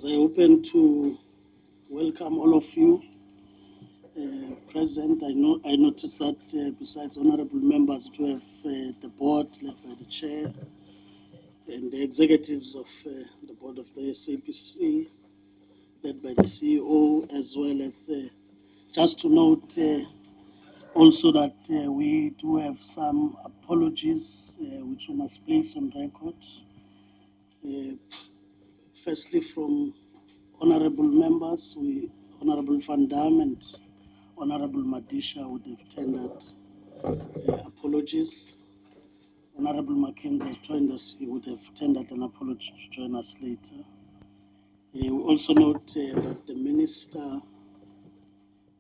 As I open to welcome all of you present, I noticed that besides honorable members, we have the board led by the chair and the executives of the board of the SABC led by the CEO, as well as just to note also that we do have some apologies which we must place on record. Firstly, from honorable members, Honorable Van Dam and Honorable Madisha would have tendered apologies. Honorable Mackenzie has joined us. He would have tendered an apology to join us later. We also note that the minister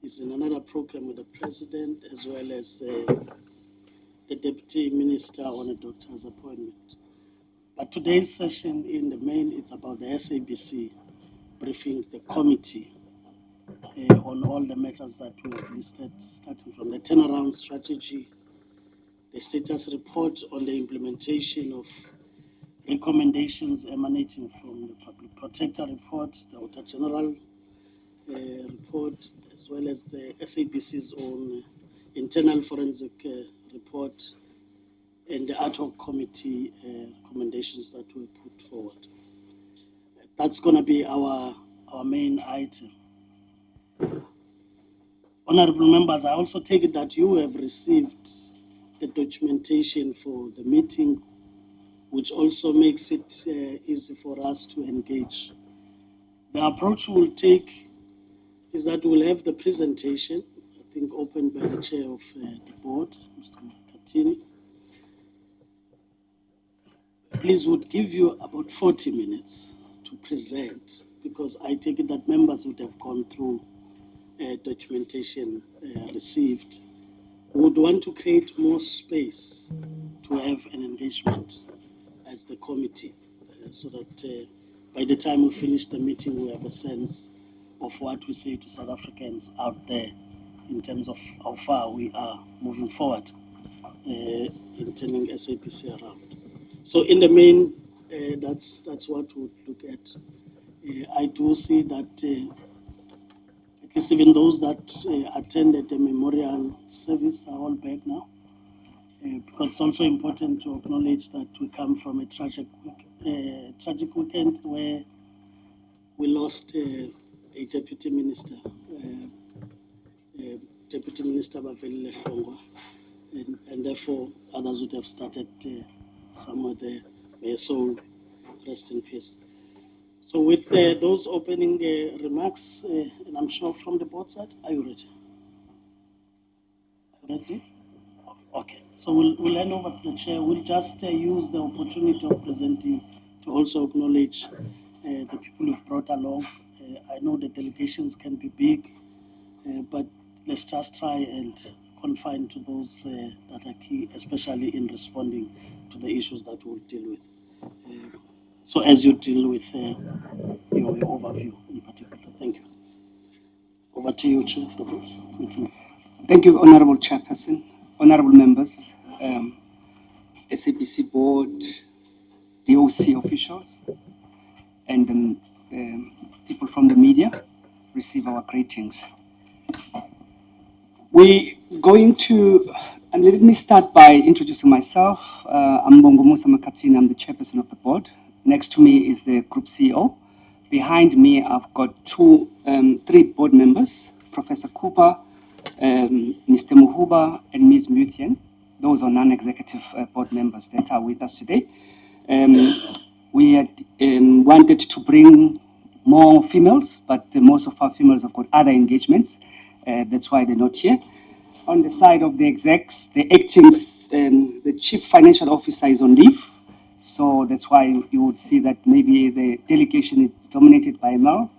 is in another program with the president, as well as the deputy minister on a doctor's appointment. But today's session, in the main, it's about the SABC briefing the committee on all the matters that we have listed, starting from the turnaround strategy, the status report on the implementation of recommendations emanating from the Public Protector report, the Auditor General report, as well as the SABC's own internal forensic report, and the ad hoc committee recommendations that were put forward. That's going to be our main item. Honorable members, I also take it that you have received the documentation for the meeting, which also makes it easy for us to engage. The approach we'll take is that we'll have the presentation, I think opened by the chair of the board, Mr. Makatini. Please would give you about 40 minutes to present, because I take it that members would have gone through documentation received. We would want to create more space to have an engagement as the committee, so that by the time we finish the meeting, we have a sense of what we say to South Africans out there in terms of how far we are moving forward in turning SABC around. So in the main, that's what we'll look at. I do see that at least even those that attended the memorial service are all back now, because it's also important to acknowledge that we come from a tragic weekend where we lost a deputy minister, Deputy Minister Baveli Lehongwa, and therefore others would have started somewhere there. May your soul rest in peace. So with those opening remarks, and I'm sure from the board side, are you ready? Ready? Okay. So we'll hand over to the chair. We'll just use the opportunity of presenting to also acknowledge the people who've brought along. I know the delegations can be big, but let's just try and confine to those that are key, especially in responding to the issues that we'll deal with. So as you deal with your overview in particular. Thank you. Over to you, Chair of the Board. Thank you. Thank you, Honorable Chairperson, honorable members, SABC Board, DOC officials, and people from the media. Receive our greetings. We're going to, and let me start by introducing myself. I'm Bongo Musa Makatini, I'm the chairperson of the board. Next to me is the group CEO. Behind me, I've got three board members, Professor Cooper, Mr. Muhuba, and Ms. Muthian. Those are non-executive board members that are with us today. We had wanted to bring more females, but most of our females have got other engagements. That's why they're not here. On the side of the execs, the acting, the chief financial officer is on leave. So that's why you would see that maybe the delegation is dominated by Mel.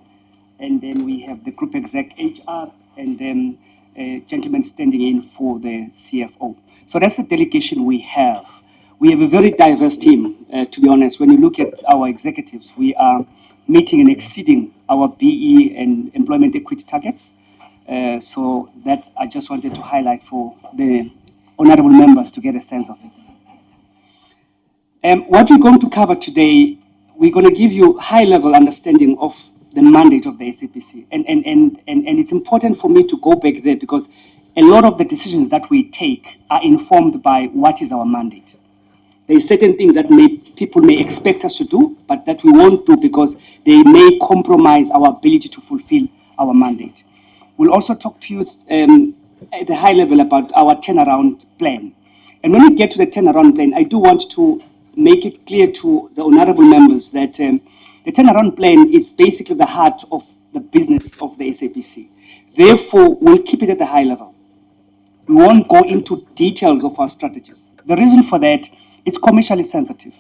And then we have the group exec HR and then a gentleman standing in for the CFO. So that's the delegation we have. We have a very diverse team, to be honest. When you look at our executives, we are meeting and exceeding our BE and employment equity targets. So that I just wanted to highlight for the honorable members to get a sense of it. What we're going to cover today, we're going to give you high-level understanding of the mandate of the SABC. And it's important for me to go back there because a lot of the decisions that we take are informed by what is our mandate. There are certain things that people may expect us to do, but that we won't do because they may compromise our ability to fulfill our mandate. We'll also talk to you at the high level about our turnaround plan. And when we get to the turnaround plan, I do want to make it clear to the honorable members that the turnaround plan is basically the heart of the business of the SABC. Therefore, we'll keep it at the high level. We won't go into details of our strategies. The reason for that is commercially sensitive.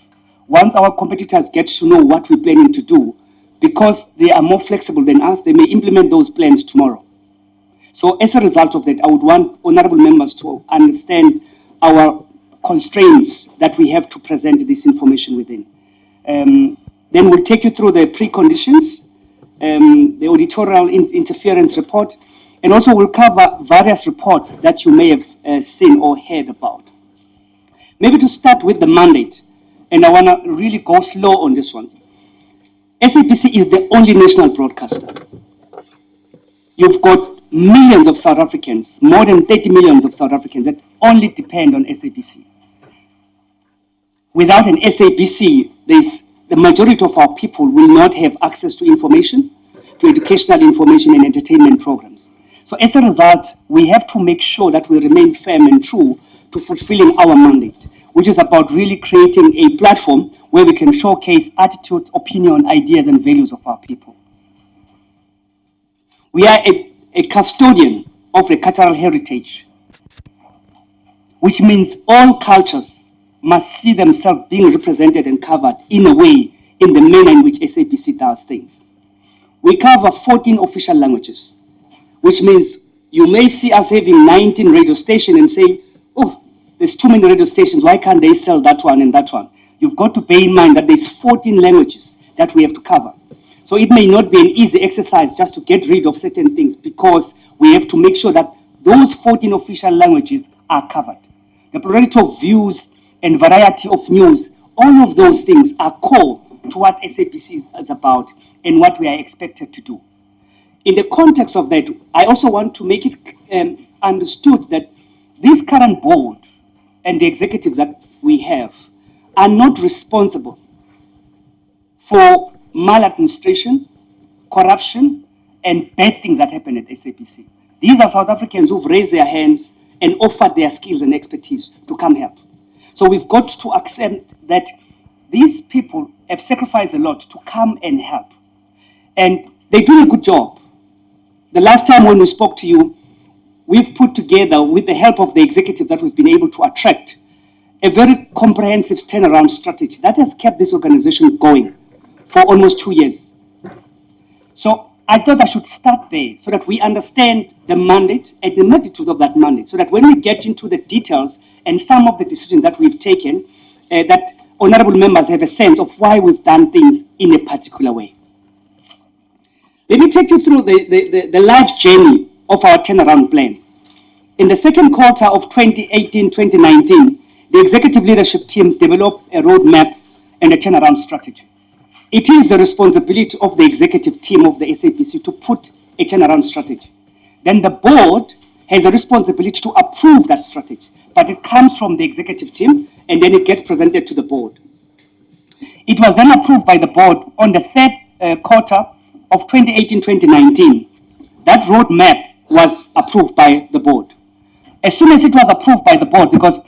Once our competitors get to know what we're planning to do, because they are more flexible than us, they may implement those plans tomorrow. So as a result of that, I would want honorable members to understand our constraints that we have to present this information within. Then we'll take you through the preconditions, the auditorial interference report, and also we'll cover various reports that you may have seen or heard about. Maybe to start with the mandate, and I want to really go slow on this one. SABC is the only national broadcaster. You've got millions of South Africans, more than 30 million of South Africans that only depend on SABC. Without an SABC, the majority of our people will not have access to information, to educational information and entertainment programs. So as a result, we have to make sure that we remain firm and true to fulfilling our mandate, which is about really creating a platform where we can showcase attitudes, opinion, ideas, and values of our people. We are a custodian of the cultural heritage, which means all cultures must see themselves being represented and covered in a way, in the manner in which SABC does things. We cover 14 official languages, which means you may see us having 19 radio stations and say, oh, there's too many radio stations, why can't they sell that one and that one? You've got to bear in mind that there's 14 languages that we have to cover. So it may not be an easy exercise just to get rid of certain things because we have to make sure that those 14 official languages are covered. The plurality of views and variety of news, all of those things are core to what SABC is about and what we are expected to do. In the context of that, I also want to make it understood that this current board and the executives that we have are not responsible for maladministration, corruption, and bad things that happen at SABC. These are South Africans who've raised their hands and offered their skills and expertise to come help. So we've got to accept that these people have sacrificed a lot to come and help. And they do a good job. The last time when we spoke to you, we've put together, with the help of the executive that we've been able to attract, a very comprehensive turnaround strategy that has kept this organization going for almost 2 years. So I thought I should start there so that we understand the mandate and the magnitude of that mandate, so that when we get into the details and some of the decisions that we've taken, that honorable members have a sense of why we've done things in a particular way. Let me take you through the life journey of our turnaround plan. In the second quarter of 2018-2019, the executive leadership team developed a roadmap and a turnaround strategy. It is the responsibility of the executive team of the SABC to put a turnaround strategy. Then the board has a responsibility to approve that strategy, but it comes from the executive team and then it gets presented to the board. It was then approved by the board on the third quarter of 2018-2019. That roadmap was approved by the board. As soon as it was approved by the board, because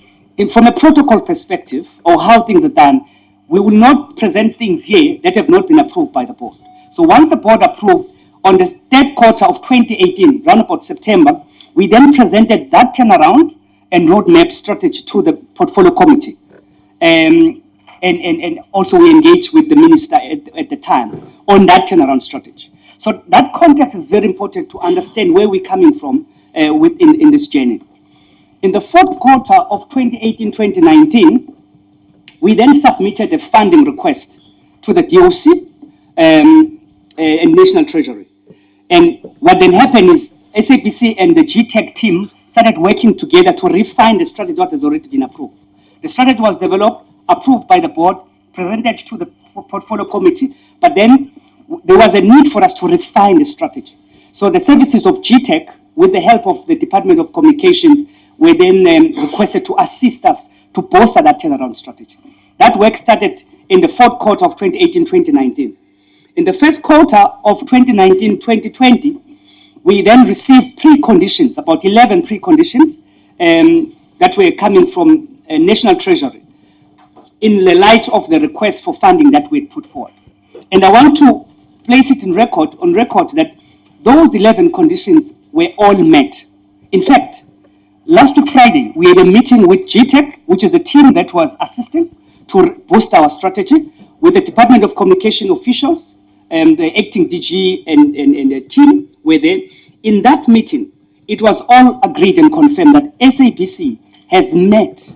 from a protocol perspective or how things are done, we will not present things here that have not been approved by the board. So once the board approved on the third quarter of 2018, around about September, we then presented that turnaround and roadmap strategy to the portfolio committee. And also we engaged with the minister at the time on that turnaround strategy. So that context is very important to understand where we're coming from in this journey. In the fourth quarter of 2018-2019, we then submitted a funding request to the DOC and National Treasury. And what then happened is SABC and the GTech team started working together to refine the strategy that has already been approved. The strategy was developed, approved by the board, presented to the portfolio committee, but then there was a need for us to refine the strategy. So the services of GTEC, with the help of the Department of Communications, were then requested to assist us to bolster that turnaround strategy. That work started in the fourth quarter of 2018-2019. In the first quarter of 2019-2020, we then received preconditions, about 11 preconditions that were coming from National Treasury in the light of the request for funding that we had put forward. And I want to place it on record that those 11 conditions were all met. In fact, last week Friday, we had a meeting with GTEC, which is the team that was assisting to boost our strategy, with the Department of Communication officials, the acting DG and the team were there. In that meeting, it was all agreed and confirmed that SABC has met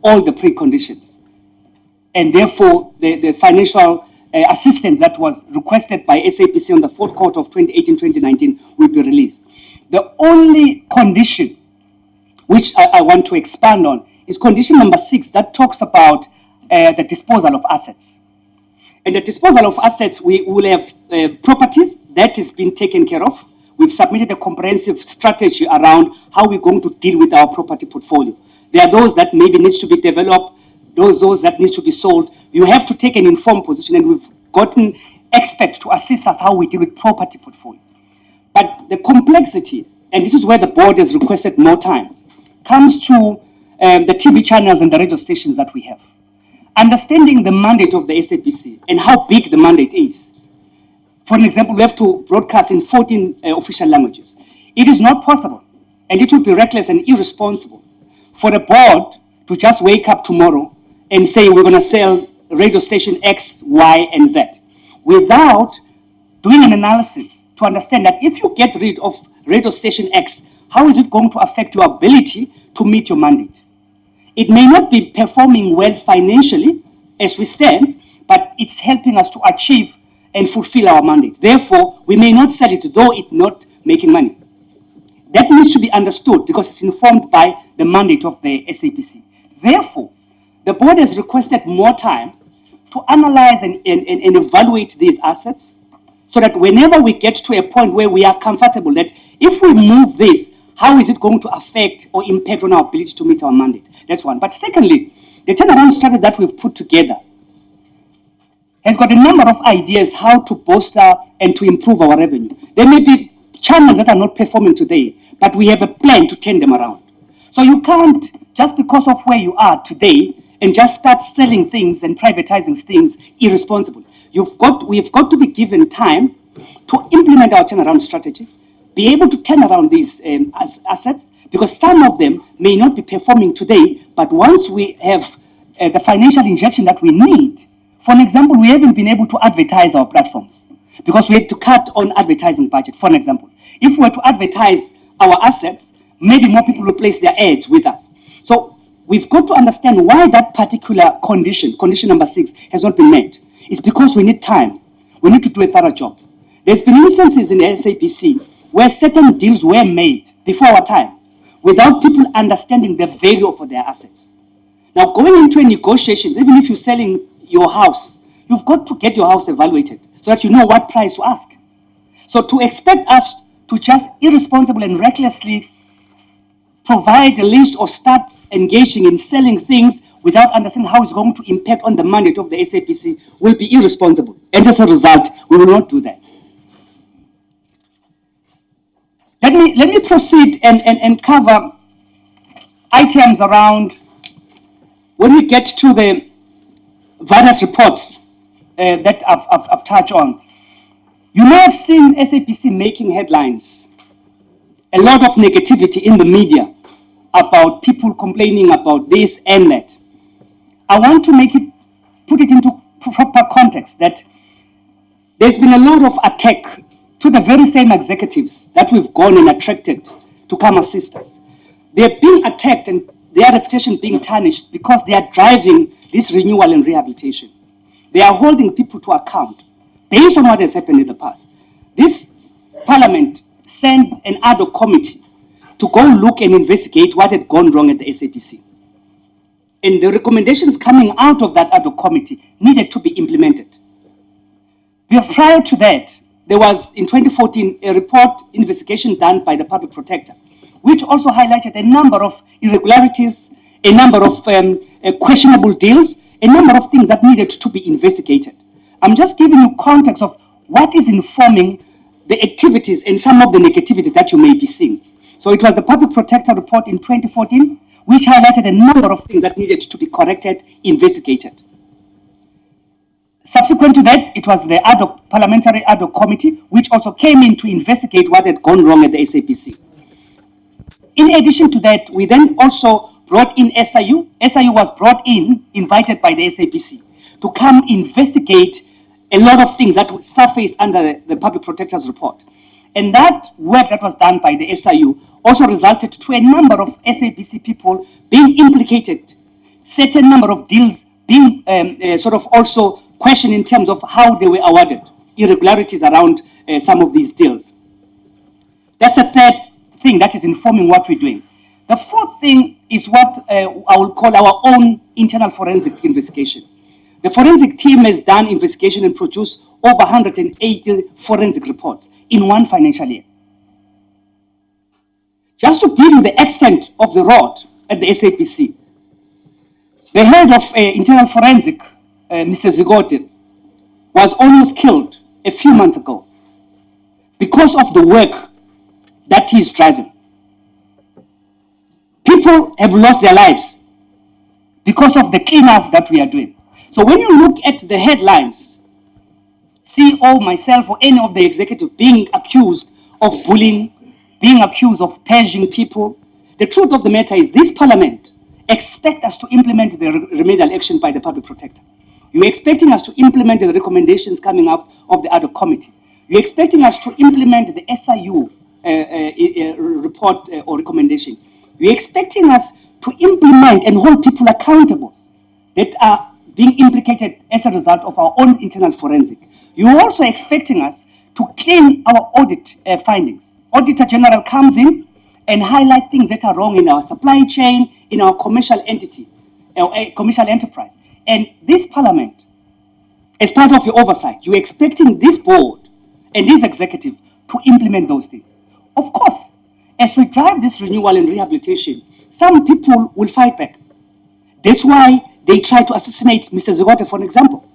all the preconditions. And therefore, the financial assistance that was requested by SABC on the fourth quarter of 2018-2019 will be released. The only condition which I want to expand on is condition number 6, that talks about the disposal of assets. And the disposal of assets, we will have properties that has been taken care of. We've submitted a comprehensive strategy around how we're going to deal with our property portfolio. There are those that maybe needs to be developed, those that needs to be sold. You have to take an informed position, and we've gotten experts to assist us how we deal with property portfolio. But the complexity, and this is where the board has requested more time, comes to the TV channels and the radio stations that we have. Understanding the mandate of the SABC and how big the mandate is. For an example, we have to broadcast in 14 official languages. It is not possible, and it would be reckless and irresponsible for the board to just wake up tomorrow and say we're going to sell radio station X, Y, and Z, without doing an analysis to understand that if you get rid of radio station X, how is it going to affect your ability to meet your mandate? It may not be performing well financially as we stand, but it's helping us to achieve and fulfill our mandate. Therefore, we may not sell it, though it's not making money. That needs to be understood because it's informed by the mandate of the SABC. Therefore, the board has requested more time to analyze and evaluate these assets so that whenever we get to a point where we are comfortable that if we move this, how is it going to affect or impact on our ability to meet our mandate? That's one. But secondly, the turnaround strategy that we've put together has got a number of ideas how to bolster and to improve our revenue. There may be channels that are not performing today, but we have a plan to turn them around. So you can't, just because of where you are today, and just start selling things and privatizing things irresponsibly. We've got to be given time to implement our turnaround strategy, be able to turn around these assets, because some of them may not be performing today, but once we have the financial injection that we need, for an example, we haven't been able to advertise our platforms because we had to cut on advertising budget, for an example. If we were to advertise our assets, maybe more people will place their ads with us. So we've got to understand why that particular condition number 6, has not been met. It's because we need time. We need to do a thorough job. There's been instances in the SABC where certain deals were made before our time without people understanding the value of their assets. Now, going into a negotiations, even if you're selling your house, you've got to get your house evaluated so that you know what price to ask. So to expect us to just irresponsibly and recklessly provide a list or start engaging in selling things without understanding how it's going to impact on the mandate of the SABC will be irresponsible. And as a result, we will not do that. Let me proceed and cover items around when we get to the various reports that I've touched on. You may have seen SABC making headlines, a lot of negativity in the media about people complaining about this and that. I want to put it into proper context that there's been a lot of attack to the very same executives that we've gone and attracted to come assist us. They're being attacked and their reputation being tarnished because they are driving this renewal and rehabilitation. They are holding people to account based on what has happened in the past. This parliament sent an ad hoc committee to go look and investigate what had gone wrong at the SABC. And the recommendations coming out of that ad hoc committee needed to be implemented. Prior to that, there was, in 2014, a report investigation done by the public protector, which also highlighted a number of irregularities, a number of questionable deals, a number of things that needed to be investigated. I'm just giving you context of what is informing the activities and some of the negativity that you may be seeing. So it was the public protector report in 2014, which highlighted a number of things that needed to be corrected, investigated. Subsequent to that, it was the parliamentary ad hoc committee, which also came in to investigate what had gone wrong at the SABC. In addition to that, we then also brought in SIU. SIU was brought in, invited by the SABC, to come investigate a lot of things that would surface under the public protector's report. And that work that was done by the SIU also resulted to a number of SABC people being implicated, certain number of deals being sort of also questioned in terms of how they were awarded, irregularities around some of these deals. That's the third thing that is informing what we're doing. The fourth thing is what I will call our own internal forensic investigation. The forensic team has done investigation and produced over 180 forensic reports in one financial year. Just to give you the extent of the rot at the SABC, the head of internal forensic, Mr. Zigote, was almost killed a few months ago because of the work that he's driving. People have lost their lives because of the cleanup that we are doing. So when you look at the headlines, CEO, myself, or any of the executive being accused of bullying, being accused of purging people, the truth of the matter is this parliament expects us to implement the remedial action by the public protector. You're expecting us to implement the recommendations coming up of the ad hoc committee. You're expecting us to implement the SIU report or recommendation. You're expecting us to implement and hold people accountable that are being implicated as a result of our own internal forensic. You're also expecting us to clean our audit findings. Auditor General comes in and highlight things that are wrong in our supply chain, in our commercial entity, commercial enterprise. And this parliament, as part of your oversight, you're expecting this board and this executive to implement those things. Of course, as we drive this renewal and rehabilitation, some people will fight back. That's why they try to assassinate Mr. Zigote, for example.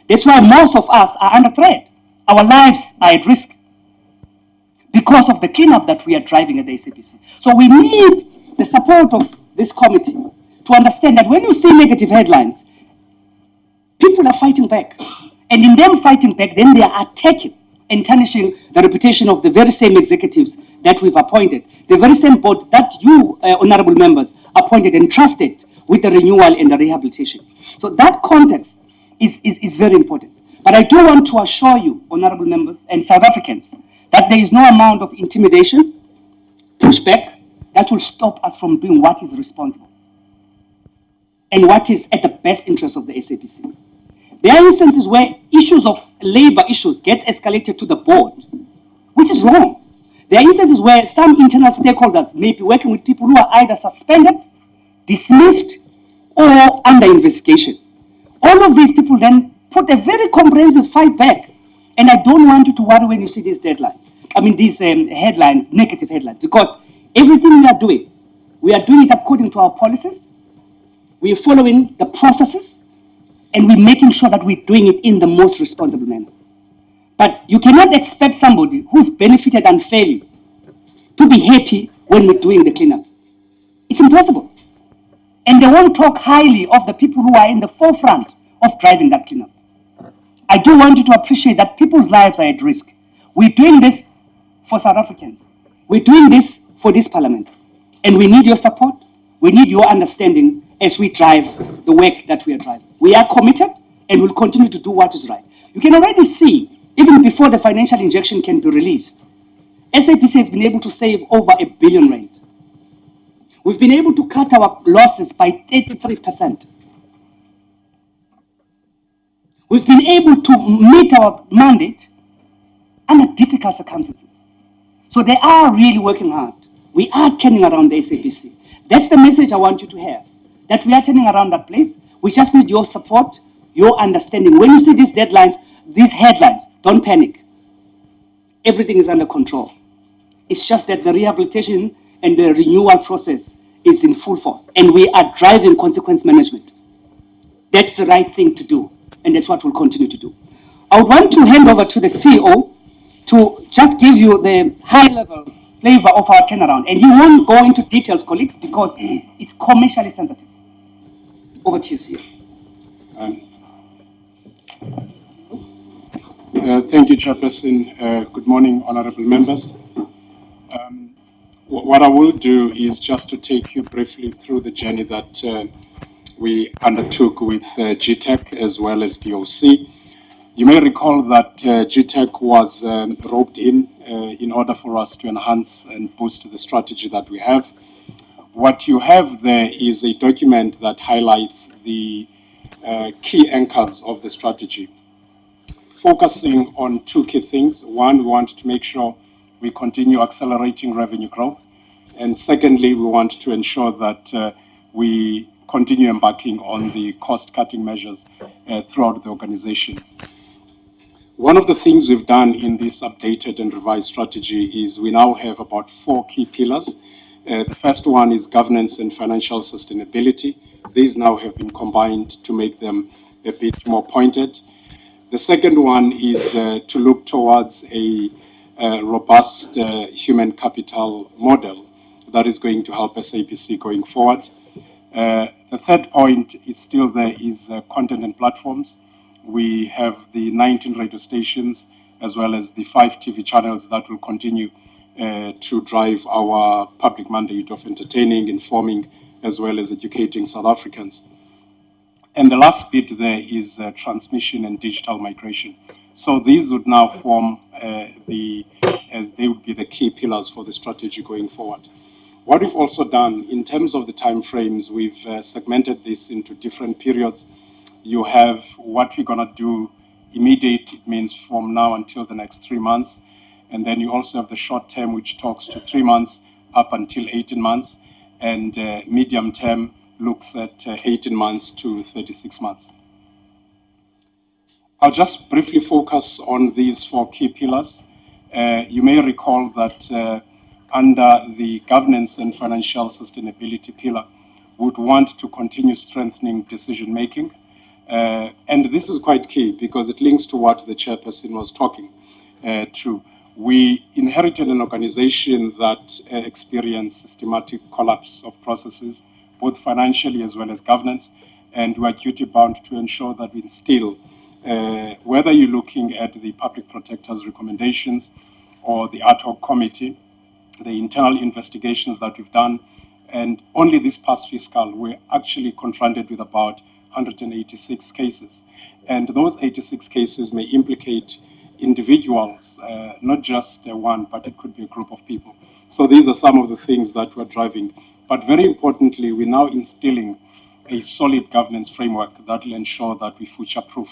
That's why most of us are under threat. Our lives are at risk because of the cleanup that we are driving at the SABC. So we need the support of this committee to understand that when you see negative headlines, people are fighting back. And in them fighting back, then they are attacking and tarnishing the reputation of the very same executives that we've appointed, the very same board that you, honorable members, appointed and trusted with the renewal and the rehabilitation. So that context is very important. But I do want to assure you, honorable members and South Africans, that there is no amount of intimidation, pushback, that will stop us from doing what is responsible and what is at the best interest of the SABC. There are instances where issues of labor issues get escalated to the board, which is wrong. There are instances where some internal stakeholders may be working with people who are either suspended, dismissed, or under investigation. All of these people then put a very comprehensive fight back. And I don't want you to worry when you see these deadlines. I mean, these headlines, negative headlines, because everything we are doing it according to our policies. We are following the processes, and we're making sure that we're doing it in the most responsible manner. But you cannot expect somebody who's benefited unfairly to be happy when we're doing the cleanup. It's impossible. And they won't talk highly of the people who are in the forefront of driving that cleanup. I do want you to appreciate that people's lives are at risk. We're doing this for South Africans. We're doing this for this parliament. And we need your support. We need your understanding as we drive the work that we are driving. We are committed and will continue to do what is right. You can already see, even before the financial injection can be released, SABC has been able to save over R1 billion. We've been able to cut our losses by 33%. We've been able to meet our mandate under difficult circumstances. So they are really working hard. We are turning around the SABC. That's the message I want you to have, that we are turning around that place. We just need your support, your understanding. When you see these deadlines, these headlines, don't panic. Everything is under control. It's just that the rehabilitation and the renewal process is in full force, and we are driving consequence management. That's the right thing to do, and that's what we'll continue to do. I would want to hand over to the CEO to just give you the high-level flavor of our turnaround, and he won't go into details, colleagues, because it's commercially sensitive. Over to you, CEO. Thank you, Chairperson. Good morning, honorable members. What I will do is just to take you briefly through the journey that we undertook with GTEC as well as DOC. You may recall that GTEC was roped in order for us to enhance and boost the strategy that we have. What you have there is a document that highlights the key anchors of the strategy, focusing on two key things. One, we want to make sure we continue accelerating revenue growth. And secondly, we want to ensure that we continue embarking on the cost-cutting measures throughout the organizations. One of the things we've done in this updated and revised strategy is we now have about 4 key pillars. The first one is governance and financial sustainability. These now have been combined to make them a bit more pointed. The second one is to look towards a robust human capital model that is going to help SABC going forward. The third point is still there is content and platforms. We have the 19 radio stations as well as the 5 TV channels that will continue to drive our public mandate of entertaining, informing, as well as educating South Africans. And the last bit there is transmission and digital migration. So these would now form as they would be the key pillars for the strategy going forward. What we've also done in terms of the timeframes, we've segmented this into different periods. You have what we're going to do immediate, it means from now until the next 3 months. And then you also have the short term, which talks to 3 months up until 18 months. And medium term looks at 18 months to 36 months. I'll just briefly focus on these 4 key pillars. You may recall that under the governance and financial sustainability pillar, we would want to continue strengthening decision making. And this is quite key because it links to what the chairperson was talking to. We inherited an organization that experienced systematic collapse of processes, both financially as well as governance, and we are duty bound to ensure that we instill, whether you're looking at the public protector's recommendations or the ad hoc committee, the internal investigations that we've done, and only this past fiscal, we're actually confronted with about 186 cases. And those 86 cases may implicate individuals, not just one, but it could be a group of people. So these are some of the things that we're driving. But very importantly, we're now instilling a solid governance framework that will ensure that we future-proof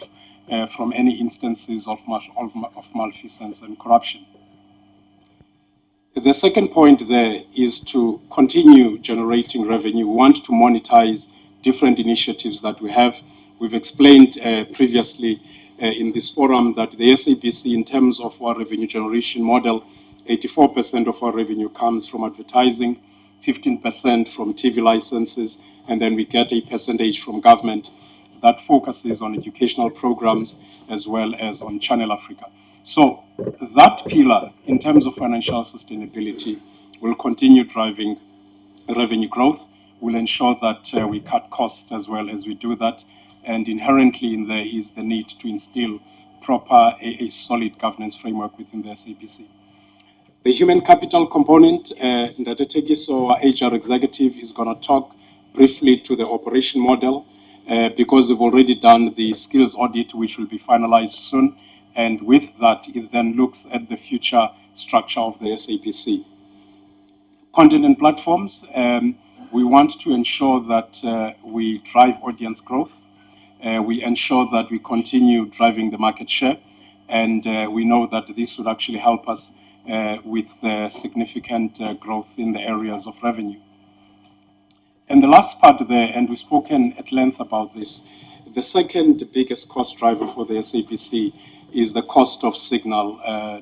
from any instances of malfeasance and corruption. The second point there is to continue generating revenue. We want to monetize different initiatives that we have. We've explained previously in this forum that the SABC, in terms of our revenue generation model, 84% of our revenue comes from advertising, 15% from TV licenses, and then we get a percentage from government that focuses on educational programs as well as on Channel Africa. So that pillar, in terms of financial sustainability, will continue driving revenue growth. We'll ensure that we cut costs as well as we do that. And inherently in there is the need to instill a solid governance framework within the SABC. The human capital component, Ndate Tegiso, our HR executive, is going to talk briefly to the operation model because we've already done the skills audit, which will be finalized soon. And with that, it then looks at the future structure of the SABC. Content and platforms, we want to ensure that we drive audience growth. We ensure that we continue driving the market share. And we know that this would actually help us with significant growth in the areas of revenue. And the last part there, and we've spoken at length about this, the second biggest cost driver for the SABC is the cost of signal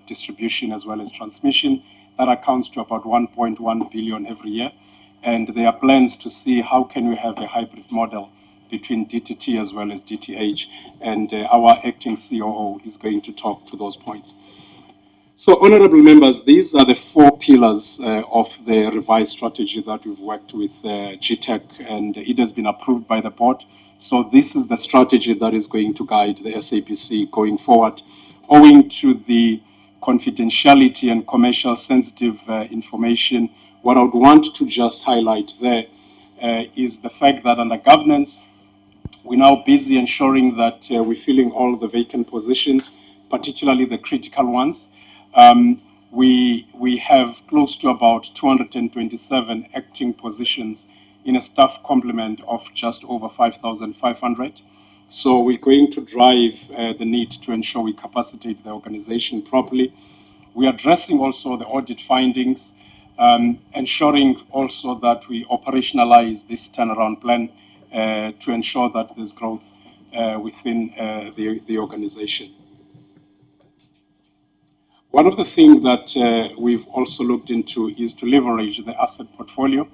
distribution as well as transmission. That accounts to about 1.1 billion every year. And there are plans to see how can we have a hybrid model between DTT as well as DTH. And our acting COO is going to talk to those points. So, honorable members, these are the 4 pillars of the revised strategy that we've worked with GTEC, and it has been approved by the board. So this is the strategy that is going to guide the SABC going forward. Owing to the confidentiality and commercial sensitive information, what I would want to just highlight there is the fact that under governance, we're now busy ensuring that we're filling all the vacant positions, particularly the critical ones. We have close to about 227 acting positions in a staff complement of just over 5,500. So we're going to drive the need to ensure we capacitate the organization properly. We're addressing also the audit findings, ensuring also that we operationalize this turnaround plan to ensure that there's growth within the organization. One of the things that we've also looked into is to leverage the asset portfolio.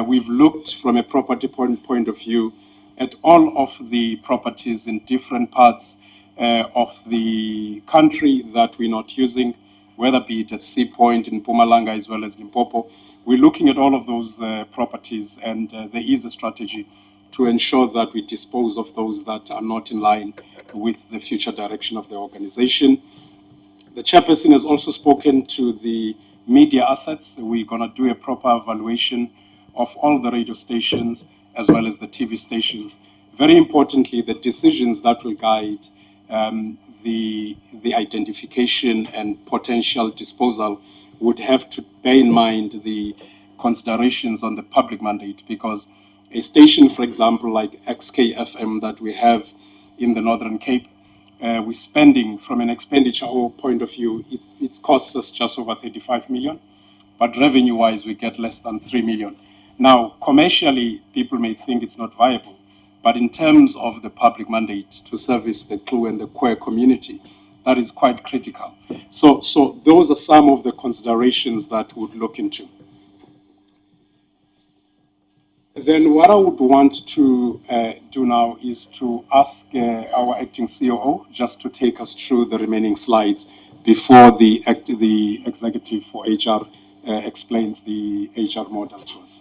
We've looked from a property point of view at all of the properties in different parts of the country that we're not using, whether be it at Sea Point in Mpumalanga as well as Limpopo. We're looking at all of those properties, and there is a strategy to ensure that we dispose of those that are not in line with the future direction of the organization. The chairperson has also spoken to the media assets. We're going to do a proper evaluation of all the radio stations as well as the TV stations. Very importantly, the decisions that will guide the identification and potential disposal would have to bear in mind the considerations on the public mandate, because a station, for example, like XKFM that we have in the Northern Cape, we're spending from an expenditure point of view, it costs us just over 35 million, but revenue-wise, we get less than 3 million. Now, commercially, people may think it's not viable, but in terms of the public mandate to service the CLU and the queer community, that is quite critical. So those are some of the considerations that we'd look into. Then what I would want to do now is to ask our acting COO just to take us through the remaining slides before the executive for HR explains the HR model to us.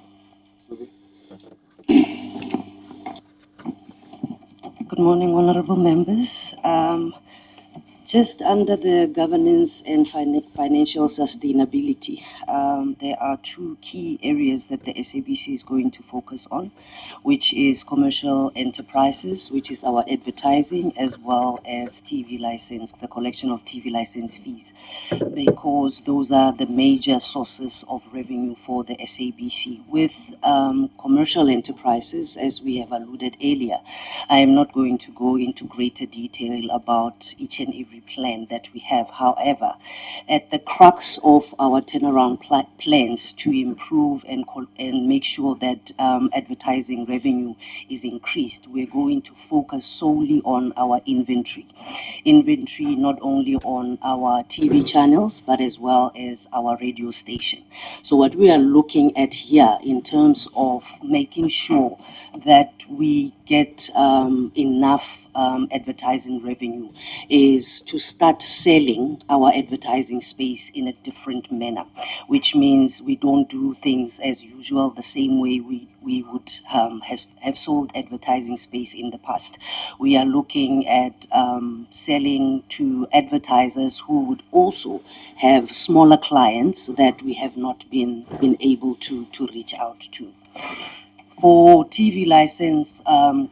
Good morning, honorable members. Just under the governance and financial sustainability, there are 2 key areas that the SABC is going to focus on, which is commercial enterprises, which is our advertising, as well as TV license, the collection of TV license fees, because those are the major sources of revenue for the SABC. With commercial enterprises, as we have alluded earlier, I am not going to go into greater detail about each and every plan that we have. However, at the crux of our turnaround plans to improve and make sure that advertising revenue is increased, we're going to focus solely on our inventory. Inventory not only on our TV channels, but as well as our radio station. So what we are looking at here in terms of making sure that we get enough advertising revenue is to start selling our advertising space in a different manner, which means we don't do things as usual the same way we would have sold advertising space in the past. We are looking at selling to advertisers who would also have smaller clients that we have not been able to reach out to. For TV license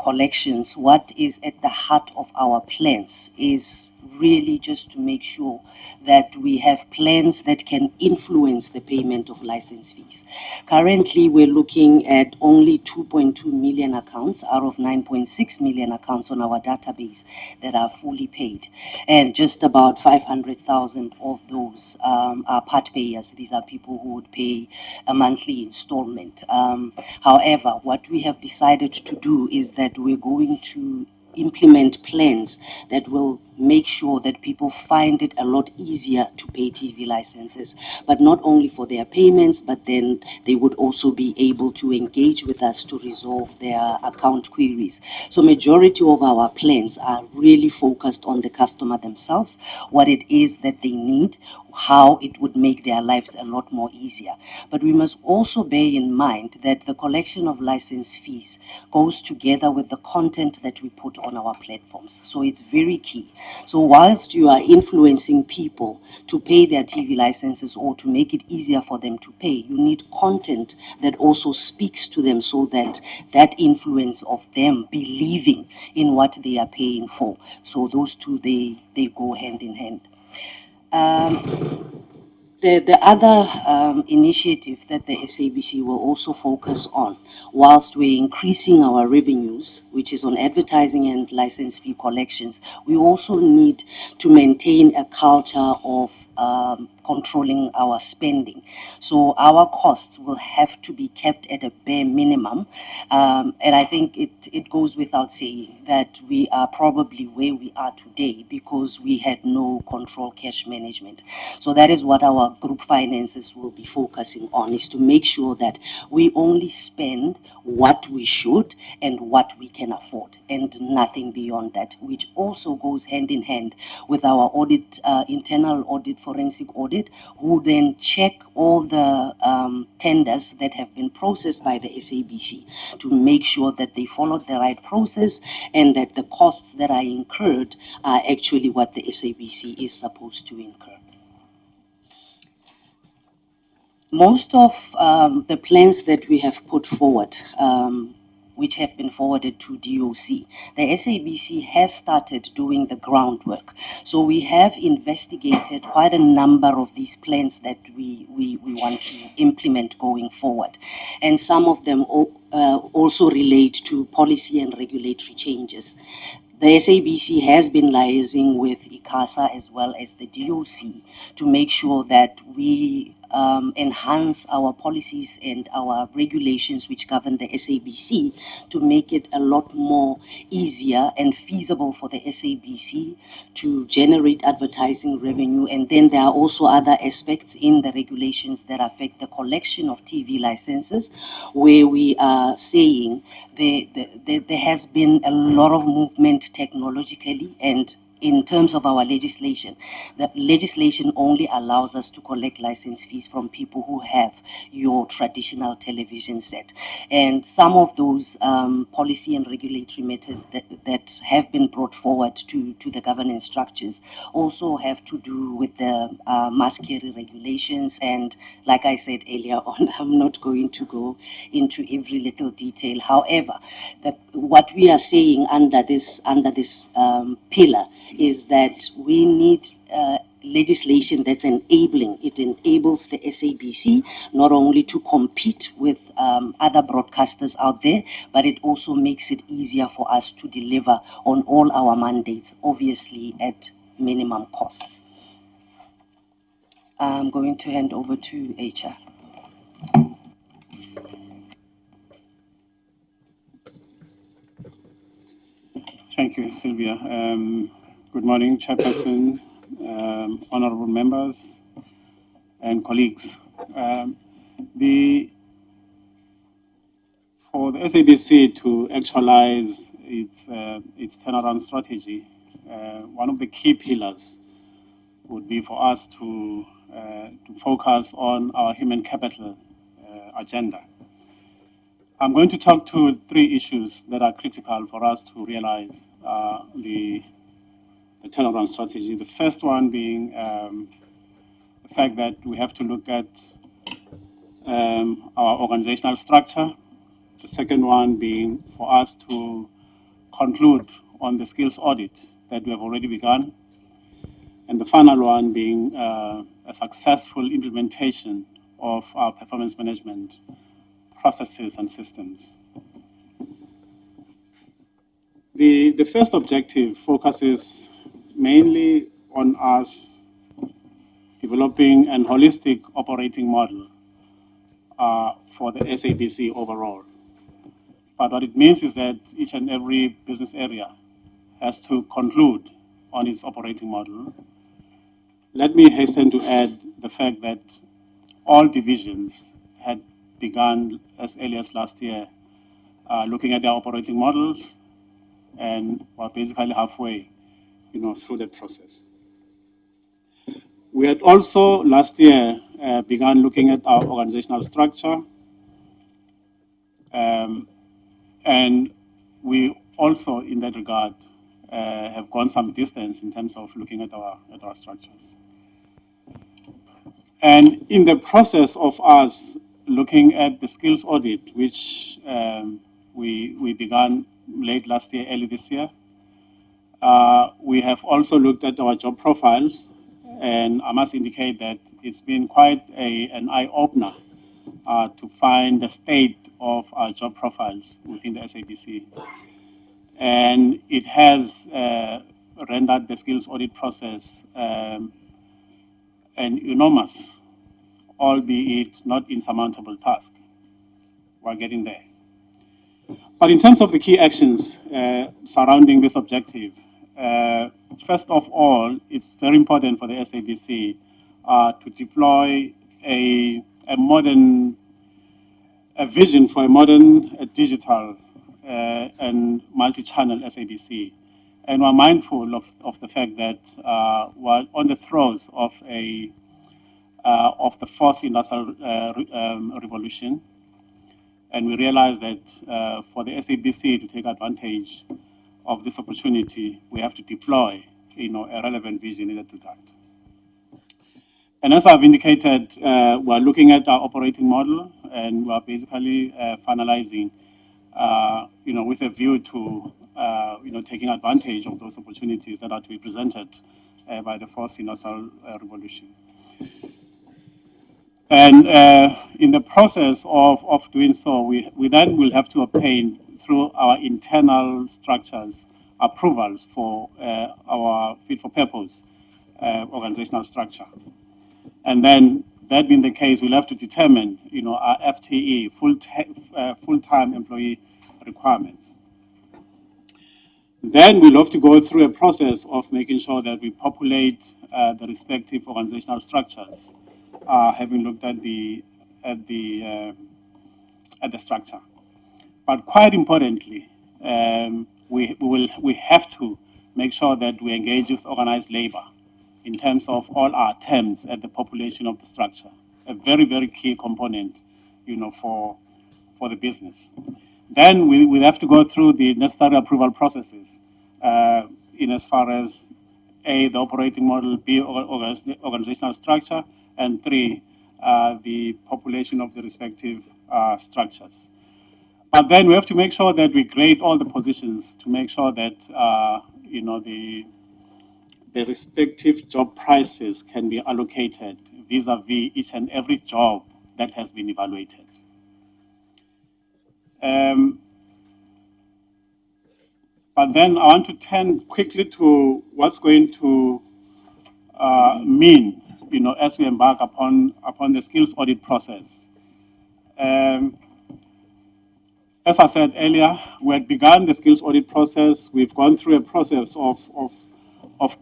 collections, what is at the heart of our plans is really just to make sure that we have plans that can influence the payment of license fees. Currently, we're looking at only 2.2 million accounts out of 9.6 million accounts on our database that are fully paid. And just about 500,000 of those are part payers. These are people who would pay a monthly installment. However, what we have decided to do is that we're going to implement plans that will make sure that people find it a lot easier to pay TV licenses, but not only for their payments, but then they would also be able to engage with us to resolve their account queries. So majority of our plans are really focused on the customer themselves, what it is that they need, how it would make their lives a lot more easier. But we must also bear in mind that the collection of license fees goes together with the content that we put on our platforms. So it's very key. So whilst you are influencing people to pay their TV licenses or to make it easier for them to pay, you need content that also speaks to them, so that that influence of them believing in what they are paying for. So those two, they go hand in hand. The other initiative that the SABC will also focus on, whilst we're increasing our revenues, which is on advertising and license fee collections, we also need to maintain a culture of controlling our spending. So our costs will have to be kept at a bare minimum. And I think it goes without saying that we are probably where we are today because we had no control cash management. So that is what our group finances will be focusing on, is to make sure that we only spend what we should and what we can afford, and nothing beyond that, which also goes hand in hand with our audit, internal audit, forensic audit, who then check all the tenders that have been processed by the SABC to make sure that they followed the right process and that the costs that are incurred are actually what the SABC is supposed to incur. Most of the plans that we have put forward, which have been forwarded to DOC, the SABC has started doing the groundwork. So we have investigated quite a number of these plans that we want to implement going forward. And some of them also relate to policy and regulatory changes. The SABC has been liaising with ICASA as well as the DOC to make sure that we enhance our policies and our regulations which govern the SABC to make it a lot more easier and feasible for the SABC to generate advertising revenue. And then there are also other aspects in the regulations that affect the collection of TV licenses, where we are saying there has been a lot of movement technologically and in terms of our legislation. The legislation only allows us to collect license fees from people who have your traditional television set. And some of those policy and regulatory matters that have been brought forward to the governance structures also have to do with the mass carry regulations. And like I said earlier on, I'm not going to go into every little detail. However, that what we are saying under this pillar is that we need legislation that's enabling. It enables the SABC not only to compete with other broadcasters out there, but it also makes it easier for us to deliver on all our mandates, obviously at minimum costs. I'm going to hand over to HR. Thank you, Sylvia. Good morning, Chairperson, honorable members, and colleagues. For the SABC to actualize its turnaround strategy, one of the key pillars would be for us to focus on our human capital agenda. I'm going to talk to three issues that are critical for us to realize the turnaround strategy. The first one being the fact that we have to look at our organizational structure. The second one being for us to conclude on the skills audit that we have already begun. And the final one being a successful implementation of our performance management processes and systems. The first objective focuses mainly on us developing an holistic operating model for the SABC overall. But what it means is that each and every business area has to conclude on its operating model, let me hasten to add the fact that all divisions had begun as early as last year looking at their operating models, and were basically halfway, through that process. We had also last year begun looking at our organizational structure, and we also, in that regard, have gone some distance in terms of looking at our structures. And in the process of us looking at the skills audit, which we began late last year, early this year, we have also looked at our job profiles, and I must indicate that it's been quite an eye-opener to find the state of our job profiles within the SABC. And it has rendered the skills audit process an enormous, albeit not insurmountable task. We're getting there. But in terms of the key actions surrounding this objective, first of all, it's very important for the SABC to deploy a vision for a modern, digital, and multi-channel SABC. And we're mindful of the fact that we're on the throes of the fourth industrial revolution. And we realize that for the SABC to take advantage of this opportunity, we have to deploy, a relevant vision in that regard. And as I've indicated, we're looking at our operating model, and we're basically finalizing, with a view to, taking advantage of those opportunities that are to be presented by the fourth industrial revolution. And in the process of doing so, we then will have to obtain, through our internal structures, approvals for our fit-for-purpose organizational structure. And then, that being the case, we'll have to determine, our FTE, full-time employee requirements. Then we'll have to go through a process of making sure that we populate the respective organizational structures, having looked at the structure. But quite importantly, we have to make sure that we engage with organized labor in terms of all our attempts at the population of the structure, a very, very key component, for the business. Then we have to go through the necessary approval processes, in as far as A, the operating model, B, organizational structure, and 3, the population of the respective structures. But then we have to make sure that we grade all the positions to make sure that the respective job prices can be allocated vis-a-vis each and every job that has been evaluated. But then I want to turn quickly to what's going to mean, as we embark upon the skills audit process. As I said earlier, we had begun the skills audit process. We've gone through a process of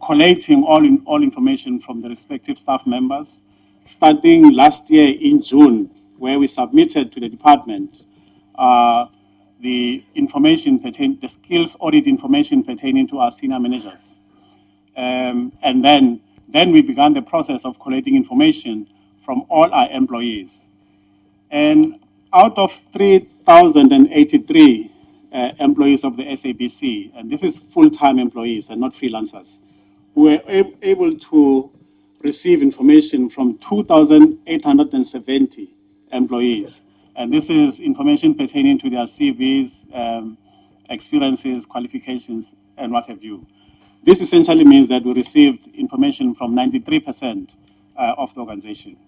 collating all information from the respective staff members, starting last year in June, where we submitted to the department the information the skills audit information pertaining to our senior managers. And then we began the process of collating information from all our employees. And out of 3,083 employees of the SABC, and this is full-time employees and not freelancers, we were able to receive information from 2,870 employees. And this is information pertaining to their CVs, experiences, qualifications, and what have you. This essentially means that we received information from 93% of the organization.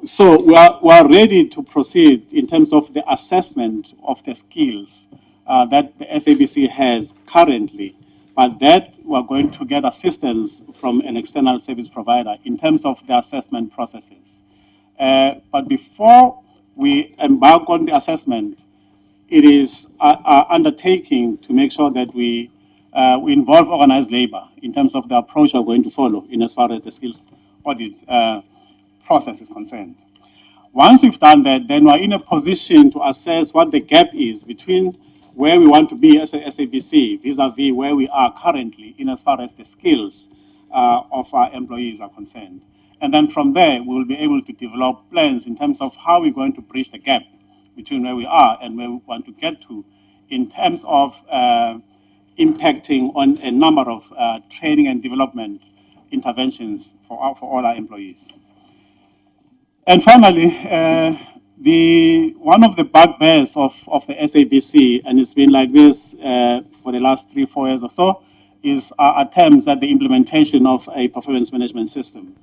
So we are ready to proceed in terms of the assessment of the skills that the SABC has currently, but that we're going to get assistance from an external service provider in terms of the assessment processes. But before we embark on the assessment, it is our undertaking to make sure that we we involve organized labor in terms of the approach we're going to follow in as far as the skills audit process is concerned. Once we've done that, then we're in a position to assess what the gap is between where we want to be as a SABC vis-a-vis where we are currently in as far as the skills of our employees are concerned. And then from there, we will be able to develop plans in terms of how we're going to bridge the gap between where we are and where we want to get to in terms of impacting on a number of training and development interventions for all our employees. And finally, one of the bugbears of the SABC, and it's been like this for the last 3-4 years or so, is our attempts at the implementation of a performance management system.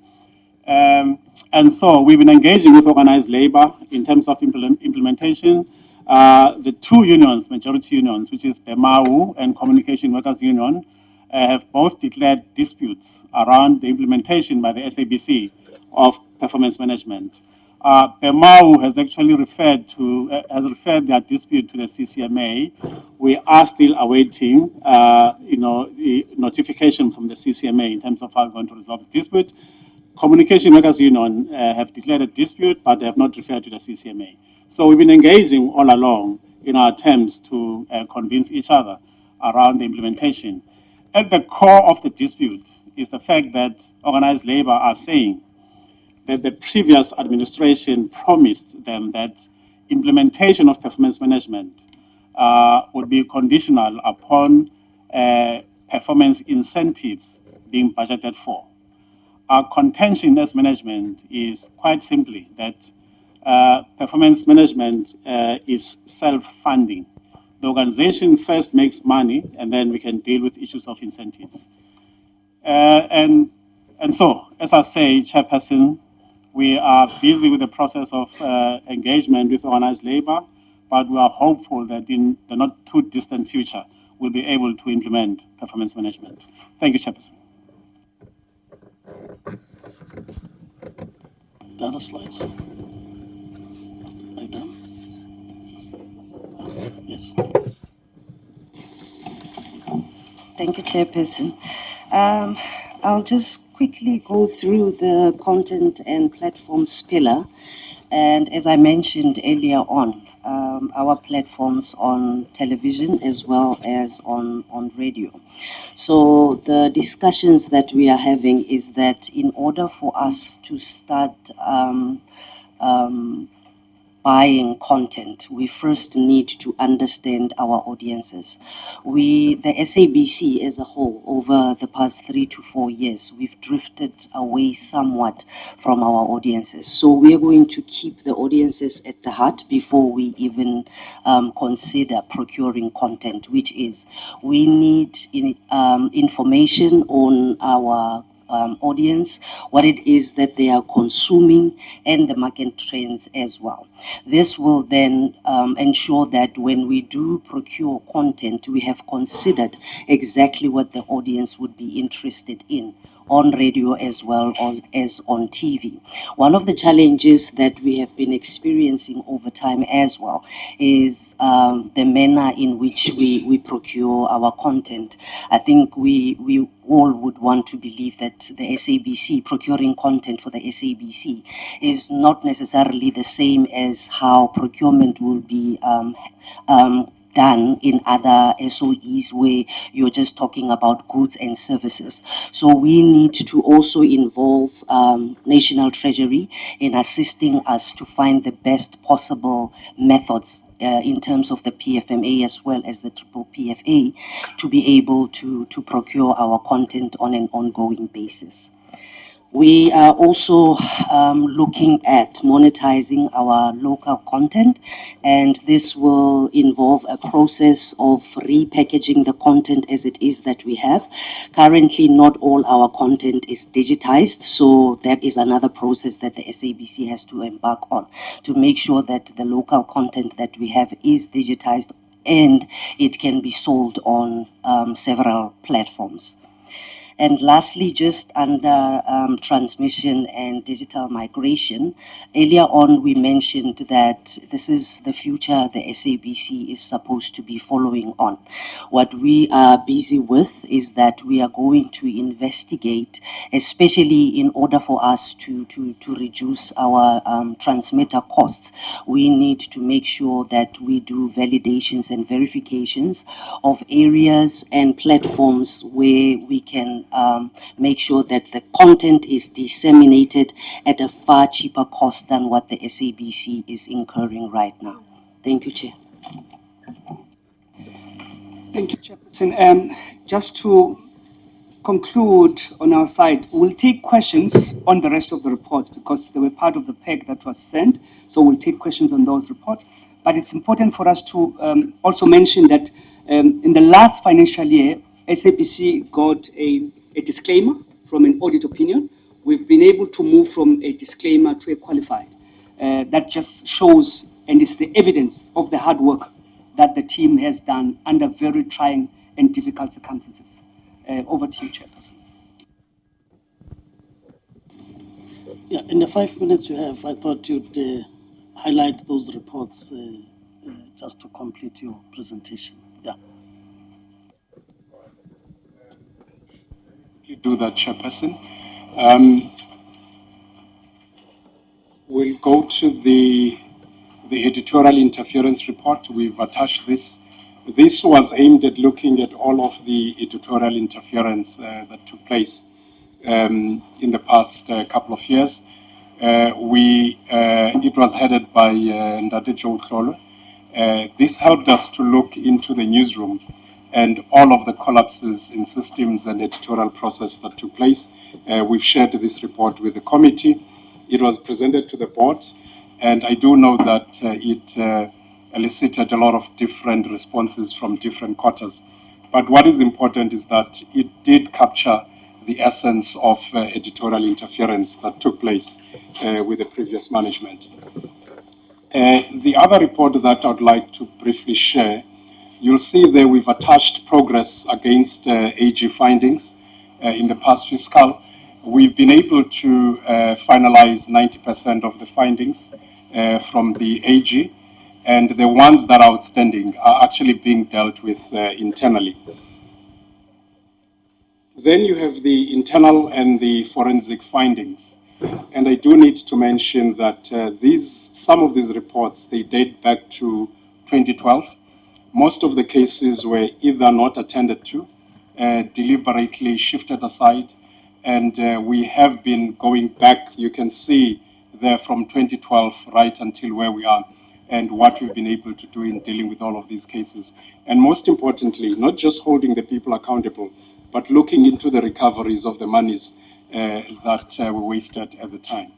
And so we've been engaging with organized labor in terms of implementation. The two unions, majority unions, which is BEMAU and Communication Workers Union, have both declared disputes around the implementation by the SABC of performance management. BEMAU has actually referred their dispute to the CCMA. We are still awaiting, the notification from the CCMA in terms of how we're going to resolve the dispute. Communication Workers Union have declared a dispute, but they have not referred to the CCMA. So we've been engaging all along in our attempts to convince each other around the implementation. At the core of the dispute is the fact that organized labor are saying that the previous administration promised them that implementation of performance management would be conditional upon performance incentives being budgeted for. Our contention as management is quite simply that performance management is self-funding. The organization first makes money, and then we can deal with issues of incentives. And so, as I say, Chairperson, we are busy with the process of engagement with organized labor, but we are hopeful that in the not too distant future, we'll be able to implement performance management. Thank you, Chairperson. The other slides. Like that. Yes. Thank you, Chairperson. I'll just quickly go through the content and platforms pillar. And as I mentioned earlier on, our platforms on television as well as on radio. So the discussions that we are having is that in order for us to start buying content, we first need to understand our audiences. The SABC as a whole, over the past 3 to 4 years, we've drifted away somewhat from our audiences. So we are going to keep the audiences at the heart before we even consider procuring content, which is we need information on our audience, what it is that they are consuming, and the market trends as well. This will then ensure that when we do procure content, we have considered exactly what the audience would be interested in on radio as well as on TV. One of the challenges that we have been experiencing over time as well is the manner in which we procure our content. I think we all would want to believe that the SABC, procuring content for the SABC, is not necessarily the same as how procurement will be done in other SOEs where you're just talking about goods and services. So we need to also involve National Treasury in assisting us to find the best possible methods in terms of the PFMA as well as the triple PFA to be able to procure our content on an ongoing basis. We are also looking at monetizing our local content, and this will involve a process of repackaging the content as it is that we have. Currently, not all our content is digitized, so that is another process that the SABC has to embark on to make sure that the local content that we have is digitized and it can be sold on several platforms. And lastly, just under transmission and digital migration, earlier on we mentioned that this is the future the SABC is supposed to be following on. What we are busy with is that we are going to investigate, especially in order for us to reduce our transmitter costs. We need to make sure that we do validations and verifications of areas and platforms where we can make sure that the content is disseminated at a far cheaper cost than what the SABC is incurring right now. Thank you, Chair. Thank you, Chairperson. Just to conclude on our side, we'll take questions on the rest of the reports because they were part of the pack that was sent. So we'll take questions on those reports. But it's important for us to also mention that in the last financial year, SABC got a disclaimer from an audit opinion. We've been able to move from a disclaimer to a qualified. That just shows and is the evidence of the hard work that the team has done under very trying and difficult circumstances. Over to you, Chairperson. Yeah, in the 5 minutes you have, I thought you'd highlight those reports just to complete your presentation. Yeah. You do that, Chairperson. We'll go to the editorial interference report. We've attached this. This was aimed at looking at all of the editorial interference that took place in the past couple of years. It was headed by Ndade Joe Tlolo. This helped us to look into the newsroom and all of the collapses in systems and editorial process that took place. We've shared this report with the committee. It was presented to the board, and I do know that it elicited a lot of different responses from different quarters. But what is important is that it did capture the essence of editorial interference that took place with the previous management. The other report that I'd like to briefly share, you'll see there we've attached progress against AG findings in the past fiscal. We've been able to finalize 90% of the findings from the AG, and the ones that are outstanding are actually being dealt with internally. Then you have the internal and the forensic findings. And I do need to mention that some of these reports, they date back to 2012. Most of the cases were either not attended to, deliberately shifted aside, and we have been going back, you can see there from 2012 right until where we are, and what we've been able to do in dealing with all of these cases. And most importantly, not just holding the people accountable, but looking into the recoveries of the monies that were wasted at the time.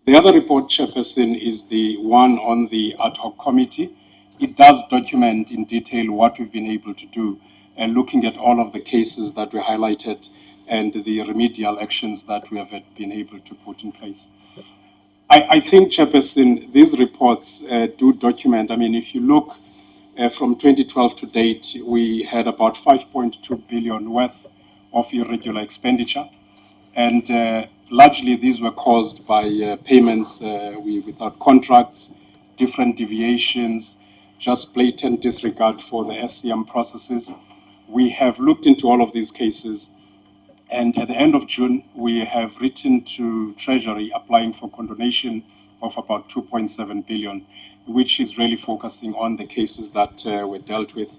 The other report, Chairperson, is the one on the ad hoc committee. It does document in detail what we've been able to do, looking at all of the cases that were highlighted and the remedial actions that we have been able to put in place. I think, Chairperson, these reports do document. I mean, if you look from 2012 to date, we had about 5.2 billion worth of irregular expenditure, and largely these were caused by payments without contracts, different deviations, just blatant disregard for the SCM processes. We have looked into all of these cases, and at the end of June, we have written to Treasury applying for condonation of about 2.7 billion, which is really focusing on the cases that were dealt with.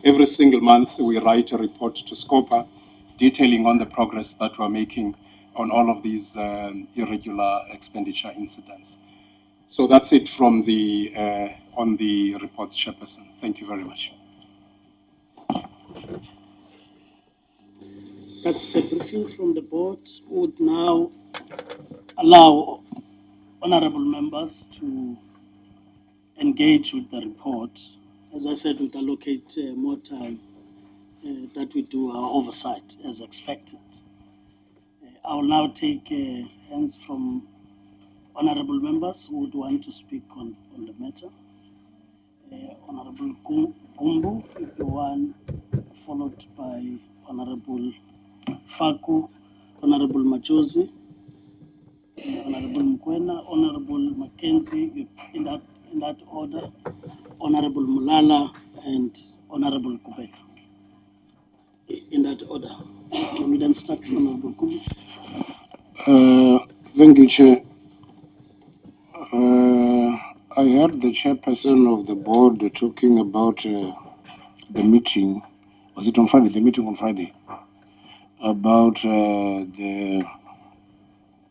Every single month, we write a report to SCOPA detailing on the progress that we're making on all of these irregular expenditure incidents. So that's it from on the reports, Chairperson. Thank you very much. That's the briefing from the board. Would now allow honorable members to engage with the report. As I said, we'd allocate more time that we do our oversight as expected. I will now take hands from honorable members who would want to speak on the matter. Honorable Gumbu, 51, followed by Honorable Faku, Honorable Machozi, Honorable Mkwena, Honorable Mackenzie, in that order, Honorable Mulala, and Honorable Kubeka. In that order. Can we then start, Honorable Kumi? Thank you, Chair. I heard the chairperson of the board talking about the meeting. Was it on Friday? The meeting on Friday about the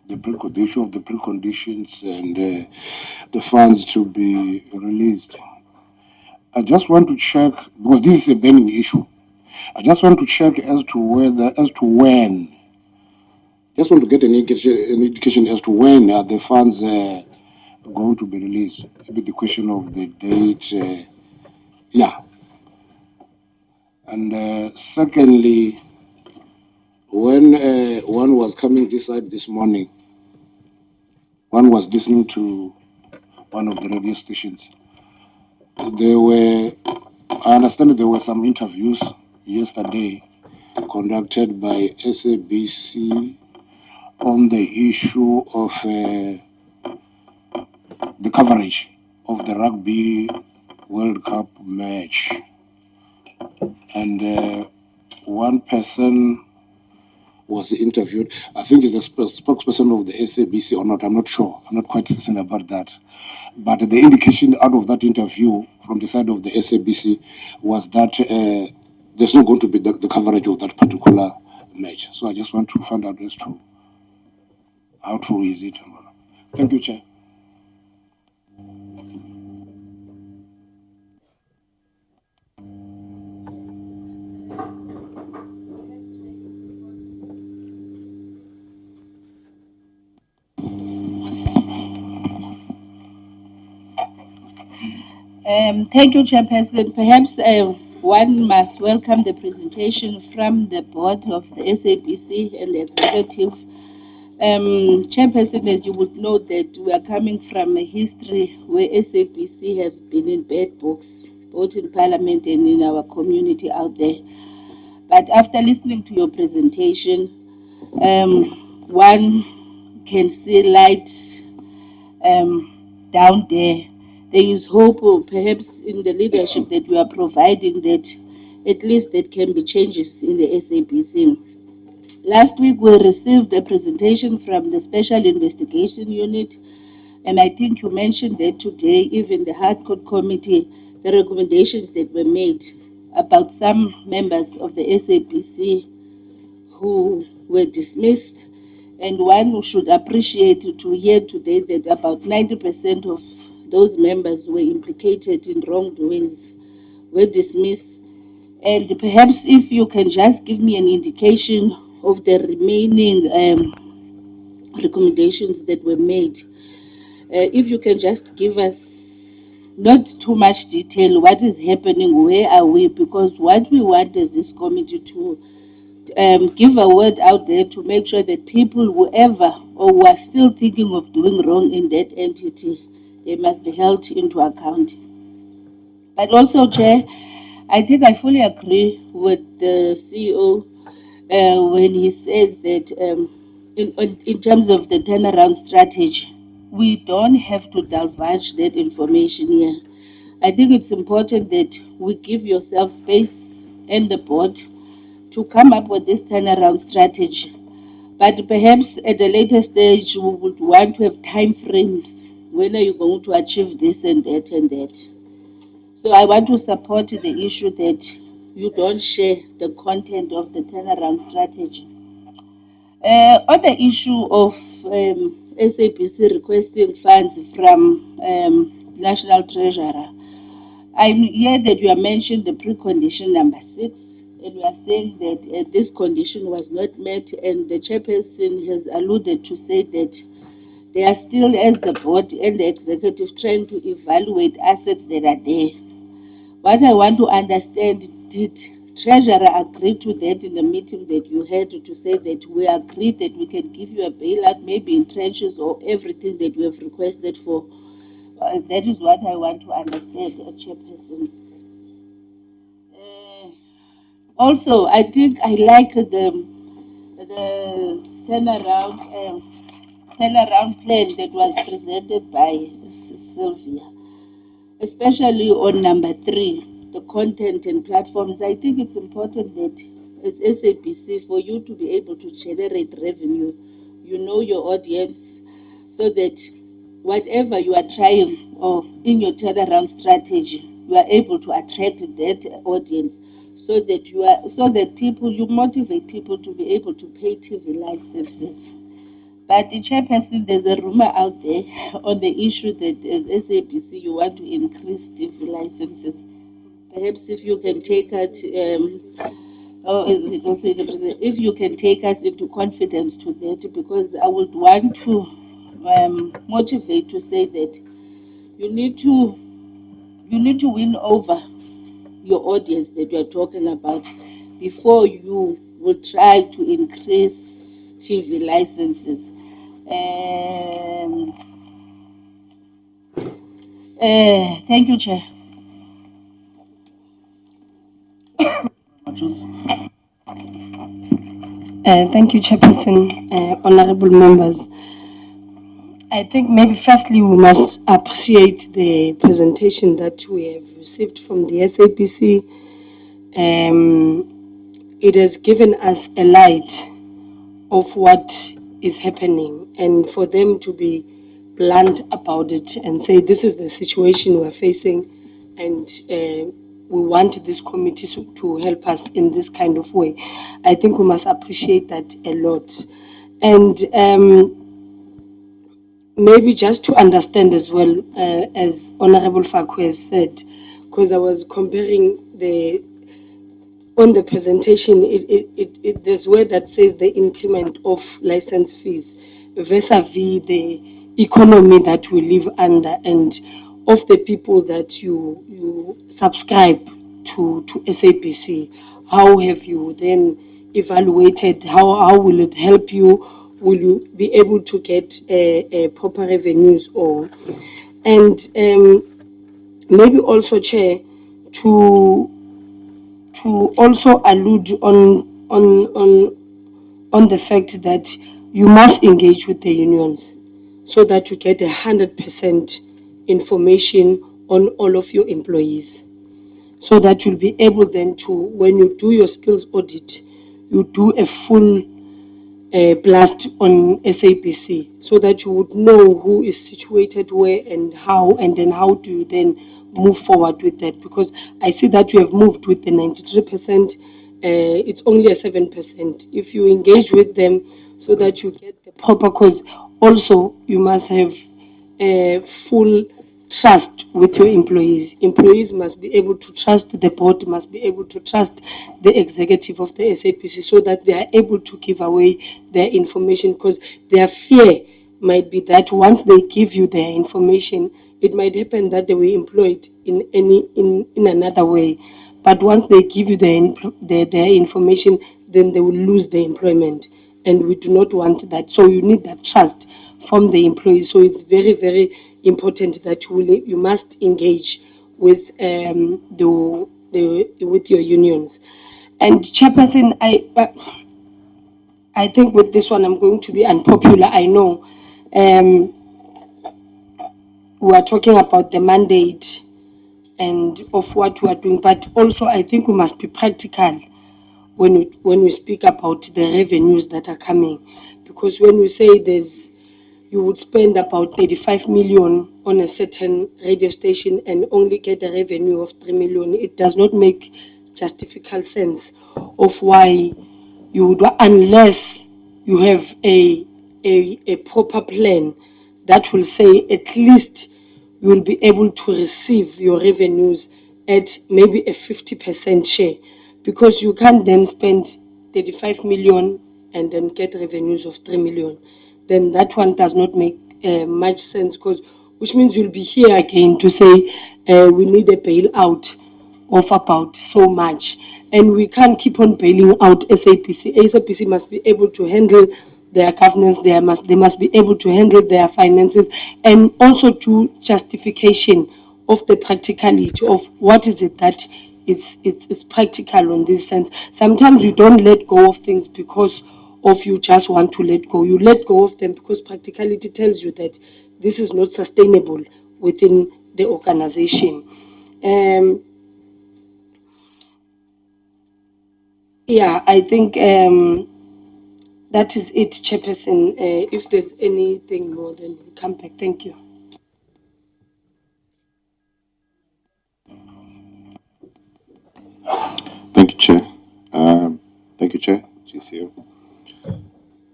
issue of the preconditions and the funds to be released. I just want to check, because this is a burning issue. I just want to check as to when. Just want to get an indication as to when are the funds going to be released. Maybe the question of the date. Yeah. And secondly, when one was coming this side this morning, one was listening to one of the radio stations. I understand there were some interviews yesterday conducted by SABC on the issue of the coverage of the Rugby World Cup match. And one person was interviewed. I think it's the spokesperson of the SABC or not. I'm not sure. I'm not quite certain about that. But the indication out of that interview from the side of the SABC was that there's not going to be the coverage of that particular match. So I just want to find out as to how true is it. Thank you, Chair. Thank you, Chairperson. Perhaps one must welcome the presentation from the board of the SABC and the executive. Chairperson, as you would know, that we are coming from a history where SABC have been in bad books, both in Parliament and in our community out there. But after listening to your presentation, one can see light down there. There is hope, perhaps in the leadership that we are providing, that at least there can be changes in the SABC. Last week we received a presentation from the Special Investigation Unit, and I think you mentioned that today, even the Hard Code Committee, the recommendations that were made about some members of the SABC who were dismissed, and one who should appreciate to hear today that about 90% of those members were implicated in wrongdoings, were dismissed. And perhaps if you can just give me an indication of the remaining recommendations that were made. If you can just give us not too much detail, what is happening, where are we, because what we want is this committee to give a word out there to make sure that people, whoever or who are still thinking of doing wrong in that entity, they must be held into account. But also, Chair, I think I fully agree with the CEO when he says that in terms of the turnaround strategy, we don't have to divulge that information here. I think it's important that we give yourself space and the board to come up with this turnaround strategy. But perhaps at a later stage, we would want to have time frames. When are you going to achieve this and that and that? So I want to support the issue that you don't share the content of the turnaround strategy. On the issue of SABC requesting funds from National Treasurer, I hear that you have mentioned the precondition number 6, and we are saying that this condition was not met, and the chairperson has alluded to say that they are still, as the board and the executive, trying to evaluate assets that are there. What I want to understand, did Treasurer agree to that in the meeting that you had to say that we agreed that we can give you a bailout, maybe in tranches or everything that you have requested for? That is what I want to understand, Chairperson. Also, I think I like the turnaround plan that was presented by Sylvia, especially on number 3, the content and platforms. I think it's important that as SABC, for you to be able to generate revenue, you know your audience, so that whatever you are trying or in your turnaround strategy, you are able to attract that audience, so that you motivate people to be able to pay TV licenses. But the chairperson, there's a rumor out there on the issue that as SABC you want to increase TV licenses. Perhaps if you can take us, if you can take us into confidence to that, because I would want to motivate to say that you need to win over your audience that you are talking about before you will try to increase TV licenses. Thank you, Chair. Thank you, Chairperson, honorable members. I think maybe firstly we must appreciate the presentation that we have received from the SABC. It has given us a light of what is happening, and for them to be blunt about it and say this is the situation we're facing, and we want this committee to help us in this kind of way. I think we must appreciate that a lot. And maybe just to understand as well, as Honorable Fakwe has said, because I was comparing on the presentation, there's where that says the increment of license fees vis-a-vis the economy that we live under, and of the people that you subscribe to SABC. How have you then evaluated? How will it help you? Will you be able to get proper revenues? And maybe also, Chair, to also allude on the fact that you must engage with the unions so that you get 100% information on all of your employees, so that you'll be able then to, when you do your skills audit, you do a full blast on SABC, so that you would know who is situated where and how, and then how do you then move forward with that. Because I see that you have moved with the 93%, it's only a 7%. If you engage with them so that you get the proper, cause also you must have full trust with your employees. Employees must be able to trust the board, must be able to trust the executive of the SABC, so that they are able to give away their information, because their fear might be that once they give you their information, it might happen that they were employed in another way. But once they give you their information, then they will lose their employment. And we do not want that. So you need that trust from the employees. So it's very, very important that you must engage with with your unions. And Chairperson, I think with this one I'm going to be unpopular. I know we are talking about the mandate and of what we are doing, but also I think we must be practical when we speak about the revenues that are coming, because when we say you would spend about 35 million on a certain radio station and only get a revenue of 3 million, it does not make justifiable sense of why you would, unless you have a proper plan that will say at least you will be able to receive your revenues at maybe a 50% share, because you can't then spend 35 million and then get revenues of 3 million. Then that one does not make much sense, which means you'll be here again to say we need a bailout of about so much. And we can't keep on bailing out SABC. SABC must be able to handle their governance, they must be able to handle their finances, and also to justification of the practicality of what is it that it's practical on this sense. Sometimes you don't let go of things because of you just want to let go. You let go of them because practicality tells you that this is not sustainable within the organization. Yeah, I think that is it, Chairperson. If there's anything more, then we'll come back. Thank you. Thank you, Chair. Thank you, Chair, GCO.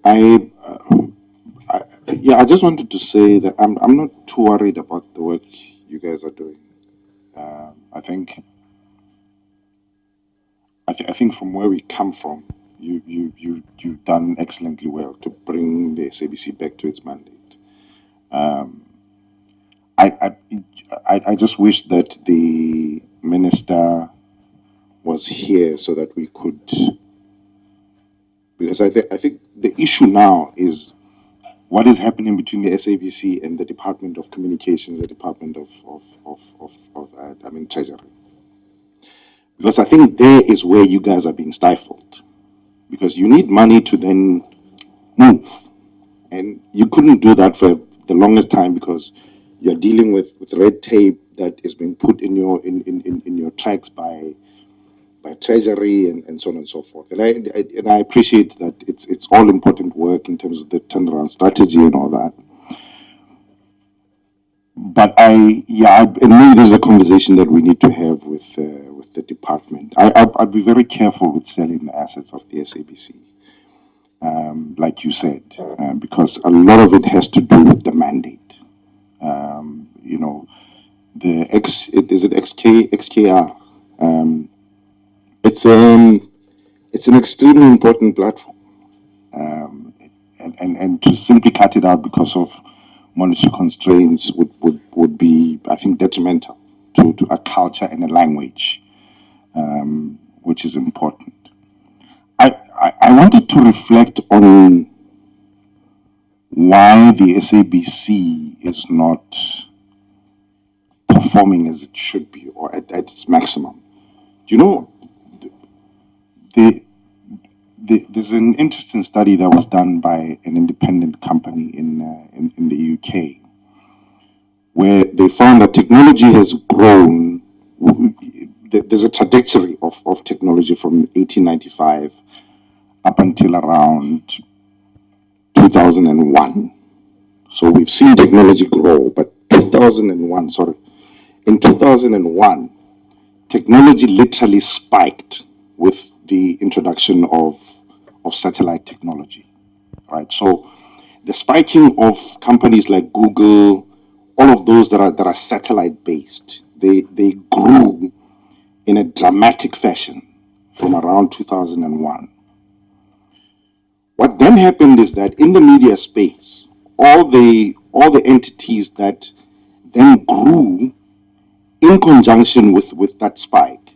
I just wanted to say that I'm not too worried about the work you guys are doing. I think from where we come from, you've done excellently well to bring the SABC back to its mandate. I just wish that the minister was here so that we could, because I think the issue now is what is happening between the SABC and the Department of Communications, the Department of Treasury. Because I think there is where you guys are being stifled. Because you need money to then move. And you couldn't do that for the longest time because you're dealing with red tape that is being put in your tracks by Treasury and so on and so forth. And I appreciate that it's all important work in terms of the turnaround strategy and all that. But and maybe there's a conversation that we need to have with the department. I'd be very careful with selling the assets of the SABC, like you said, because a lot of it has to do with the mandate. XKR. It's an extremely important platform, and to simply cut it out because of monetary constraints would be, I think, detrimental to a culture and a language, which is important. I wanted to reflect on why the SABC is not performing as it should be or at its maximum. You know, there's an interesting study that was done by an independent company in the UK, where they found that technology has grown. There's a trajectory of technology from 1895 up until around 2001. So we've seen technology grow, but in 2001, technology literally spiked with the introduction of satellite technology, right? So the spiking of companies like Google, all of those that are satellite based, they grew in a dramatic fashion from around 2001. What then happened is that in the media space, all the entities that then grew in conjunction with that spike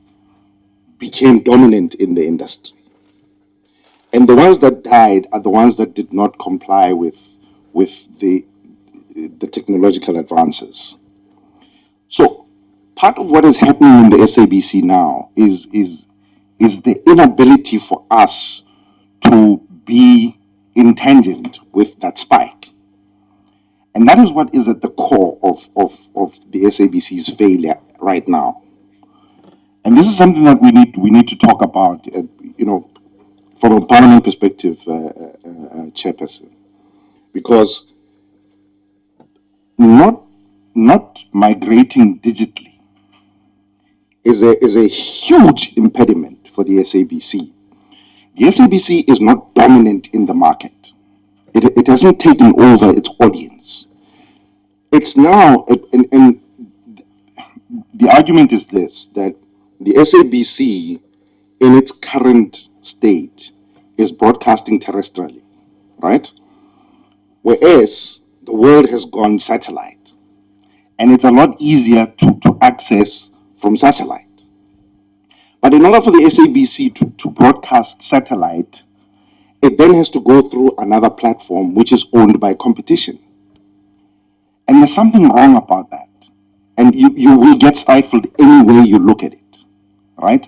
became dominant in the industry. And the ones that died are the ones that did not comply with the technological advances. So part of what is happening in the SABC now is the inability for us to be in tangent with that spike. And that is what is at the core of the SABC's failure right now. And this is something that we need to talk about, from a parliament perspective, Chairperson, because not migrating digitally is a huge impediment for the SABC. The SABC is not dominant in the market. It hasn't taken over its audience. It's now, and the argument is this, that the SABC in its current state is broadcasting terrestrially, right? Whereas the world has gone satellite. And it's a lot easier to access from satellite. But in order for the SABC to broadcast satellite, it then has to go through another platform which is owned by competition. And there's something wrong about that. And you will get stifled any way you look at it, right?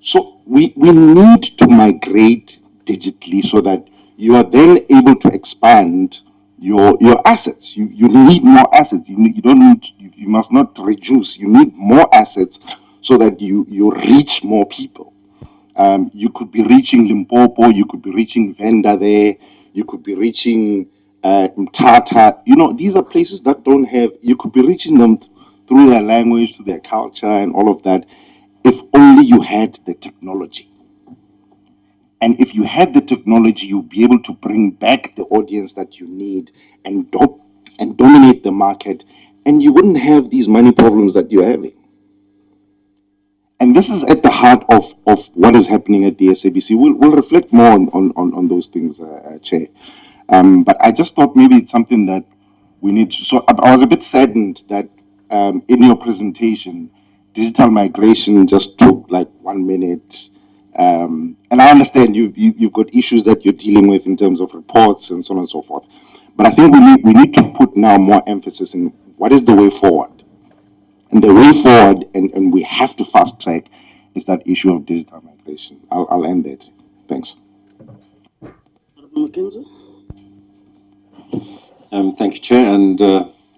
So we need to migrate digitally so that you are then able to expand your assets. You need more assets. You must not reduce. You need more assets so that you reach more people. You could be reaching Limpopo, you could be reaching Venda there, you could be reaching Mthatha. These are places that don't have, you could be reaching them through their language, through their culture and all of that, if only you had the technology. And if you had the technology, you'll be able to bring back the audience that you need and dominate the market, and you wouldn't have these money problems that you're having. And this is at the heart of what is happening at the SABC. We'll reflect more on those things, Chair. But I just thought maybe it's something that we need to. So I was a bit saddened that in your presentation, digital migration just took like 1 minute. And I understand you've got issues that you're dealing with in terms of reports and so on and so forth. But I think we need to put now more emphasis in what is the way forward. And the way forward, and we have to fast track, is that issue of digital migration. I'll end there. Thanks. Mackenzie? Thank you, Chair, and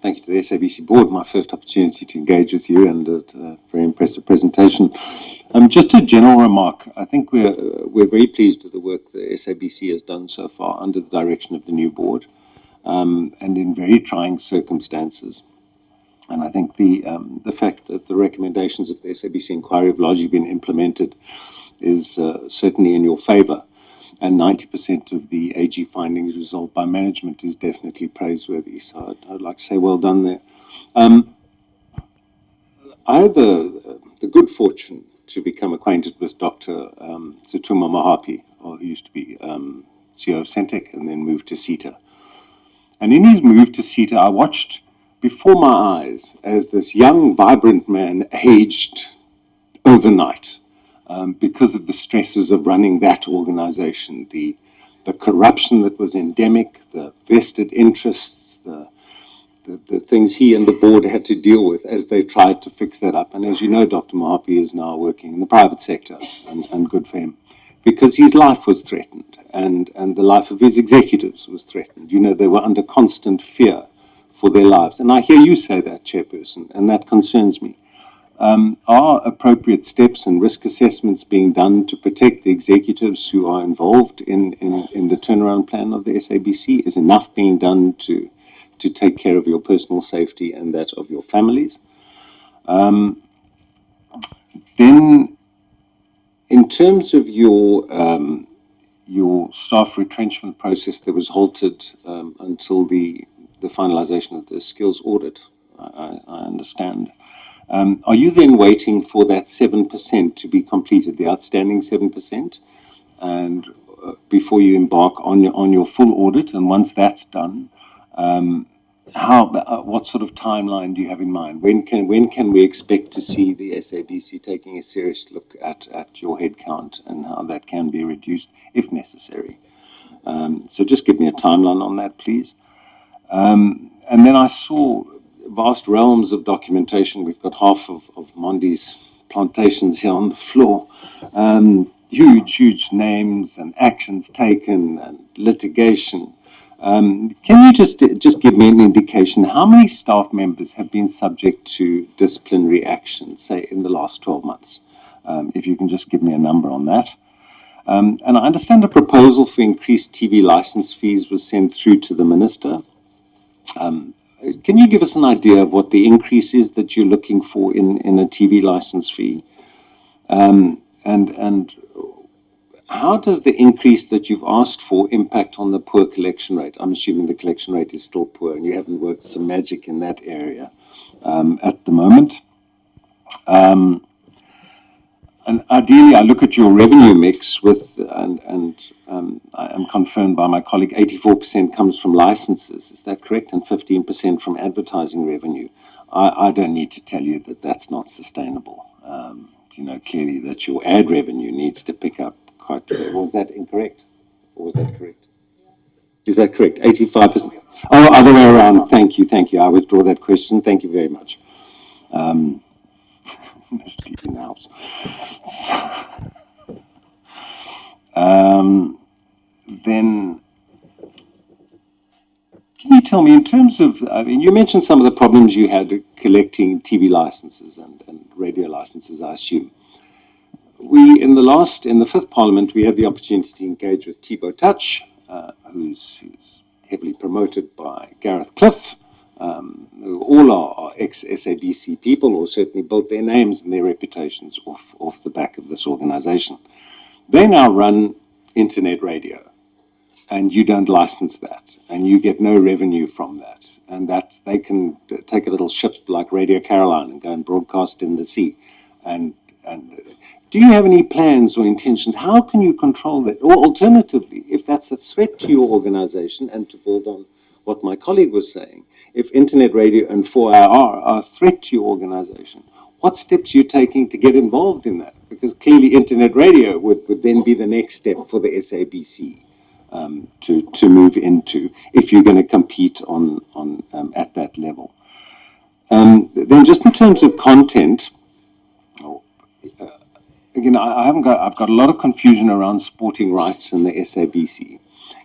thank you to the SABC Board. My first opportunity to engage with you, and a very impressive presentation. Just a general remark. I think we're very pleased with the work the SABC has done so far under the direction of the new board, and in very trying circumstances. And I think the fact that the recommendations of the SABC inquiry have largely been implemented is certainly in your favour. And 90% of the AG findings resolved by management is definitely praiseworthy. So I'd like to say well done there. I had the good fortune to become acquainted with Dr. Zituma Mahapi, who used to be CEO of Centec and then moved to CETA. And in his move to CETA, I watched before my eyes as this young, vibrant man aged overnight because of the stresses of running that organization, the corruption that was endemic, the vested interests, the things he and the board had to deal with as they tried to fix that up. And as you know, Dr. Mahapi is now working in the private sector, and good for him, because his life was threatened and the life of his executives was threatened. They were under constant fear for their lives. And I hear you say that, Chairperson, and that concerns me. Are appropriate steps and risk assessments being done to protect the executives who are involved in the turnaround plan of the SABC? Is enough being done to take care of your personal safety and that of your families? Then, in terms of your staff retrenchment process that was halted until the finalization of the skills audit, I understand. Are you then waiting for that 7% to be completed, the outstanding 7%, and before you embark on your full audit? And once that's done, what sort of timeline do you have in mind? When can we expect to see the SABC taking a serious look at your headcount and how that can be reduced if necessary? So just give me a timeline on that, please. And then I saw vast realms of documentation. We've got half of Mondi's plantations here on the floor. Huge names and actions taken and litigation. Can you just give me an indication how many staff members have been subject to disciplinary action, say, in the last 12 months? If you can just give me a number on that. And I understand a proposal for increased TV license fees was sent through to the Minister. Can you give us an idea of what the increase is that you're looking for in a TV license fee? And how does the increase that you've asked for impact on the poor collection rate? I'm assuming the collection rate is still poor and you haven't worked some magic in that area at the moment. And ideally, I look at your revenue mix and I am confirmed by my colleague, 84% comes from licenses. Is that correct? And 15% from advertising revenue. I don't need to tell you that that's not sustainable. Clearly that your ad revenue needs to pick up quite well. Was that incorrect? Or was that correct? Is that correct? 85%? Oh, other way around. Thank you. I withdraw that question. Thank you very much. Misty in the house. Then, can you tell me, in terms of, I mean, you mentioned some of the problems you had collecting TV licenses and radio licenses, I assume. We, in the fifth parliament, we had the opportunity to engage with Thibaut Touch, who's heavily promoted by Gareth Cliff, who all are ex-SABC people, or certainly built their names and their reputations off the back of this organization. They now run internet radio, and you don't license that, and you get no revenue from that, and that they can take a little ship like Radio Caroline and go and broadcast in the sea. And do you have any plans or intentions? How can you control that? Or alternatively, if that's a threat to your organization, and to build on what my colleague was saying, if internet radio and 4IR are a threat to your organization, what steps are you taking to get involved in that? Because clearly internet radio would then be the next step for the SABC to move into, if you're going to compete at that level. Then just in terms of content, again, I've got a lot of confusion around sporting rights in the SABC.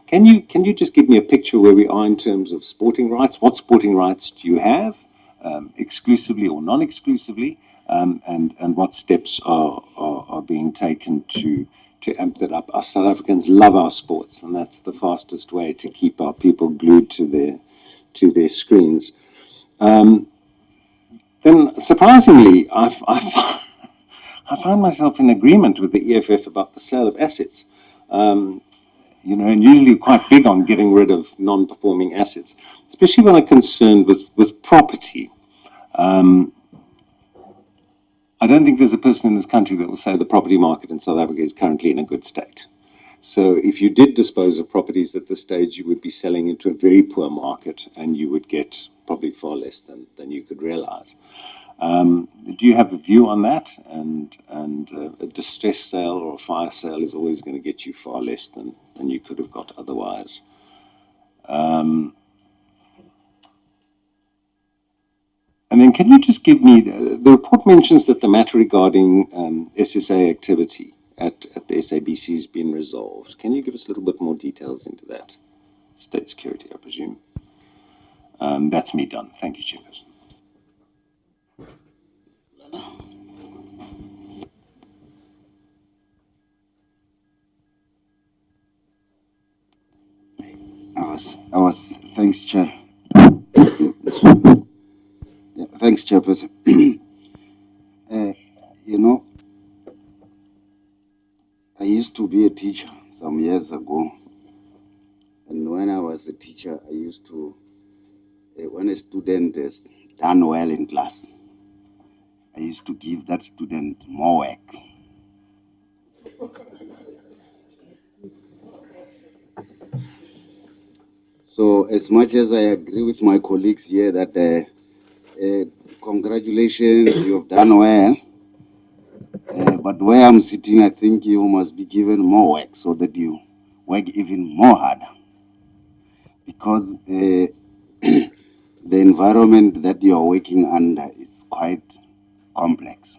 Can you just give me a picture where we are in terms of sporting rights? What sporting rights do you have, exclusively or non-exclusively, and what steps are being taken to amp that up? Us South Africans love our sports, and that's the fastest way to keep our people glued to their screens. Then, surprisingly, I find myself in agreement with the EFF about the sale of assets. And usually quite big on getting rid of non-performing assets, especially when I'm concerned with property. I don't think there's a person in this country that will say the property market in South Africa is currently in a good state. So if you did dispose of properties at this stage, you would be selling into a very poor market, and you would get probably far less than you could realize. Do you have a view on that? And a distressed sale or a fire sale is always going to get you far less than you could have got otherwise. And then can you just give me, the report mentions that the matter regarding SSA activity at the SABC has been resolved. Can you give us a little bit more details into that? State security, I presume. That's me done. Thank you, Chairperson. Thanks, Chair. Yeah, thanks, Chairperson. I used to be a teacher some years ago. And when I was a teacher, I used to, when a student has done well in class, I used to give that student more work. So as much as I agree with my colleagues here that congratulations, you have done well, but where I'm sitting, I think you must be given more work so that you work even more harder. Because the environment that you are working under is quite complex.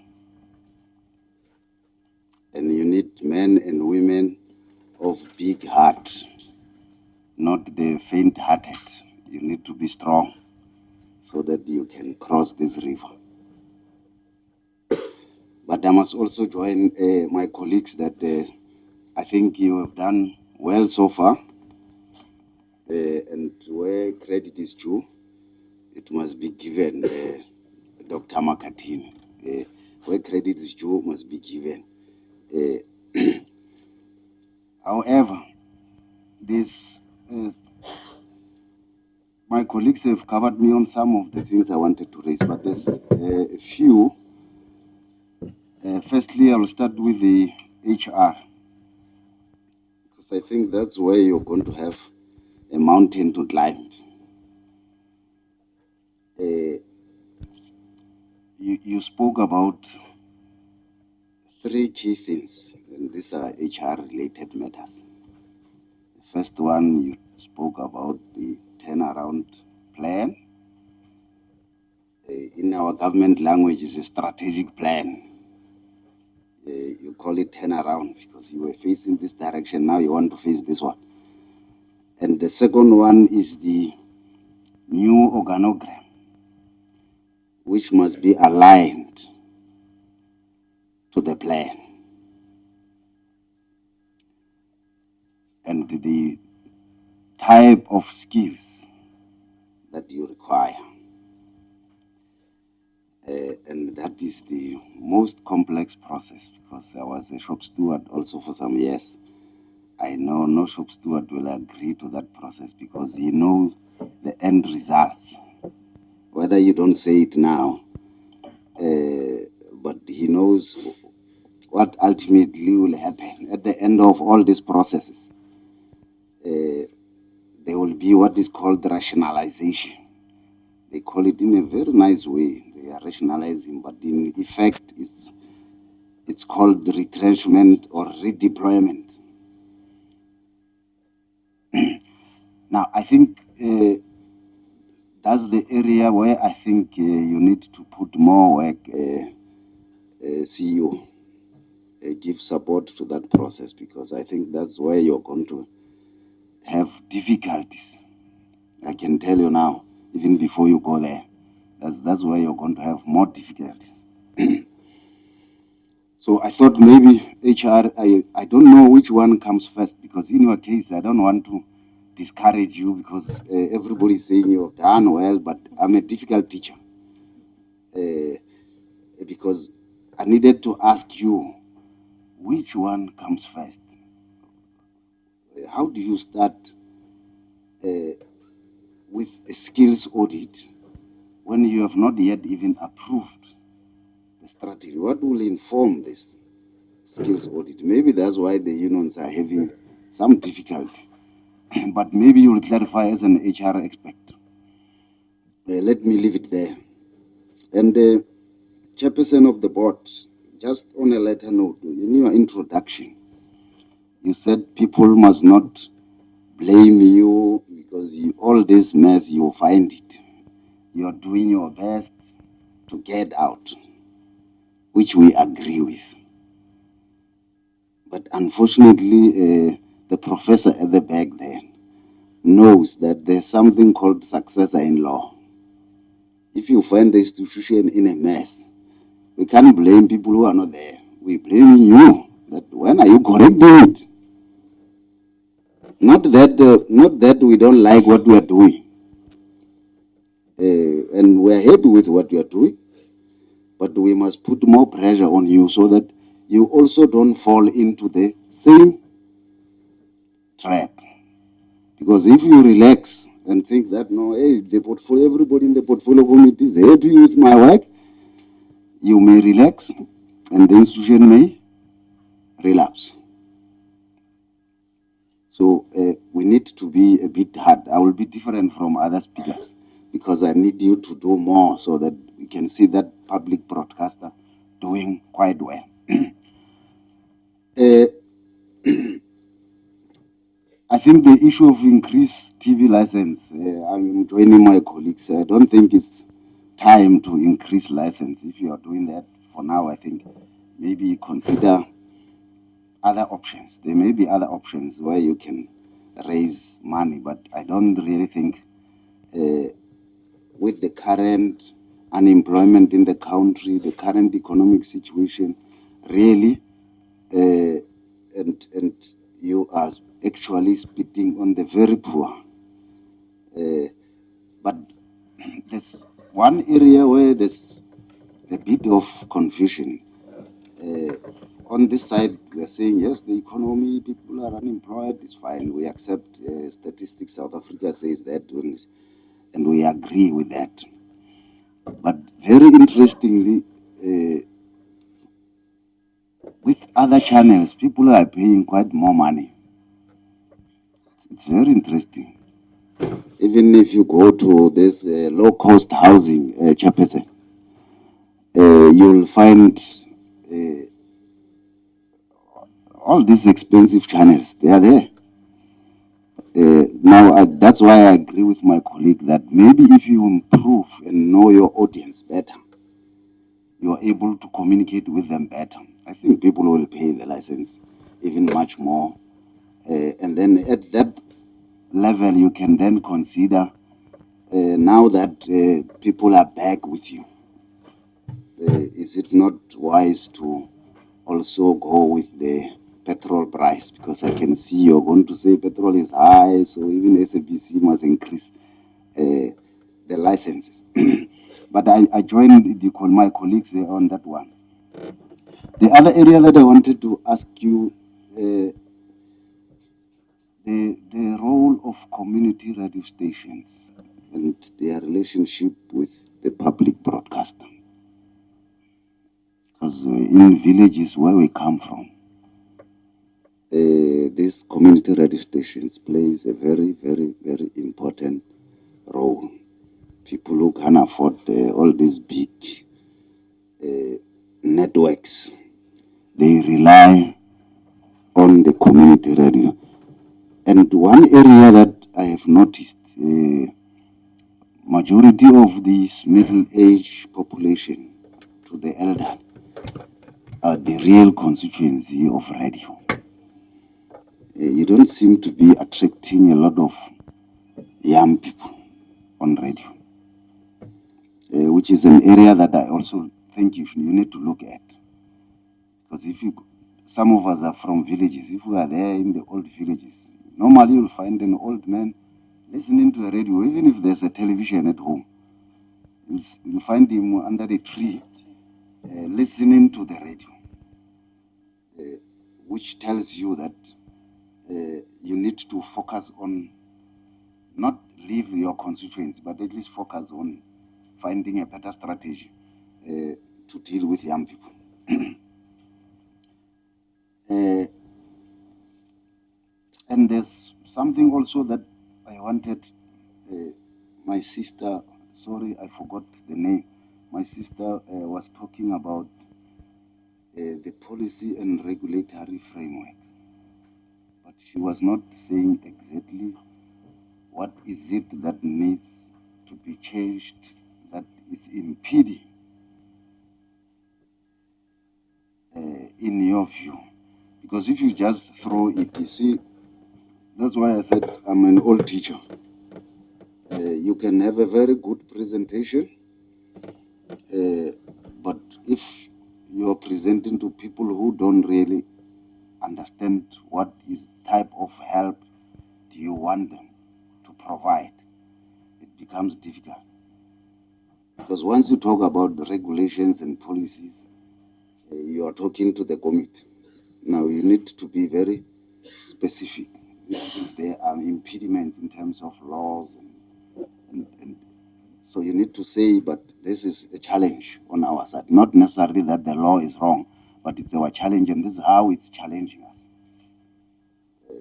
And you need men and women of big heart, not the faint-hearted. You need to be strong so that you can cross this river. But I must also join my colleagues that I think you have done well so far. And where credit is due, it must be given Dr. Makatini. Where credit is due must be given. However, my colleagues have covered me on some of the things I wanted to raise, but there's a few. Firstly, I will start with the HR, because I think that's where you're going to have a mountain to climb. You spoke about 3 key things, and these are HR-related matters. The first one, you spoke about the turnaround plan. in our government language, is a strategic plan. You call it turnaround because you were facing this direction, now you want to face this one. And the second one is the new organogram, which must be aligned to the plan. And the type of skills that you require. And that is the most complex process, because I was a shop steward also for some years. I know no shop steward will agree to that process because he knows the end results. Whether you don't say it now, but he knows what ultimately will happen at the end of all these processes. There will be what is called rationalization. They call it in a very nice way. They are rationalizing, but in effect, it's called retrenchment or redeployment. Now, I think that's the area where I think you need to put more work, CEO. Give support to that process, because I think that's where you're going to have difficulties. I can tell you now, even before you go there, that's where you're going to have more difficulties. So I thought maybe HR, I don't know which one comes first, because in your case, I don't want to discourage you, because everybody's saying you've done well, but I'm a difficult teacher. Because I needed to ask you, which one comes first? How do you start with a skills audit when you have not yet even approved the strategy? What will inform this skills audit? Maybe that's why the unions are having some difficulty. But maybe you'll clarify as an HR expert. Let me leave it there. And the chairperson of the board, just on a letter note, in your introduction, you said people must not blame you because all this mess, you find it. You're doing your best to get out, which we agree with. But unfortunately, the professor at the back there knows that there's something called successor in law. If you find the institution in a mess, we can't blame people who are not there. We blame you. That when are you correcting it? Not that we don't like what we are doing, and we are happy with what we are doing, but we must put more pressure on you so that you also don't fall into the same trap. Because if you relax and think that, no, hey, the portfolio, everybody in the portfolio committee is happy with my work, you may relax and the institution may relapse. So we need to be a bit hard. I will be different from other speakers because I need you to do more so that we can see that public broadcaster doing quite well. I think the issue of increased TV license, I'm joining my colleagues. I don't think it's time to increase license. If you are doing that for now, I think maybe consider other options. There may be other options where you can raise money, but I don't really think with the current unemployment in the country, the current economic situation, really, and you are actually spitting on the very poor. But there's one area where there's a bit of confusion. On this side, we are saying, yes, the economy, people are unemployed, it's fine. We accept statistics. South Africa says that, and we agree with that. But very interestingly, with other channels, people are paying quite more money. It's very interesting. Even if you go to this low-cost housing, chairperson, you'll find all these expensive channels, they are there. Now, that's why I agree with my colleague that maybe if you improve and know your audience better, you are able to communicate with them better. I think people will pay the license even much more. And then at that level, you can then consider now that people are back with you, is it not wise to also go with the petrol price? Because I can see you're going to say petrol is high, so even SABC must increase the licenses. But I joined my colleagues on that one. The other area that I wanted to ask you, the role of community radio stations and their relationship with the public broadcaster. Because in villages where we come from, these community radio stations plays a very, very, very important role. People who can afford all these big networks, they rely on the community radio. And one area that I have noticed, majority of this middle-aged population to the elder are the real constituency of radio. You don't seem to be attracting a lot of young people on radio, which is an area that I also think you need to look at. Because some of us are from villages. If we are there in the old villages, normally you'll find an old man listening to a radio, even if there's a television at home. You'll find him under a tree listening to the radio, which tells you that you need to focus on, not leave your constituency, but at least focus on finding a better strategy to deal with young people. And there's something also that I wanted my sister, sorry, I forgot the name. My sister was talking about the policy and regulatory framework, but she was not saying exactly what is it that needs to be changed that is impeding, in your view. Because if you just throw it, you see, that's why I said I'm an old teacher. You can have a very good presentation, but if you're presenting to people who don't really understand what is type of help do you want them to provide, it becomes difficult. Because once you talk about the regulations and policies, you are talking to the committee. Now you need to be very specific. If there are impediments in terms of laws, and so you need to say, but this is a challenge on our side. Not necessarily that the law is wrong, but it's our challenge, and this is how it's challenging us.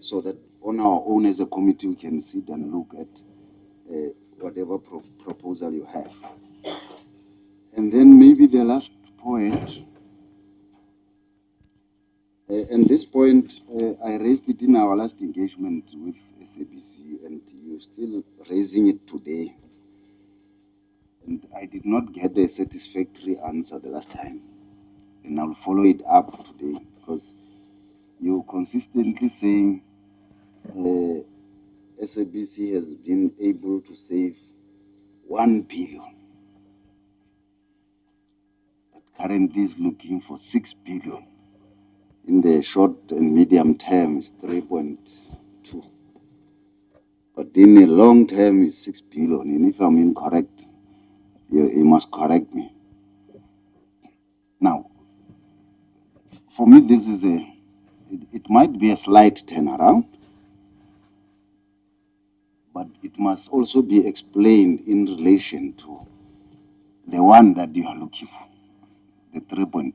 So that on our own as a committee, we can sit and look at whatever proposal you have. And then maybe the last point, and this point, I raised it in our last engagement with SABC, and you're still raising it today. And I did not get a satisfactory answer the last time. And I'll follow it up today, because you're consistently saying SABC has been able to save 1 billion. But currently is looking for 6 billion. In the short and medium term is 3.2. But in the long term is 6 billion. And if I'm incorrect, you must correct me. Now, for me, this is it might be a slight turnaround, but it must also be explained in relation to the one that you are looking for, the 3.2.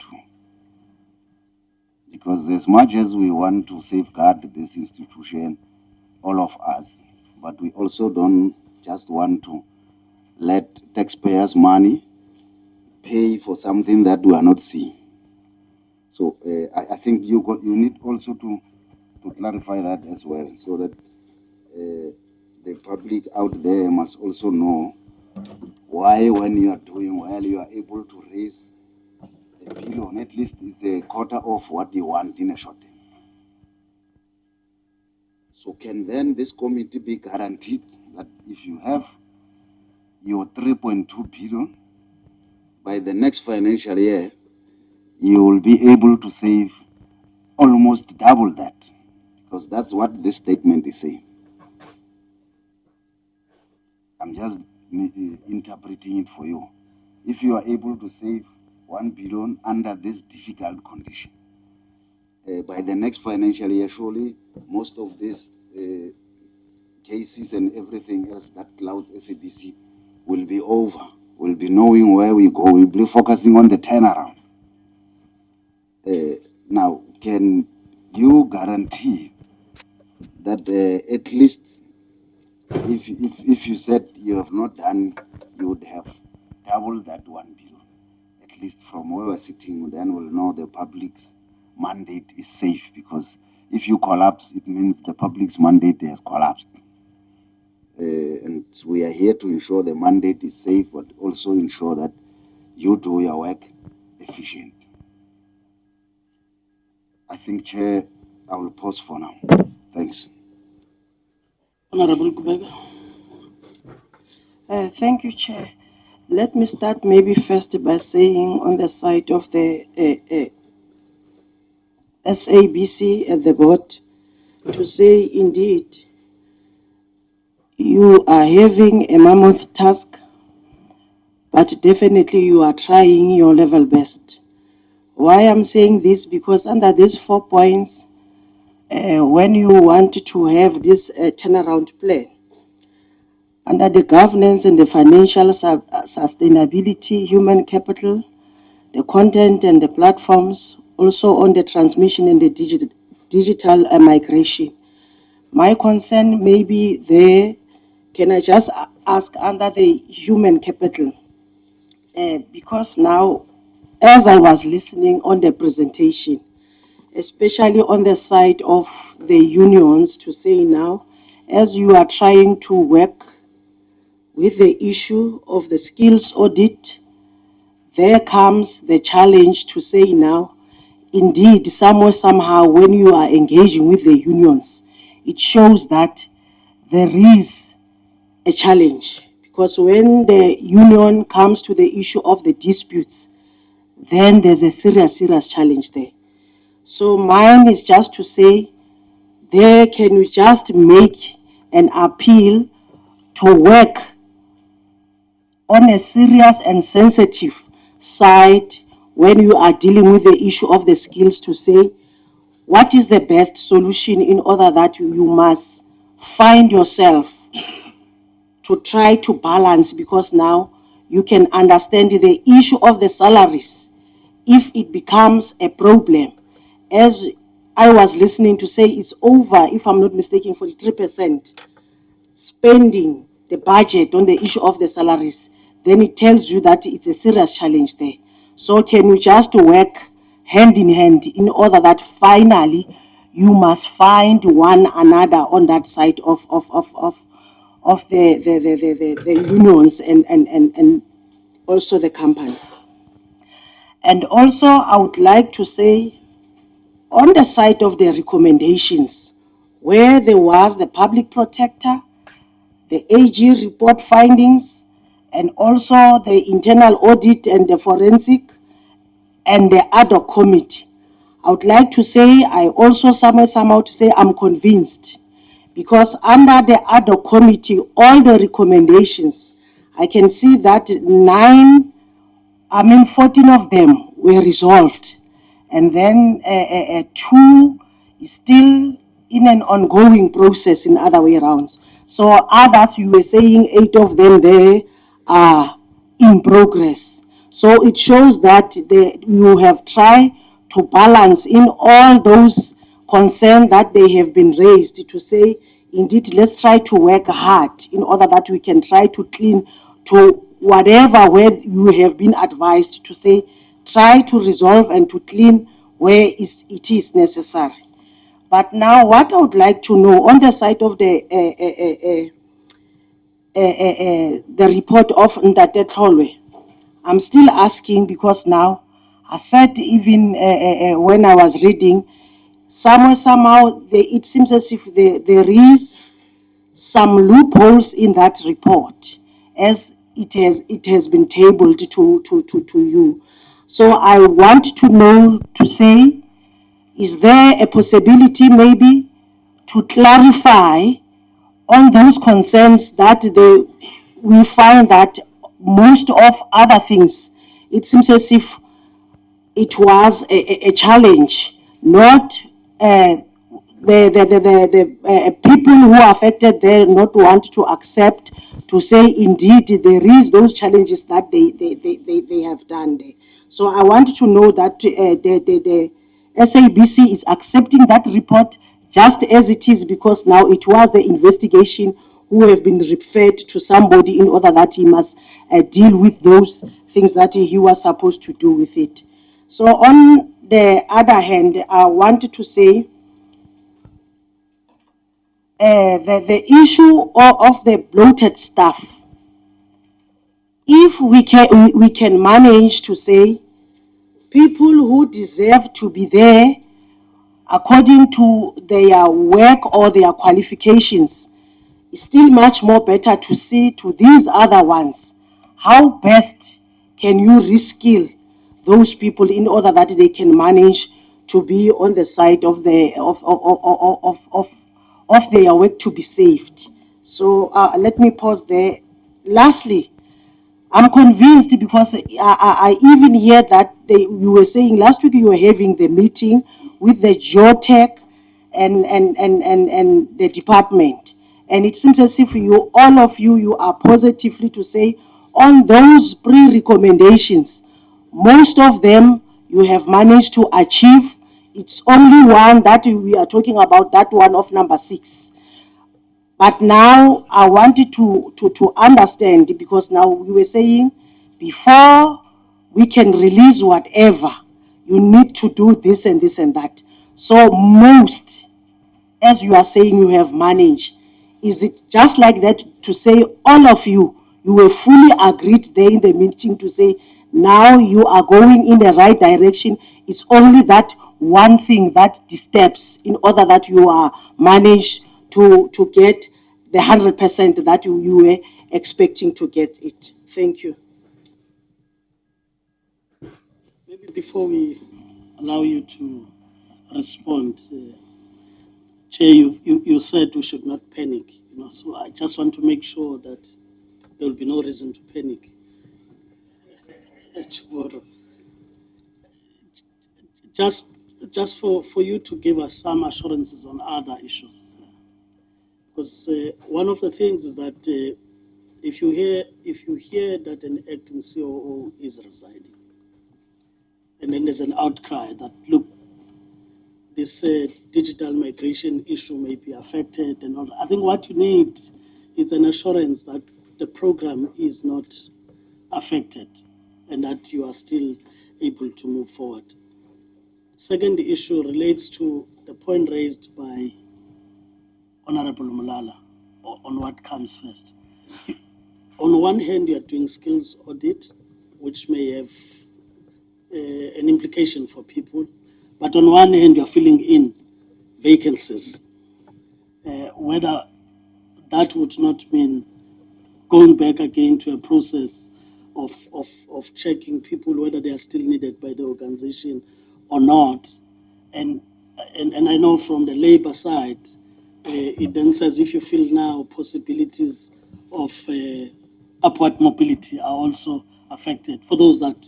Because as much as we want to safeguard this institution, all of us, but we also don't just want to let taxpayers' money pay for something that we are not seeing. So I think you need also to clarify that as well, so that the public out there must also know why, when you are doing well, you are able to raise a billion. At least it's a quarter of what you want in a short term. So can then this committee be guaranteed that if you have your 3.2 billion, by the next financial year, you will be able to save almost double that? Because that's what this statement is saying. I'm just interpreting it for you. If you are able to save 1 billion under this difficult condition, by the next financial year, surely most of these cases and everything else that clouds SABC will be over. We'll be knowing where we go. We'll be focusing on the turnaround. Now, can you guarantee that at least if you said you have not done, you would have doubled that 1 billion? At least from where we're sitting, then we'll know the public's mandate is safe, because if you collapse, it means the public's mandate has collapsed. And we are here to ensure the mandate is safe, but also ensure that you do your work efficient. I think, Chair, I will pause for now. Thanks. Honorable Kubega. Thank you, Chair. Let me start maybe first by saying on the side of the SABC at the board, to say indeed you are having a mammoth task, but definitely you are trying your level best. Why I'm saying this? Because under these 4 points, when you want to have this turnaround plan, under the governance and the financial sustainability, human capital, the content and the platforms, also on the transmission and the digital migration. My concern may be there, can I just ask under the human capital? Because now, as I was listening on the presentation, especially on the side of the unions, to say now, as you are trying to work with the issue of the skills audit, there comes the challenge to say now, indeed, somewhere, somehow, when you are engaging with the unions, it shows that there is a challenge. Because when the union comes to the issue of the disputes, then there's a serious challenge there. So mine is just to say, there can we just make an appeal to work on a serious and sensitive side when you are dealing with the issue of the skills, to say what is the best solution in order that you must find yourself to try to balance, because now you can understand the issue of the salaries. If it becomes a problem, as I was listening to say, it's over, if I'm not mistaken, 43% spending the budget on the issue of the salaries, then it tells you that it's a serious challenge there. So can you just work hand in hand in order that finally you must find one another on that side of the unions and also the company. And also I would like to say, on the side of the recommendations, where there was the public protector, the AG report findings, and also the internal audit and the forensic, and the ad hoc committee, I would like to say, I also somehow to say I'm convinced, because under the ad hoc committee, all the recommendations, I can see that 14 of them were resolved, and then 2 is still in an ongoing process in other way around. So others, you were saying 8 of them there are in progress. So it shows that you have tried to balance in all those concerns that they have been raised, to say, indeed, let's try to work hard in order that we can try to clean to whatever where you have been advised, to say, try to resolve and to clean where it is necessary. But now what I would like to know on the side of the the report of Ntate Tolwe. I'm still asking because now I said even when I was reading, somehow it seems as if there is some loopholes in that report as it has been tabled to you. So I want to know, to say, is there a possibility maybe to clarify on those concerns that we find that most of other things, it seems as if it was a challenge, not the people who are affected there not want to accept, to say indeed there is those challenges that they have done there. So I want to know that the SABC is accepting that report just as it is, because now it was the investigation who have been referred to somebody in order that he must deal with those things that he was supposed to do with it. So on the other hand, I wanted to say the issue of the bloated staff. If we can manage to say people who deserve to be there according to their work or their qualifications, it's still much more better to see to these other ones. How best can you reskill those people in order that they can manage to be on the side of their work to be saved? So let me pause there. Lastly, I'm convinced because I even hear that you were saying last week you were having the meeting with the GeoTech and the department. And it seems as if all of you are positively to say on those pre-recommendations, most of them you have managed to achieve. It's only one that we are talking about, that one of number 6. But now I wanted to understand, because now we were saying before we can release whatever, you need to do this and this and that. So most, as you are saying, you have managed. Is it just like that to say all of you were fully agreed there in the meeting to say now you are going in the right direction? It's only that one thing that disturbs in order that you are managed to get the 100% that you were expecting to get it. Thank you. Maybe before we allow you to respond, Chair, you said we should not panic. So I just want to make sure that there will be no reason to panic tomorrow. Just for you to give us some assurances on other issues. Because one of the things is that if you hear that an acting COO is resigning, and then there's an outcry that, look, this digital migration issue may be affected and all that, I think what you need is an assurance that the program is not affected and that you are still able to move forward. Second issue relates to the point raised by Honorable Mulala on what comes first. On one hand, you are doing skills audit, which may have an implication for people, but on one hand, you are filling in vacancies. Whether that would not mean going back again to a process of checking people whether they are still needed by the organization or not. And I know from the labor side, it then says if you feel now possibilities of upward mobility are also affected for those that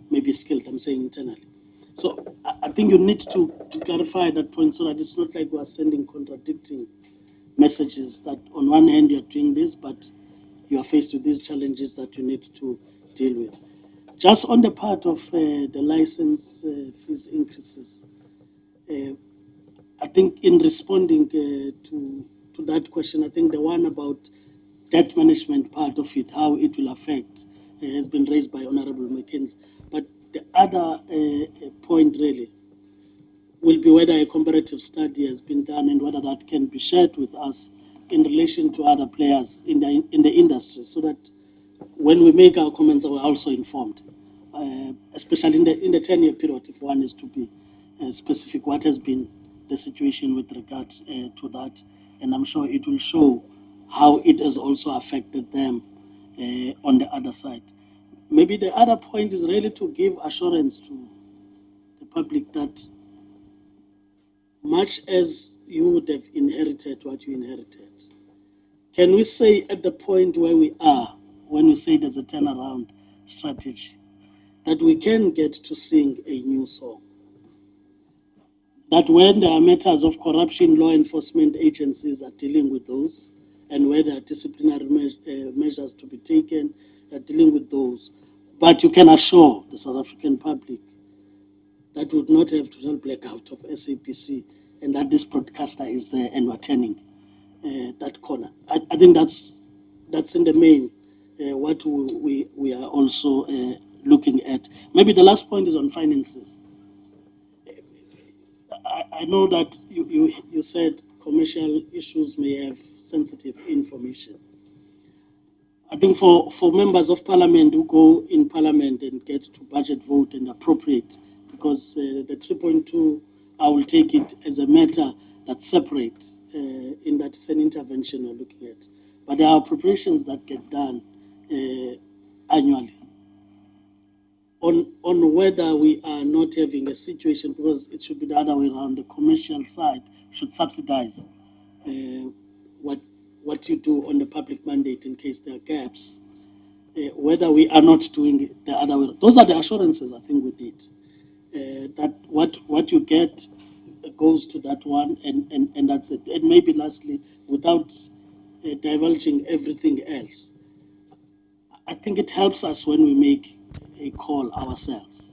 may be skilled, I'm saying internally. So I think you need to clarify that point so that it's not like we are sending contradicting messages that on one hand you're doing this, but you are faced with these challenges that you need to deal with. Just on the part of the license fees increases, I think in responding to that question, I think the one about debt management part of it, how it will affect, has been raised by Honorable McKenzie. But the other point really will be whether a comparative study has been done and whether that can be shared with us in relation to other players in the industry, so that when we make our comments, we're also informed, especially in the 10-year period, if one is to be specific, what has been the situation with regard to that. And I'm sure it will show how it has also affected them on the other side. Maybe the other point is really to give assurance to the public that much as you would have inherited what you inherited, can we say at the point where we are, when we say there's a turnaround strategy, that we can get to sing a new song? That when there are matters of corruption, law enforcement agencies are dealing with those, and where there are disciplinary measures to be taken, are dealing with those. But you can assure the South African public that would not have total blackout of SABC, and that this broadcaster is there and we're turning that corner. I think that's in the main what we are also looking at. Maybe the last point is on finances. I know that you said commercial issues may have sensitive information. I think for members of parliament who go in parliament and get to budget vote and appropriate, because the 3.2, I will take it as a matter that's separate, in that it's an intervention we're looking at. But there are appropriations that get done annually. On whether we are not having a situation, because it should be the other way around, the commercial side should subsidize what you do on the public mandate in case there are gaps, whether we are not doing it the other way. Those are the assurances I think we need, that what you get goes to that one, and that's it. And maybe lastly, without divulging everything else, I think it helps us when we make a call ourselves.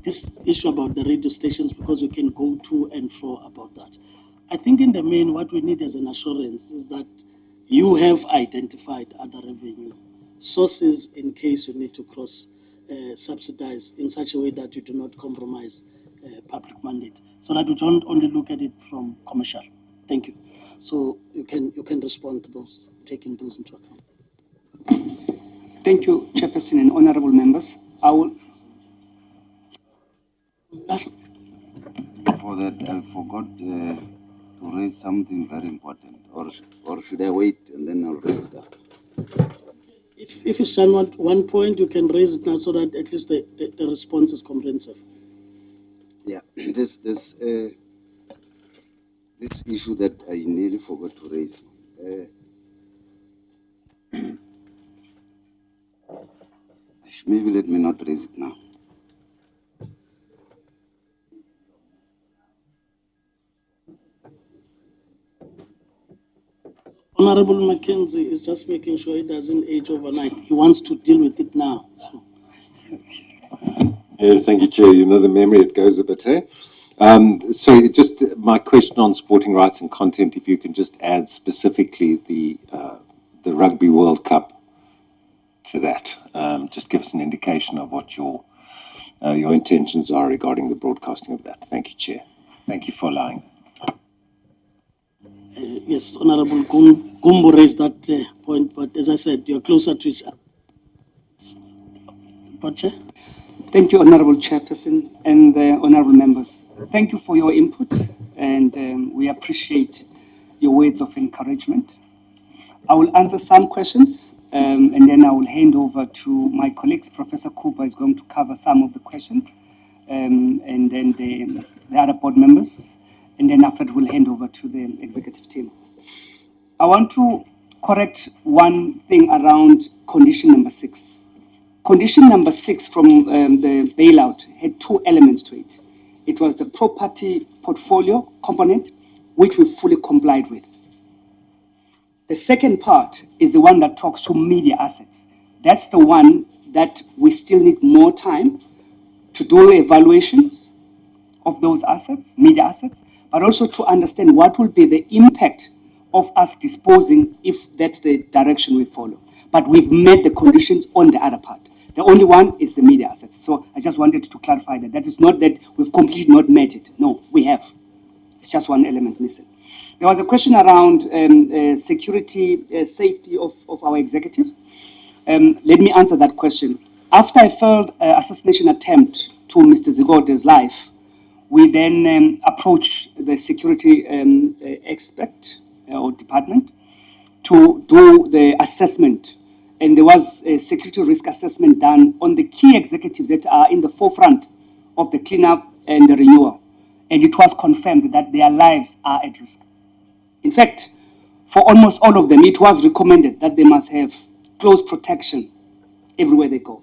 This issue about the radio stations, because we can go to and fro about that. I think in the main, what we need as an assurance is that you have identified other revenue sources in case you need to cross subsidize in such a way that you do not compromise public mandate, so that we don't only look at it from commercial. Thank you. So you can respond to those, taking those into account. Thank you, Chairperson and honorable members. I will. For that, I forgot to raise something very important, or should I wait and then I'll raise it after? If you stand one point, you can raise it now so that at least the response is comprehensive. Yeah, this issue that I nearly forgot to raise. Maybe let me not raise it now. Honorable Mackenzie is just making sure it doesn't age overnight. He wants to deal with it now. So. Yes, thank you, Chair. You know the memory, it goes a bit, eh? So just my question on sporting rights and content, if you can just add specifically the Rugby World Cup to that. Just give us an indication of what your intentions are regarding the broadcasting of that. Thank you, Chair. Thank you for allowing. Yes, Honorable Gumbo raised that point, but as I said, you're closer to each other. Chair? Thank you, Honorable Chairperson and honorable members. Thank you for your input, and we appreciate your words of encouragement. I will answer some questions, and then I will hand over to my colleagues. Professor Cooper is going to cover some of the questions, and then the other board members. And then after that, we'll hand over to the executive team. I want to correct one thing around condition number 6. Condition number 6 from the bailout had 2 elements to it. It was the property portfolio component, which we fully complied with. The second part is the one that talks to media assets. That's the one that we still need more time to do evaluations of those assets, media assets, but also to understand what will be the impact of us disposing if that's the direction we follow. But we've met the conditions on the other part. The only one is the media assets. So I just wanted to clarify that. That is not that we've completely not met it. No, we have. It's just one element missing. There was a question around security, safety of our executives. Let me answer that question. After a failed assassination attempt to Mr. Zigode's life, we then approached the security expert or department to do the assessment. And there was a security risk assessment done on the key executives that are in the forefront of the cleanup and the renewal. And it was confirmed that their lives are at risk. In fact, for almost all of them, it was recommended that they must have close protection everywhere they go.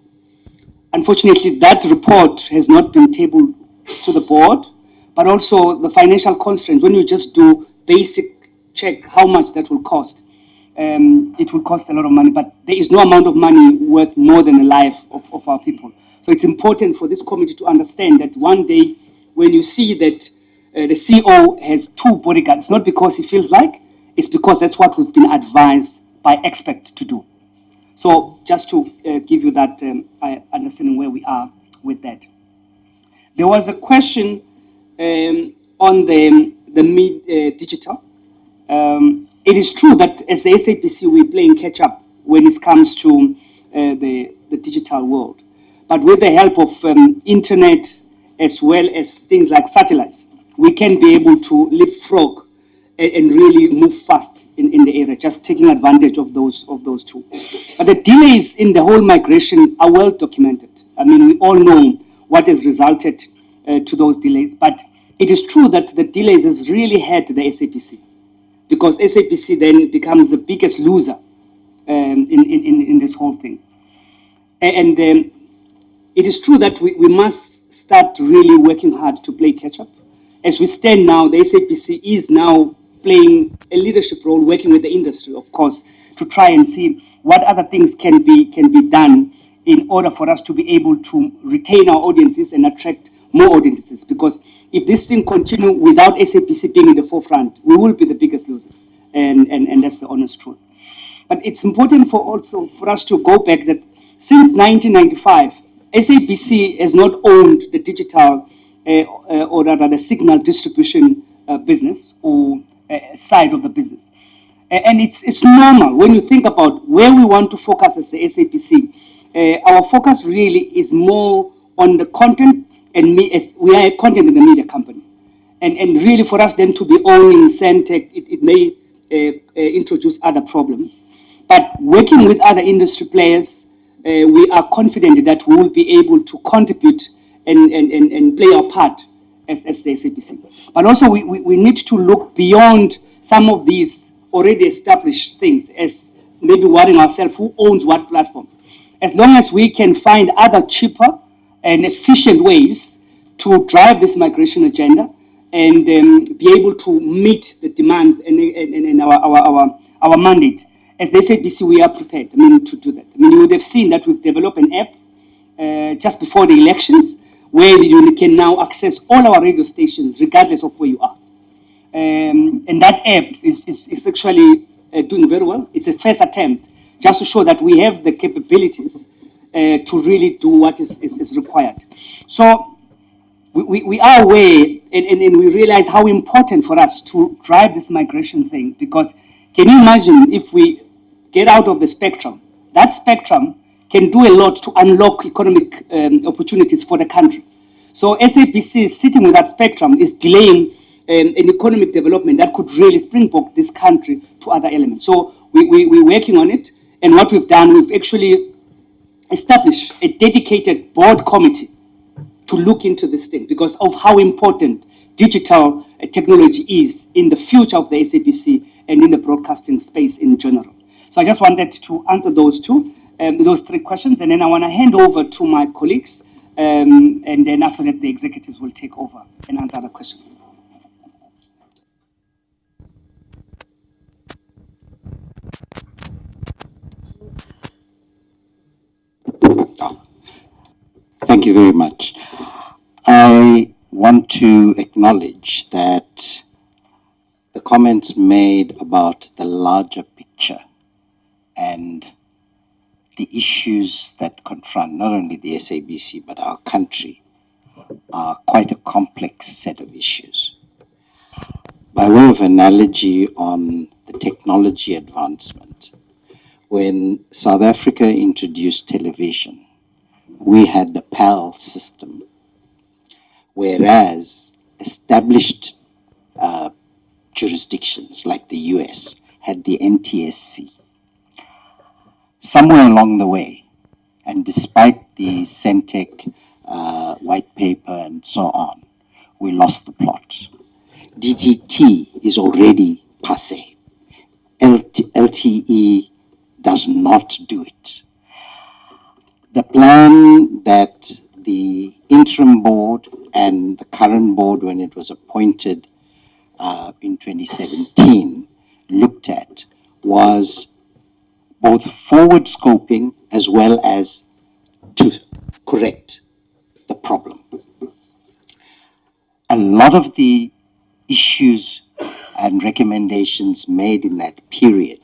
Unfortunately, that report has not been tabled to the board, but also the financial constraints. When you just do basic check how much that will cost, it will cost a lot of money, but there is no amount of money worth more than the life of our people. So it's important for this committee to understand that one day when you see that the CEO has 2 bodyguards, not because he feels like, it's because that's what we've been advised by experts to do. So just to give you that understanding where we are with that. There was a question on the digital. It is true that as the SABC, we're playing catch up when it comes to the digital world. But with the help of internet as well as things like satellites, we can be able to leapfrog and really move fast in the area, just taking advantage of those two. But the delays in the whole migration are well documented. I mean, we all know what has resulted to those delays, but it is true that the delays has really hurt the SABC, because SABC then becomes the biggest loser in this whole thing. And it is true that we must start really working hard to play catch up. As we stand now, the SABC is now playing a leadership role, working with the industry, of course, to try and see what other things can be done in order for us to be able to retain our audiences and attract more audiences. Because if this thing continues without SABC being in the forefront, we will be the biggest losers, and that's the honest truth. But it's important for us to go back that since 1995, SABC has not owned the digital or rather the signal distribution business or side of the business. And it's normal when you think about where we want to focus as the SABC. Our focus really is more on the content, and we are a content and the media company. And really for us then to be owning Centec, it may introduce other problems. But working with other industry players, we are confident that we will be able to contribute and play our part as the SABC. But also we need to look beyond some of these already established things, as maybe worrying ourselves who owns what platform. As long as we can find other cheaper and efficient ways to drive this migration agenda and be able to meet the demands and our mandate, as the SABC, we are prepared, to do that. You would have seen that we've developed an app just before the elections, where you can now access all our radio stations, regardless of where you are. And that app is actually doing very well. It's a first attempt, just to show that we have the capabilities to really do what is required. So we are aware, and we realize how important for us to drive this migration thing, because can you imagine if we get out of the spectrum? That spectrum can do a lot to unlock economic opportunities for the country. So SABC sitting with that spectrum is delaying an economic development that could really springboard this country to other elements. So we're working on it, and what we've done, we've actually established a dedicated board committee to look into this thing because of how important digital technology is in the future of the SABC and in the broadcasting space in general. So I just wanted to answer those 3 questions, and then I want to hand over to my colleagues, and then after that the executives will take over and answer the questions. Thank you very much. I want to acknowledge that the comments made about the larger picture and the issues that confront not only the SABC but our country are quite a complex set of issues. by way of analogy on the technology advancement. When South Africa introduced television, we had the PAL system, whereas established jurisdictions like the US had the NTSC. Somewhere along the way, and despite the Centec white paper and so on, we lost the plot. DGT is already passé. LTE does not do it. The plan that the interim board and the current board, when it was appointed in 2017, looked at was both forward scoping as well as to correct the problem. A lot of the issues and recommendations made in that period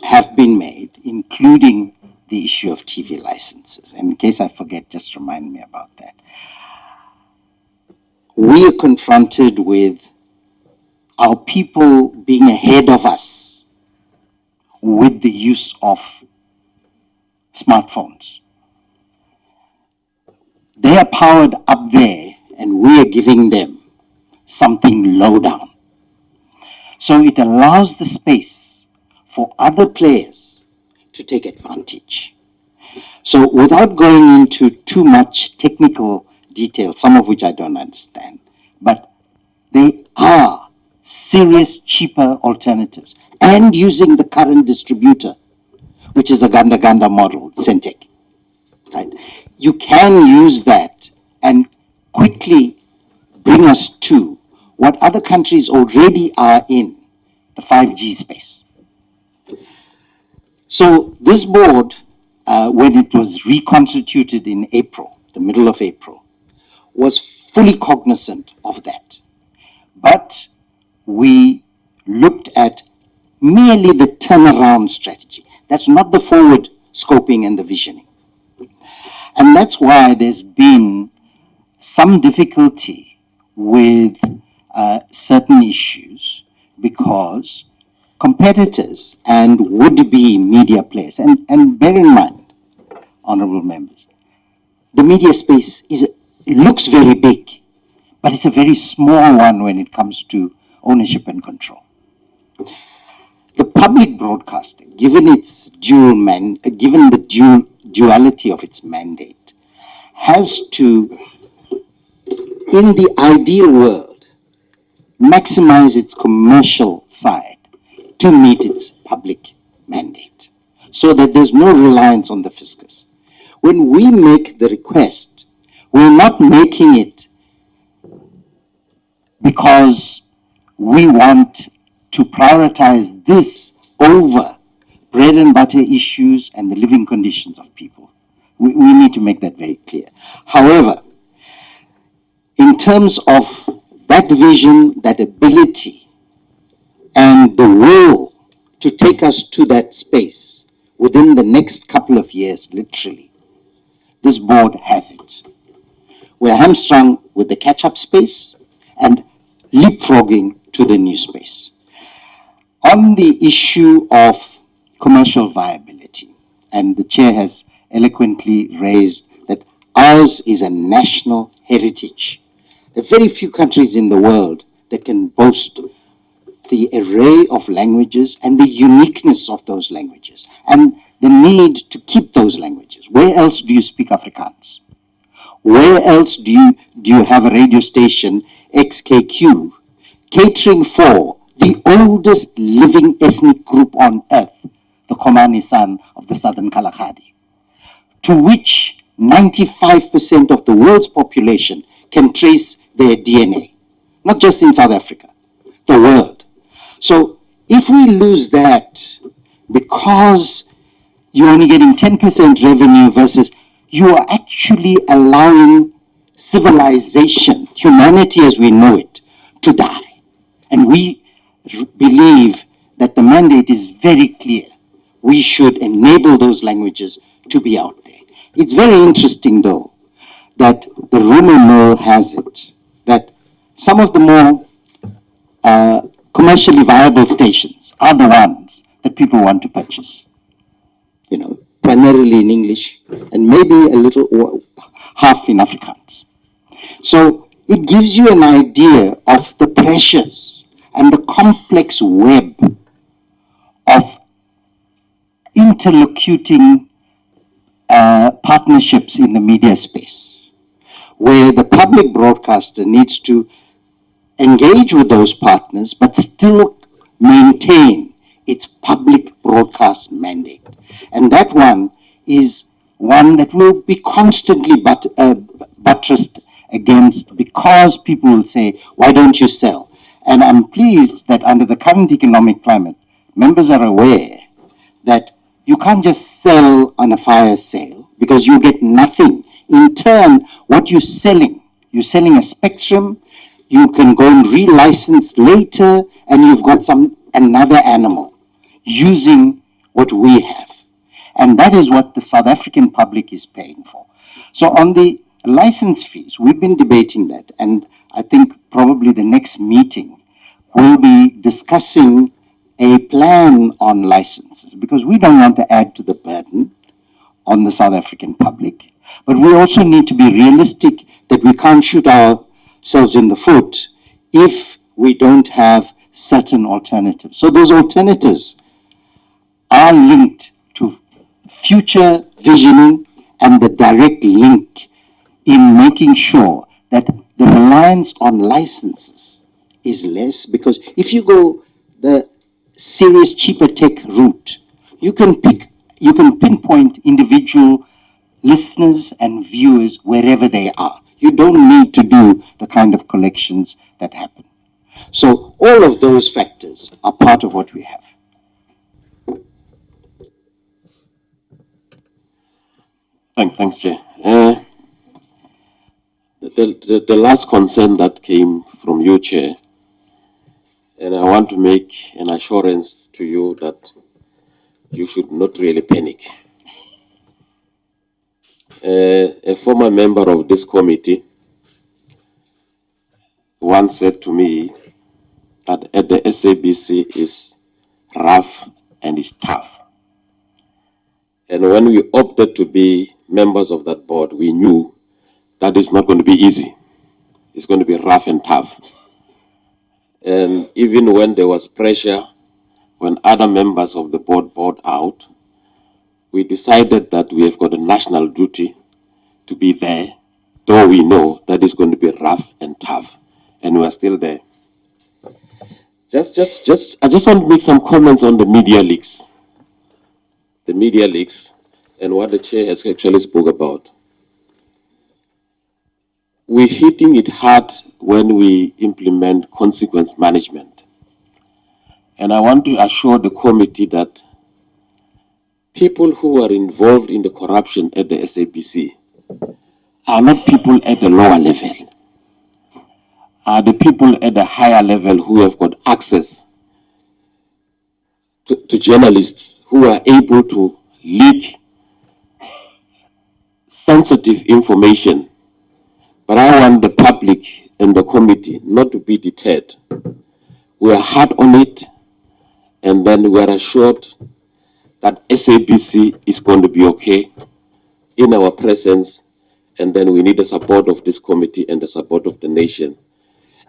have been made, including the issue of TV licenses. And in case I forget, just remind me about that. We are confronted with our people being ahead of us with the use of smartphones. They are powered up there and we are giving them something low down. So it allows the space for other players to take advantage. So without going into too much technical detail, some of which I don't understand, but they are serious, cheaper alternatives. And using the current distributor, which is a Ganda model, Centec, right? You can use that and quickly bring us to what other countries already are in, the 5G space. So this board, when it was reconstituted in April, the middle of April, was fully cognizant of that. But we looked at merely the turnaround strategy. That's not the forward scoping and the visioning. And that's why there's been some difficulty with certain issues, because competitors and would-be media players, and bear in mind, honorable members, the media space looks very big, but it's a very small one when it comes to ownership and control. The public broadcasting, given its given the duality of its mandate, has to, in the ideal world, maximize its commercial side to meet its public mandate, so that there's no reliance on the fiscus. When we make the request, we're not making it because we want to prioritize this over bread and butter issues and the living conditions of people. We need to make that very clear. However, in terms of that vision, that ability, and the will to take us to that space within the next couple of years, literally, this board has it. We're hamstrung with the catch-up space and leapfrogging to the new space. On the issue of commercial viability, and the chair has eloquently raised that ours is a national heritage. There are very few countries in the world that can boast the array of languages and the uniqueness of those languages and the need to keep those languages. Where else do you speak Afrikaans? Where else do you have a radio station, XKQ, catering for the oldest living ethnic group on earth, the Komani San of the Southern Kalahari, to which 95% of the world's population can trace their DNA, not just in South Africa, the world. So if we lose that because you're only getting 10% revenue versus you are actually allowing civilization, humanity as we know it, to die. And we believe that the mandate is very clear. We should enable those languages to be out there. It's very interesting, though, that the rumor mill has it that some of the more commercially viable stations are the ones that people want to purchase. You know, primarily in English and maybe a little half in Afrikaans. So it gives you an idea of the pressures and the complex web of interlocuting partnerships in the media space, where the public broadcaster needs to engage with those partners, but still maintain its public broadcast mandate. And that one is one that will be constantly buttressed against, because people will say, why don't you sell? And I'm pleased that under the current economic climate, members are aware that you can't just sell on a fire sale because you get nothing. In turn, what you're selling a spectrum, you can go and relicense later, and you've got another animal using what we have. And that is what the South African public is paying for. So on the license fees, we've been debating that, and I think probably the next meeting will be discussing a plan on licenses, because we don't want to add to the burden on the South African public, but we also need to be realistic that we can't shoot ourselves in the foot if we don't have certain alternatives. So those alternatives are linked to future visioning and the direct link in making sure that the reliance on licenses is less, because if you go the serious cheaper tech route, you can pinpoint individual listeners and viewers wherever they are. You don't need to do the kind of collections that happen. So all of those factors are part of what we have. Thanks, Chair. The last concern that came from you, Chair, and I want to make an assurance to you that you should not really panic. A former member of this committee once said to me that at the SABC is rough and is tough. And when we opted to be members of that board, we knew that it's not going to be easy. It's going to be rough and tough. And even when there was pressure, when other members of the board bowed out, we decided that we have got a national duty to be there, though we know that it's going to be rough and tough, and we're still there. I just want to make some comments on the media leaks. The media leaks and what the chair has actually spoke about. We're hitting it hard when we implement consequence management. And I want to assure the committee that people who are involved in the corruption at the SABC are not people at the lower level, are the people at the higher level who have got access to journalists who are able to leak sensitive information. But I want the public and the committee not to be deterred. We are hard on it, and then we are assured that SABC is going to be okay in our presence, and then we need the support of this committee and the support of the nation,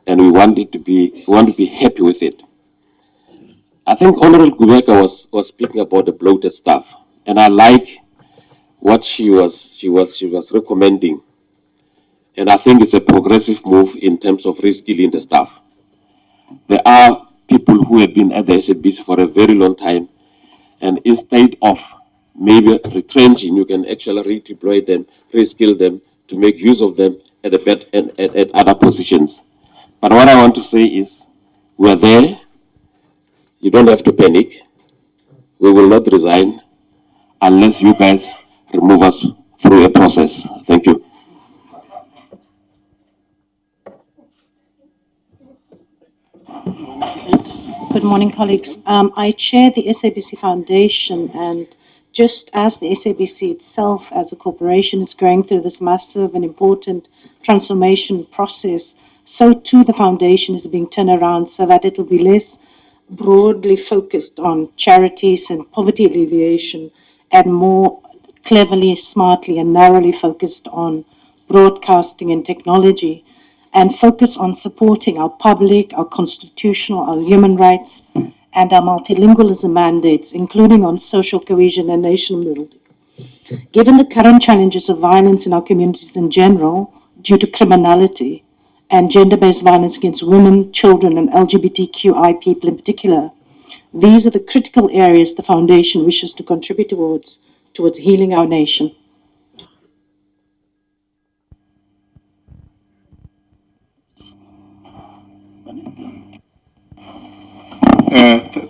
and we want to be happy with it. I think Honorable Gubeka was speaking about the bloated staff, and I like what she was recommending, and I think it's a progressive move in terms of reskilling the staff. There are people who have been at the SABC for a very long time, and instead of maybe retrenching, you can actually redeploy them, reskill them to make use of them at other positions. But what I want to say is, we're there. You don't have to panic. We will not resign unless you guys remove us through a process. Thank you. Good morning, colleagues. I chair the SABC Foundation, and just as the SABC itself as a corporation is going through this massive and important transformation process, so too the foundation is being turned around so that it will be less broadly focused on charities and poverty alleviation and more cleverly, smartly, and narrowly focused on broadcasting and technology, and focus on supporting our public, our constitutional, our human rights, and our multilingualism mandates, including on social cohesion and nation building. Given the current challenges of violence in our communities in general, due to criminality, and gender-based violence against women, children, and LGBTQI people in particular, these are the critical areas the Foundation wishes to contribute towards healing our nation.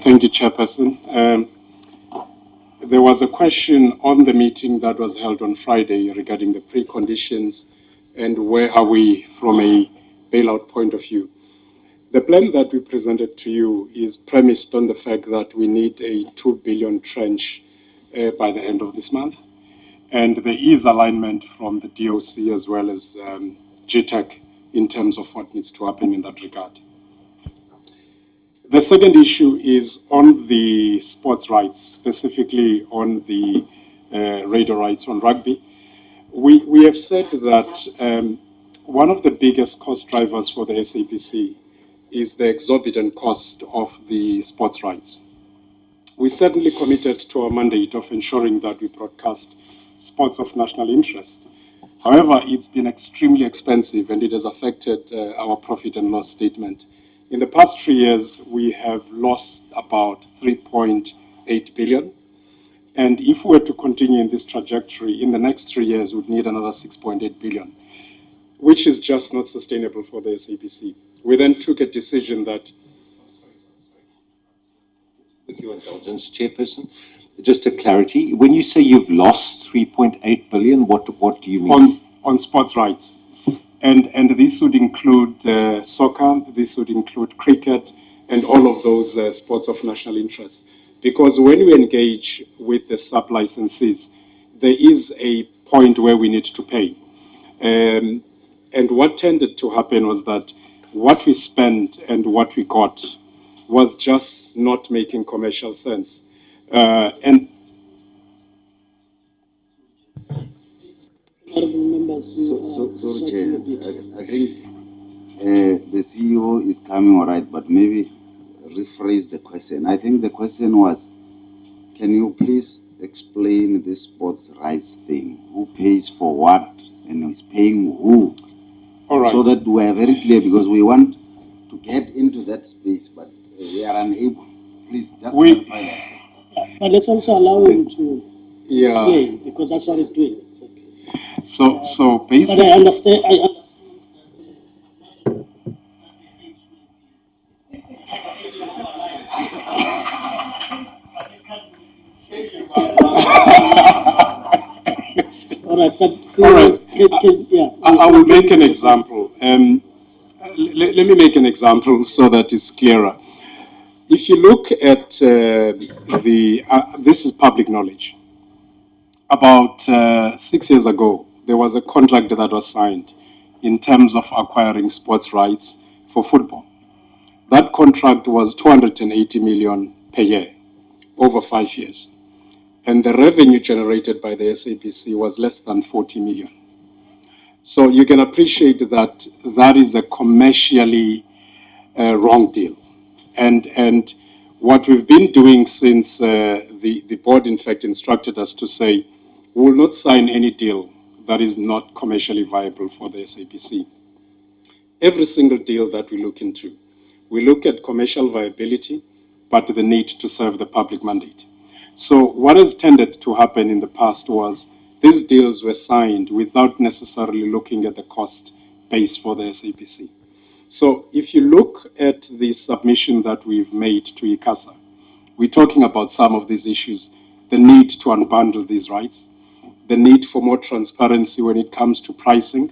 Thank you, Chairperson. There was a question on the meeting that was held on Friday regarding the preconditions and where are we from a bailout point of view. The plan that we presented to you is premised on the fact that we need a 2 billion tranche by the end of this month. And there is alignment from the DOC as well as GTEC in terms of what needs to happen in that regard. The second issue is on the sports rights, specifically on the radio rights on rugby. We have said that one of the biggest cost drivers for the SABC is the exorbitant cost of the sports rights. We certainly committed to our mandate of ensuring that we broadcast sports of national interest. However, it's been extremely expensive and it has affected our profit and loss statement. In the past 3 years, we have lost about 3.8 billion. And if we were to continue in this trajectory, in the next 3 years, we'd need another 6.8 billion, which is just not sustainable for the SABC. We then took a decision that... With your indulgence, Chairperson, just a clarity, when you say you've lost 3.8 billion, what do you mean? On sports rights. And this would include soccer, this would include cricket, and all of those sports of national interest. Because when we engage with the sub-licensees, there is a point where we need to pay. And what tended to happen was that what we spent and what we got was just not making commercial sense. And Sorry, Chair. I think the CEO is coming all right, but maybe rephrase the question. I think the question was, can you please explain this sports rights thing? Who pays for what and who's paying who? All right. So that we are very clear, because we want to get into that space, but we are unable. Please just clarify that. But let's also allow him to explain, because that's what he's doing. Exactly. So basically... But I understand. All right, but see, all right. Yeah. I will make an example. Let me make an example so that it's clearer. If you look at this is public knowledge. About 6 years ago, there was a contract that was signed in terms of acquiring sports rights for football. That contract was 280 million per year, over 5 years. And the revenue generated by the SABC was less than 40 million. So you can appreciate that that is a commercially wrong deal. And what we've been doing since the board, in fact, instructed us to say, we will not sign any deal that is not commercially viable for the SABC. Every single deal that we look into, we look at commercial viability, but the need to serve the public mandate. So what has tended to happen in the past was these deals were signed without necessarily looking at the cost base for the SABC. So if you look at the submission that we've made to ICASA, we're talking about some of these issues, the need to unbundle these rights, the need for more transparency when it comes to pricing,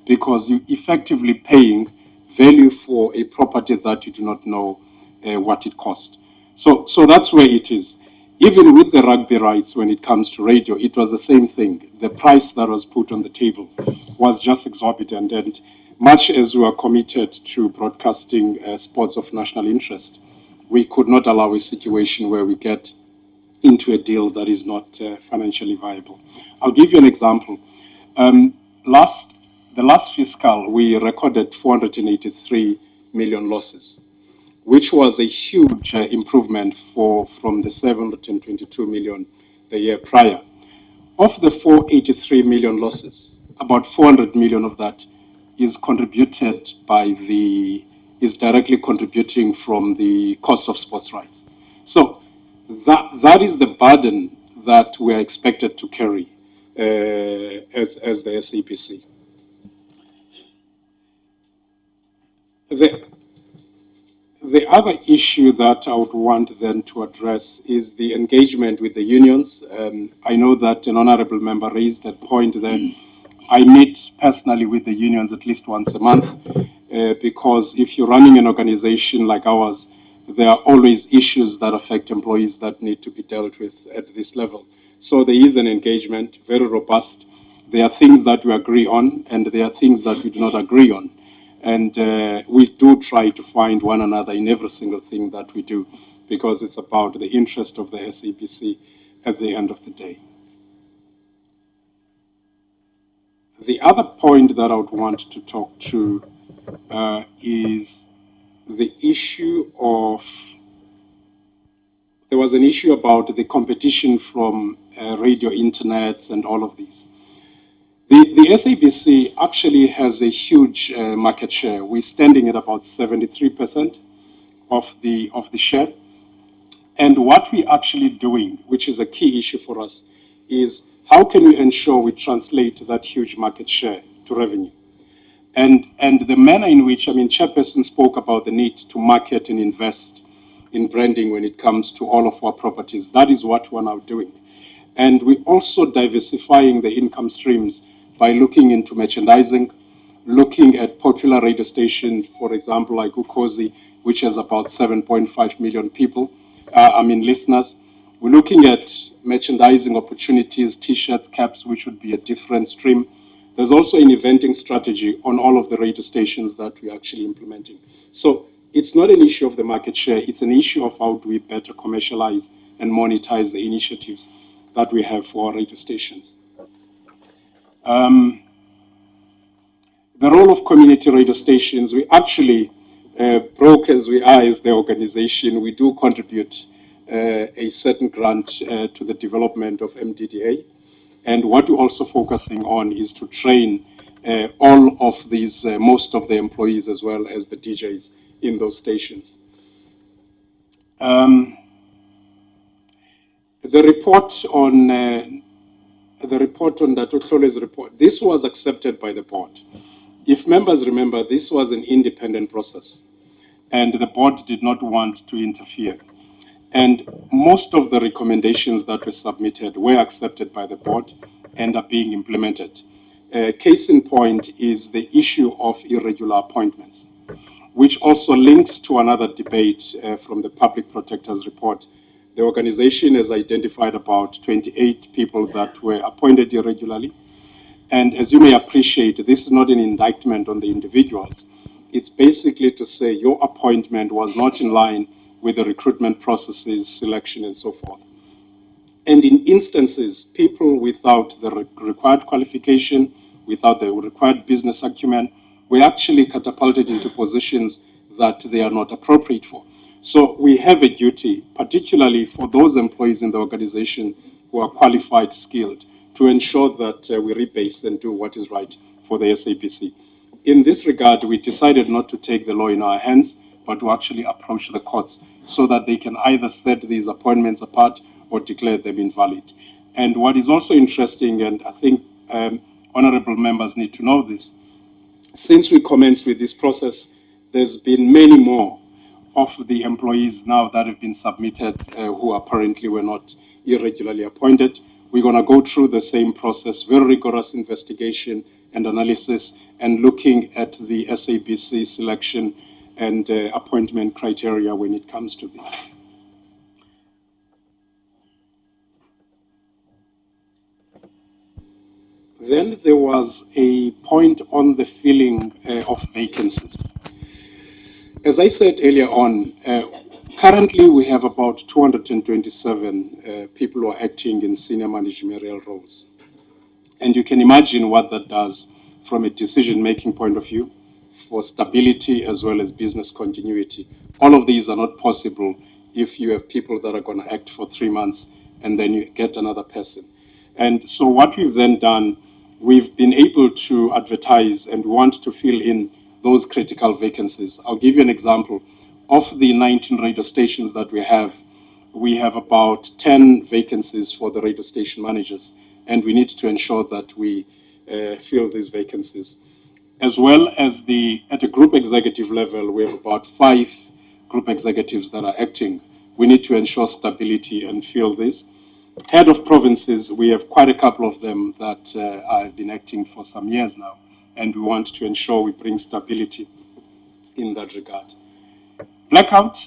because you're effectively paying value for a property that you do not know what it costs. So that's where it is. Even with the rugby rights, when it comes to radio, it was the same thing. The price that was put on the table was just exorbitant. And much as we are committed to broadcasting sports of national interest, we could not allow a situation where we get into a deal that is not financially viable. I'll give you an example. The last fiscal, we recorded 483 million losses, which was a huge improvement from the 722 million the year prior. Of the 483 million losses, about 400 million of that is contributed is directly contributing from the cost of sports rights. So that is the burden that we are expected to carry as the SABC. The other issue that I would want then to address is the engagement with the unions. I know that an honorable member raised that point that I meet personally with the unions at least once a month because if you're running an organization like ours, there are always issues that affect employees that need to be dealt with at this level. So there is an engagement, very robust. There are things that we agree on, and there are things that we do not agree on. And we do try to find one another in every single thing that we do, because it's about the interest of the SABC at the end of the day. The other point that I would want to talk to is the issue of, there was an issue about the competition from radio, internets, and all of these. The SABC actually has a huge market share. We're standing at about 73% of the share. And what we're actually doing, which is a key issue for us, is how can we ensure we translate that huge market share to revenue? And the manner in which, Chairperson spoke about the need to market and invest in branding when it comes to all of our properties. That is what we're now doing. And we're also diversifying the income streams by looking into merchandising, looking at popular radio stations, for example, like Ukozi, which has about 7.5 million people, listeners. We're looking at merchandising opportunities, T-shirts, caps, which would be a different stream. There's also an eventing strategy on all of the radio stations that we're actually implementing. So it's not an issue of the market share, it's an issue of how do we better commercialize and monetize the initiatives that we have for our radio stations. The role of community radio stations, we actually, broke as we are as the organization, we do contribute a certain grant to the development of MDDA. And what we're also focusing on is to train all of these, most of the employees as well as the DJs in those stations. The report on Dr. Hlole's report, this was accepted by the board. If members remember, this was an independent process, and the board did not want to interfere. And most of the recommendations that were submitted were accepted by the board and are being implemented. Case in point is the issue of irregular appointments, which also links to another debate from the Public Protector's report. The organization has identified about 28 people that were appointed irregularly. And as you may appreciate, this is not an indictment on the individuals. It's basically to say your appointment was not in line with the recruitment processes, selection, and so forth. And in instances, people without the required qualification, without the required business acumen, were actually catapulted into positions that they are not appropriate for. So we have a duty, particularly for those employees in the organization who are qualified, skilled, to ensure that we rebase and do what is right for the SABC. In this regard, we decided not to take the law in our hands, but to actually approach the courts so that they can either set these appointments apart or declare them invalid. And what is also interesting, and I think honorable members need to know this, since we commenced with this process, there's been many more of the employees now that have been submitted who apparently were not irregularly appointed. We're going to go through the same process, very rigorous investigation and analysis, and looking at the SABC selection and appointment criteria when it comes to this. Then there was a point on the filling of vacancies. As I said earlier on, currently we have about 227 people who are acting in senior managerial roles. And you can imagine what that does from a decision-making point of view, for stability as well as business continuity. All of these are not possible if you have people that are going to act for 3 months and then you get another person. And so what we've then done, we've been able to advertise and want to fill in those critical vacancies. I'll give you an example. Of the 19 radio stations that we have about 10 vacancies for the radio station managers, and we need to ensure that we fill these vacancies. As well as at the group executive level, we have about 5 group executives that are acting. We need to ensure stability and fill this. Head of provinces, we have quite a couple of them that have been acting for some years now, and we want to ensure we bring stability in that regard. Blackout,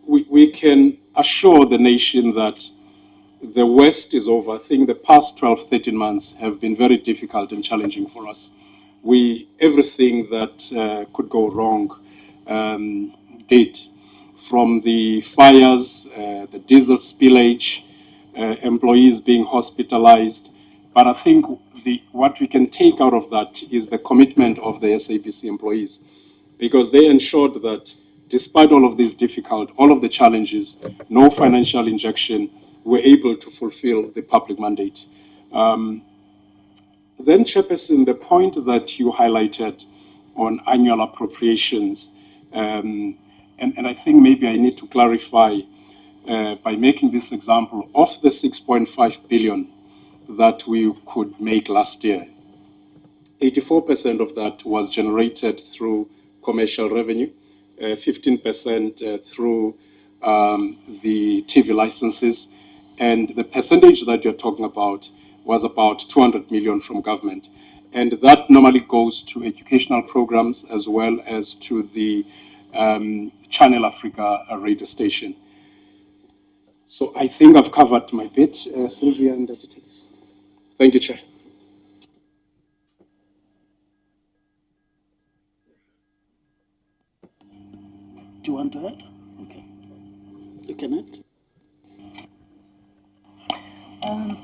we can assure the nation that the worst is over. I think the past 12, 13 months have been very difficult and challenging for us. Everything that could go wrong did, from the fires, the diesel spillage, employees being hospitalized. But I think what we can take out of that is the commitment of the SABC employees, because they ensured that despite all of these all of the challenges, no financial injection, we're able to fulfill the public mandate. Then, Chairperson, the point that you highlighted on annual appropriations, and I think maybe I need to clarify by making this example, of the 6.5 billion that we could make last year, 84% of that was generated through commercial revenue, 15% through the TV licenses, and the percentage that you're talking about was about 200 million from government. And that normally goes to educational programs as well as to the Channel Africa radio station. So I think I've covered my bit. Sylvia and Dr. Tekis. Thank you, Chair. Do you want to add? Okay. You can add.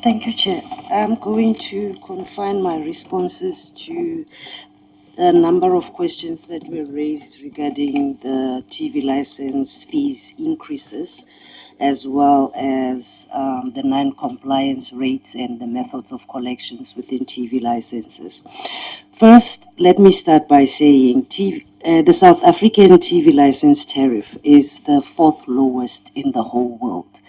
Thank you, Chair. I'm going to confine my responses to a number of questions that were raised regarding the TV license fees increases, as well as the non-compliance rates and the methods of collections within TV licenses. First, let me start by saying the South African TV license tariff is the 4th lowest in the whole world.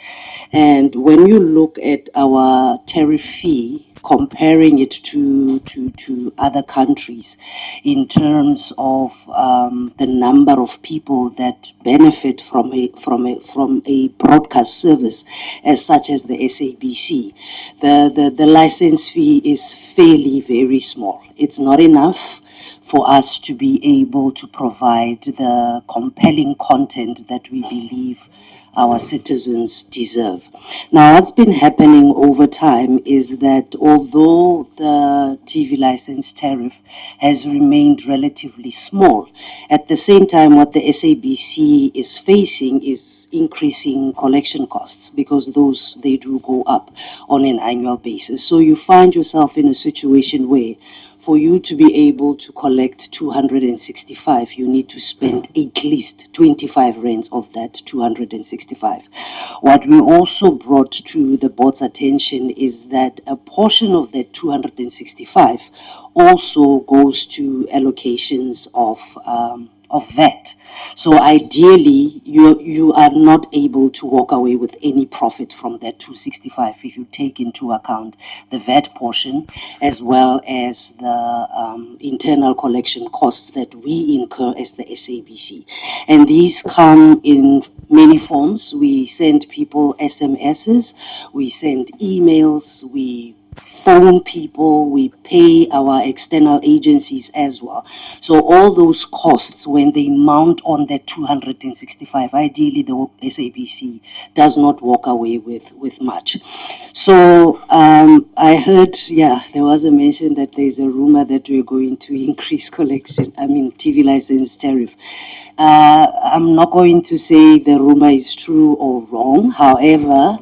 And when you look at our tariff fee, comparing it to other countries in terms of the number of people that benefit from a broadcast service as such as the SABC, the license fee is fairly very small. It's not enough for us to be able to provide the compelling content that we believe our citizens deserve. Now, what's been happening over time is that although the TV license tariff has remained relatively small, at the same time, what the SABC is facing is increasing collection costs, because they do go up on an annual basis. So you find yourself in a situation where for you to be able to collect 265, you need to spend at least 25 rands of that 265. What we also brought to the board's attention is that a portion of that 265 also goes to allocations of VAT. So ideally, you are not able to walk away with any profit from that 265 if you take into account the VAT portion as well as the internal collection costs that we incur as the SABC. And these come in many forms. We send people SMSs, we send emails, we phone people, we pay our external agencies as well. So all those costs, when they mount on that 265, ideally the SABC does not walk away with much. So I heard, yeah, there was a mention that there's a rumor that we're going to increase TV license tariff. I'm not going to say the rumor is true or wrong. However,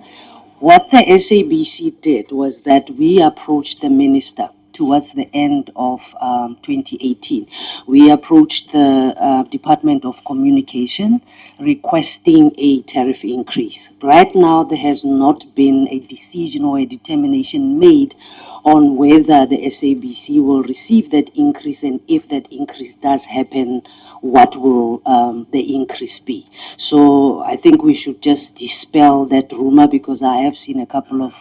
what the SABC did was that we approached the minister towards the end of 2018. We approached the Department of Communication requesting a tariff increase. Right now, there has not been a decision or a determination made on whether the SABC will receive that increase, and if that increase does happen, what will the increase be. So I think we should just dispel that rumor, because I have seen a couple of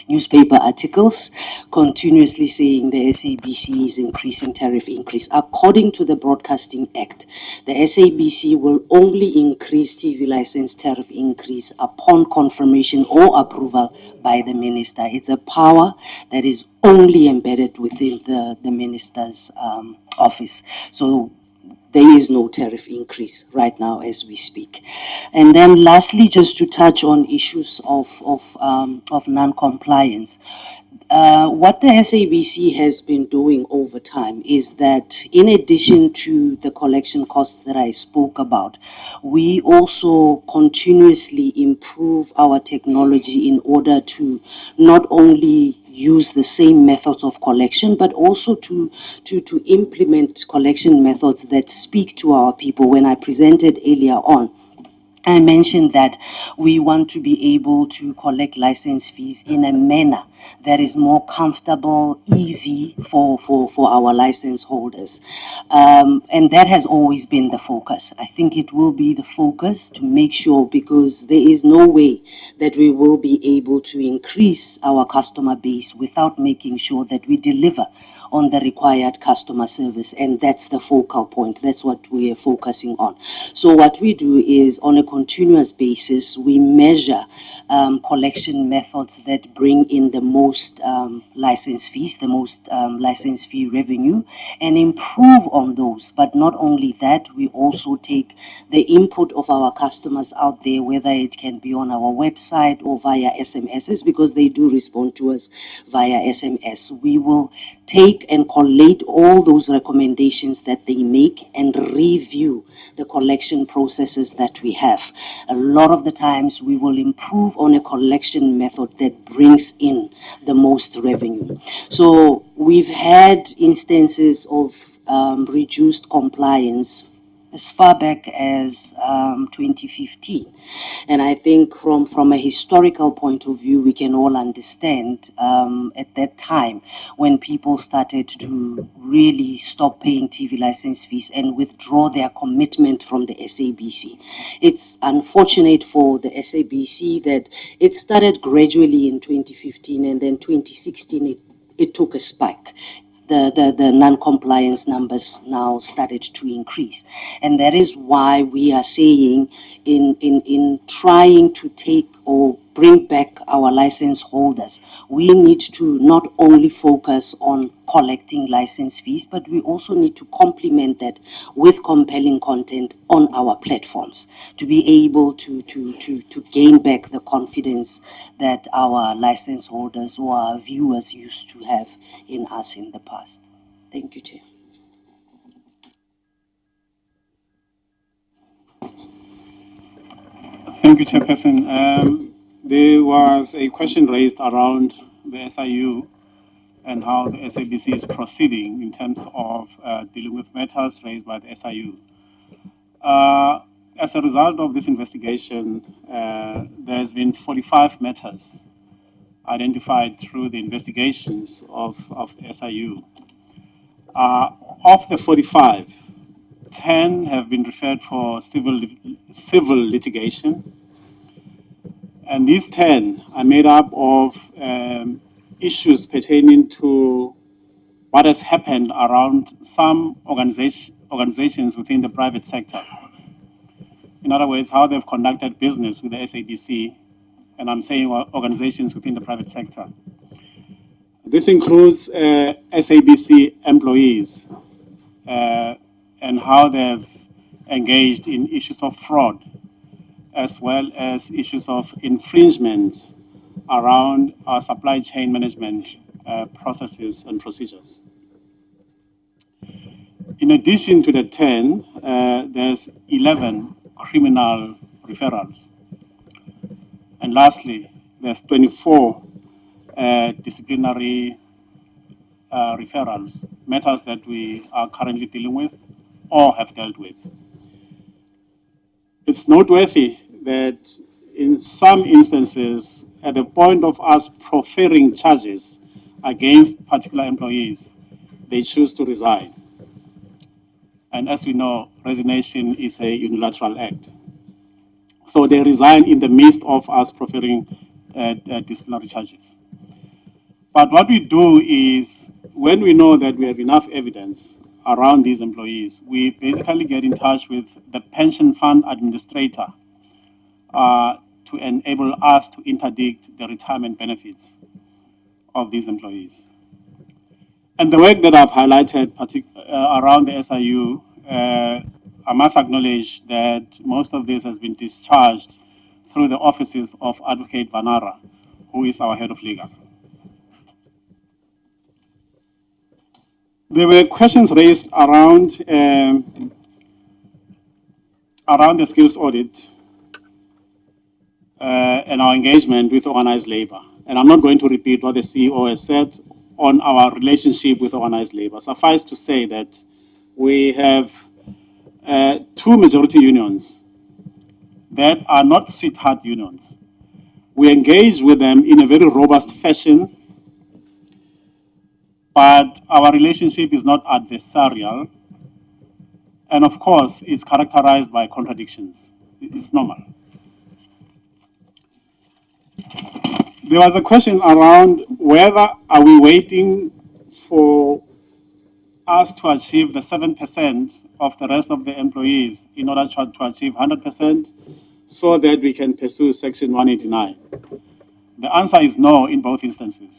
newspaper articles continuously saying the SABC is increasing tariff increase. According to the Broadcasting Act, the SABC will only increase TV license tariff increase upon confirmation or approval by the minister. It's a power that is only embedded within the minister's office. So there is no tariff increase right now as we speak. And then lastly, just to touch on issues of non-compliance. What the SABC has been doing over time is that, in addition to the collection costs that I spoke about, we also continuously improve our technology in order to not only use the same methods of collection, but also to implement collection methods that speak to our people. When I presented earlier on, I mentioned that we want to be able to collect license fees in a manner that is more comfortable, easy for our license holders. And that has always been the focus. I think it will be the focus to make sure, because there is no way that we will be able to increase our customer base without making sure that we deliver on the required customer service, and that's the focal point. That's what we are focusing on. So what we do is, on a continuous basis, we measure collection methods that bring in the most license fees, the most license fee revenue, and improve on those. But not only that, we also take the input of our customers out there, whether it can be on our website or via SMSs, because they do respond to us via SMS. We will take and collate all those recommendations that they make and review the collection processes that we have. A lot of the times we will improve on a collection method that brings in the most revenue. So we've had instances of reduced compliance as far back as 2015. And I think from a historical point of view, we can all understand at that time, when people started to really stop paying TV license fees and withdraw their commitment from the SABC. It's unfortunate for the SABC that it started gradually in 2015, and then 2016 it took a spike. The non-compliance numbers now started to increase. And that is why we are saying, in trying to take or bring back our license holders, we need to not only focus on collecting license fees, but we also need to complement that with compelling content on our platforms to be able to gain back the confidence that our license holders or our viewers used to have in us in the past. Thank you, Chair. Thank you, Chairperson. There was a question raised around the SIU and how the SABC is proceeding in terms of dealing with matters raised by the SIU. As a result of this investigation, there's been 45 matters identified through the investigations of the SIU. Of the 45, 10 have been referred for civil litigation. And these 10 are made up of issues pertaining to what has happened around some organizations within the private sector. In other words, how they've conducted business with the SABC, and I'm saying organizations within the private sector. This includes SABC employees and how they've engaged in issues of fraud, as well as issues of infringements around our supply chain management processes and procedures. In addition to the 10, there's 11 criminal referrals. And lastly, there's 24 disciplinary referrals, matters that we are currently dealing with or have dealt with. It's noteworthy that in some instances, at the point of us proffering charges against particular employees, they choose to resign. And as we know, resignation is a unilateral act. So they resign in the midst of us proffering disciplinary charges. But what we do is, when we know that we have enough evidence around these employees, we basically get in touch with the pension fund administrator to enable us to interdict the retirement benefits of these employees. And the work that I've highlighted around the SIU, I must acknowledge that most of this has been discharged through the offices of Advocate Vanara, who is our head of legal. There were questions raised around the skills audit and our engagement with organized labor. And I'm not going to repeat what the CEO has said on our relationship with organized labor. Suffice to say that we have 2 majority unions that are not sweetheart unions. We engage with them in a very robust fashion, but our relationship is not adversarial. And of course, it's characterized by contradictions. It's normal. There was a question around whether are we waiting for us to achieve the 7% of the rest of the employees in order to achieve 100% so that we can pursue Section 189. The answer is no in both instances.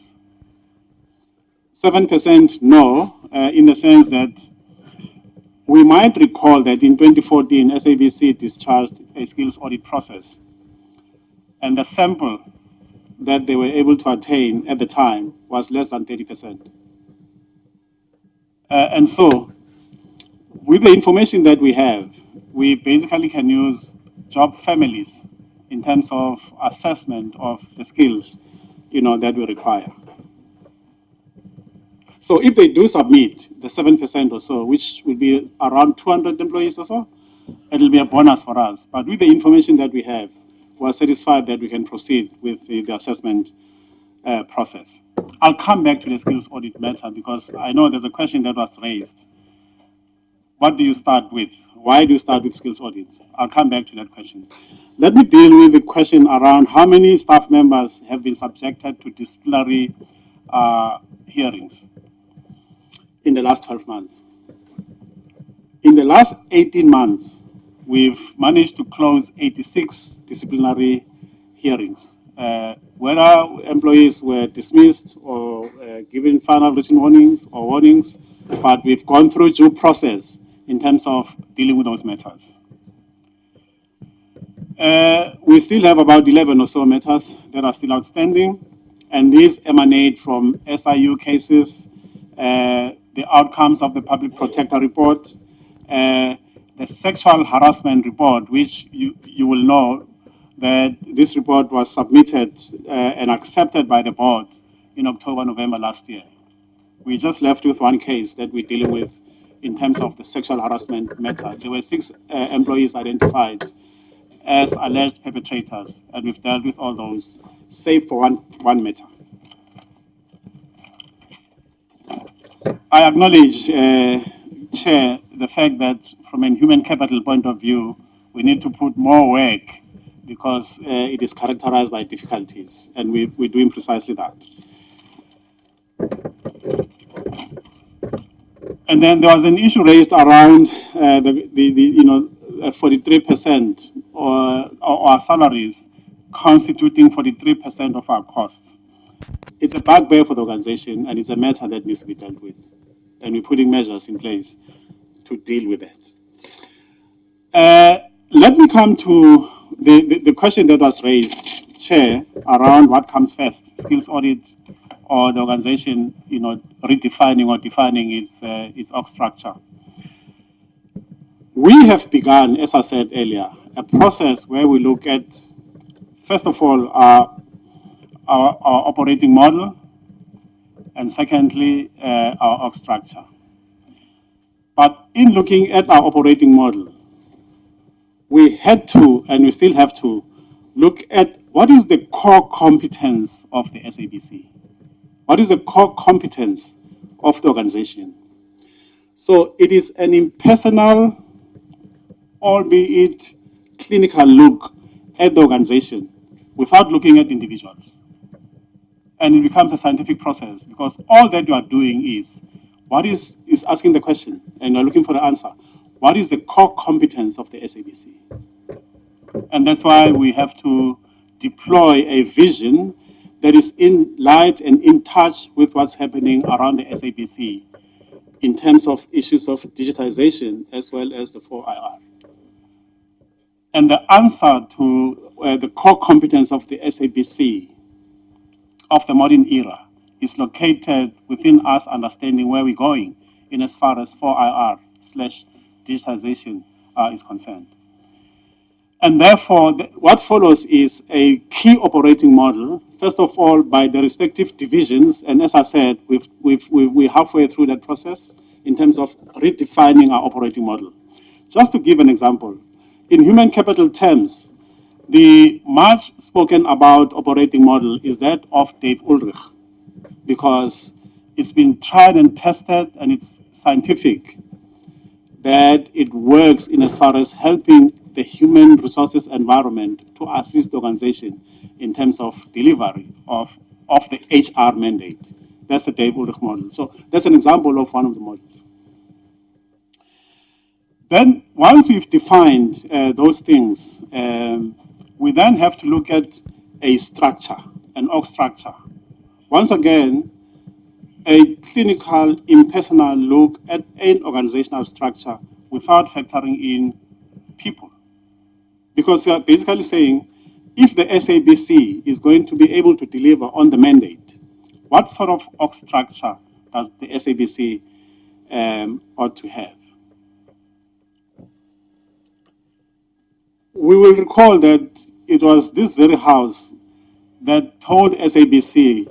7% no, in the sense that we might recall that in 2014, SABC discharged a skills audit process, and the sample that they were able to attain at the time was less than 30%. And so, with the information that we have, we basically can use job families in terms of assessment of the skills, that we require. So if they do submit the 7% or so, which will be around 200 employees or so, it'll be a bonus for us. But with the information that we have, we're satisfied that we can proceed with the assessment process. I'll come back to the skills audit matter because I know there's a question that was raised. What do you start with? Why do you start with skills audit? I'll come back to that question. Let me deal with the question around how many staff members have been subjected to disciplinary hearings in the last 12 months. In the last 18 months, we've managed to close 86 disciplinary hearings, whether employees were dismissed or given final written warnings, but we've gone through due process in terms of dealing with those matters. We still have about 11 or so matters that are still outstanding, and these emanate from SIU cases, the outcomes of the public protector report, the sexual harassment report, which you will know that this report was submitted and accepted by the board in October, November last year. We just left with one case that we're dealing with in terms of the sexual harassment matter. There were 6 employees identified as alleged perpetrators, and we've dealt with all those, save for one matter. I acknowledge, Chair, the fact that from a human capital point of view, we need to put more work because it is characterized by difficulties, and we're doing precisely that. And then there was an issue raised around the 43% or our salaries constituting 43% of our costs. It's a bugbear for the organization, and it's a matter that needs to be dealt with. And we're putting measures in place to deal with that. Let me come to the question that was raised, Chair, around what comes first, skills audit or the organization, redefining or defining its org structure. We have begun, as I said earlier, a process where we look at, first of all, our operating model, and secondly, our org structure. But in looking at our operating model, we had to, and we still have to, look at what is the core competence of the SABC. What is the core competence of the organization? So it is an impersonal, albeit clinical look at the organization without looking at individuals. And it becomes a scientific process because all that you are doing is asking the question and you're looking for the answer. What is the core competence of the SABC? And that's why we have to deploy a vision that is in light and in touch with what's happening around the SABC in terms of issues of digitization as well as the 4IR. And the answer to the core competence of the SABC of the modern era is located within us understanding where we're going in as far as 4IR/digitization is concerned. And therefore, what follows is a key operating model, first of all, by the respective divisions. And as I said, we're halfway through that process in terms of redefining our operating model. Just to give an example, in human capital terms, the much spoken about operating model is that of Dave Ulrich, because it's been tried and tested and it's scientific that it works in as far as helping the human resources environment to assist the organization in terms of delivery of the HR mandate. That's the Dave Ulrich model. So that's an example of one of the models. Then once we've defined those things, we then have to look at a structure, an org structure. Once again, a clinical, impersonal look at an organizational structure without factoring in people. Because we are basically saying, if the SABC is going to be able to deliver on the mandate, what sort of org structure does the SABC ought to have? We will recall that it was this very house that told SABC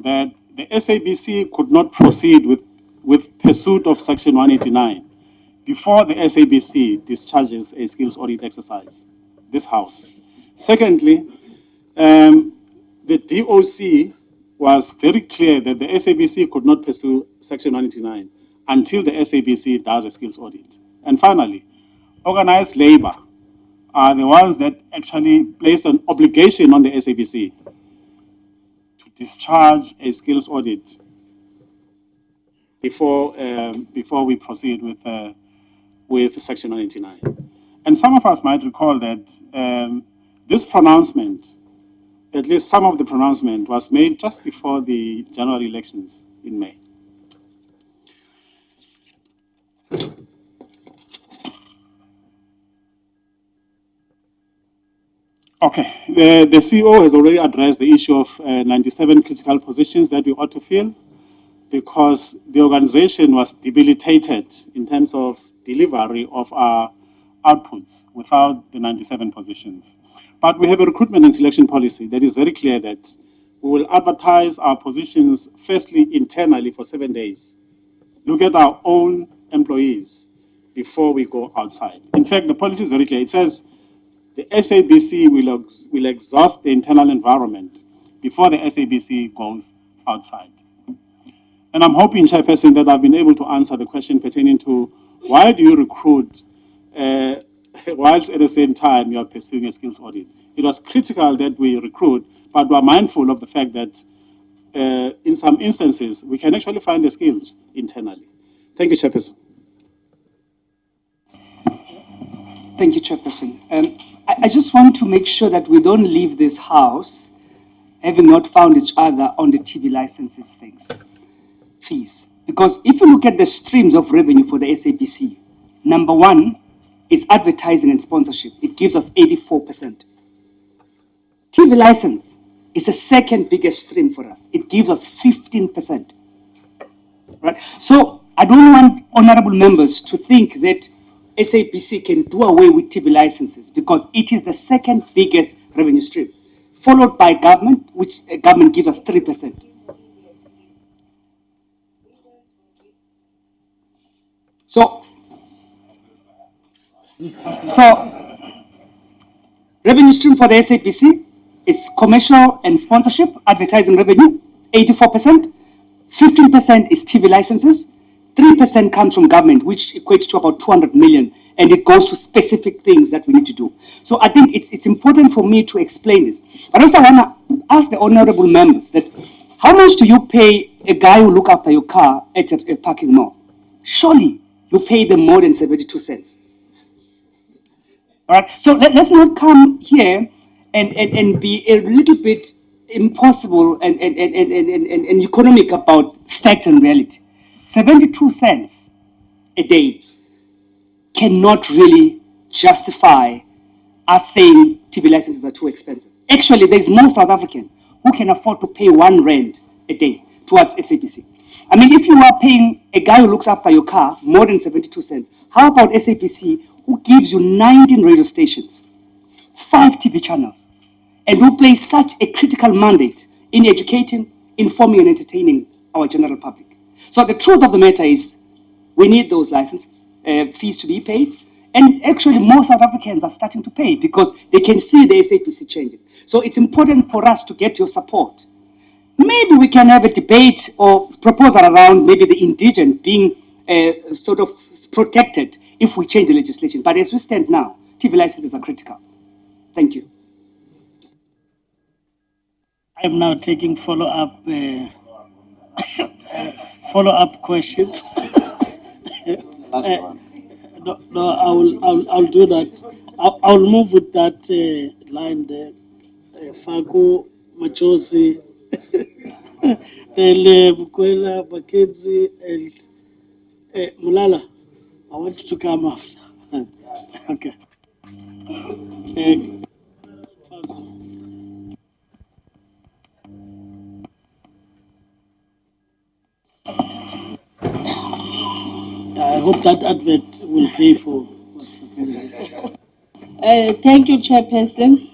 that the SABC could not proceed with pursuit of Section 189 before the SABC discharges a skills audit exercise, this house. Secondly, the DOC was very clear that the SABC could not pursue Section 189 until the SABC does a skills audit. And finally, organized labor are the ones that actually placed an obligation on the SABC to discharge a skills audit before we proceed with Section 189. And some of us might recall that this pronouncement, at least some of the pronouncement, was made just before the general elections in May. Okay, the CEO has already addressed the issue of 97 critical positions that we ought to fill because the organization was debilitated in terms of delivery of our outputs without the 97 positions. But we have a recruitment and selection policy that is very clear that we will advertise our positions firstly internally for 7 days. Look at our own employees before we go outside. In fact, the policy is very clear. It says the SABC will exhaust the internal environment before the SABC goes outside. And I'm hoping, Chairperson, that I've been able to answer the question pertaining to why do you recruit whilst at the same time you are pursuing a skills audit. It was critical that we recruit, but we're mindful of the fact that in some instances, we can actually find the skills internally. Thank you, Chairperson. Thank you, Chairperson. I just want to make sure that we don't leave this house having not found each other on the TV licenses fees. Because if you look at the streams of revenue for the SABC, number one is advertising and sponsorship. It gives us 84%. TV license is the second biggest stream for us. It gives us 15%. Right? So I don't want honorable members to think that SABC can do away with TV licenses because it is the second biggest revenue stream, followed by government, which government gives us 3%. So revenue stream for the SABC is commercial and sponsorship, advertising revenue, 84%. 15% is TV licenses. 3% comes from government, which equates to about 200 million, and it goes to specific things that we need to do. So I think it's important for me to explain this. But also I want to ask the honorable members that how much do you pay a guy who look after your car at a parking mall? Surely you pay them more than 72 cents. All right, so let's not come here and be a little bit impossible and economic about fact and reality. 72 cents a day cannot really justify us saying TV licenses are too expensive. Actually, there's more South Africans who can afford to pay R1 a day towards SABC. I mean, if you are paying a guy who looks after your car more than 72 cents, how about SABC who gives you 19 radio stations, 5 TV channels, and who plays such a critical mandate in educating, informing, and entertaining our general public? So the truth of the matter is we need those licenses, fees to be paid. And actually, more South Africans are starting to pay because they can see the SABC changing. So it's important for us to get your support. Maybe we can have a debate or proposal around maybe the indigent being sort of protected if we change the legislation. But as we stand now, TV licenses are critical. Thank you. I'm now taking follow-up follow-up questions. No, I'll do that. I'll move with that line there. Faku, Machosi, Bukwela, Bakedzi, and Mulala. I want you to come after. Okay. I hope that advert will pay for what's happening. Thank you, Chairperson.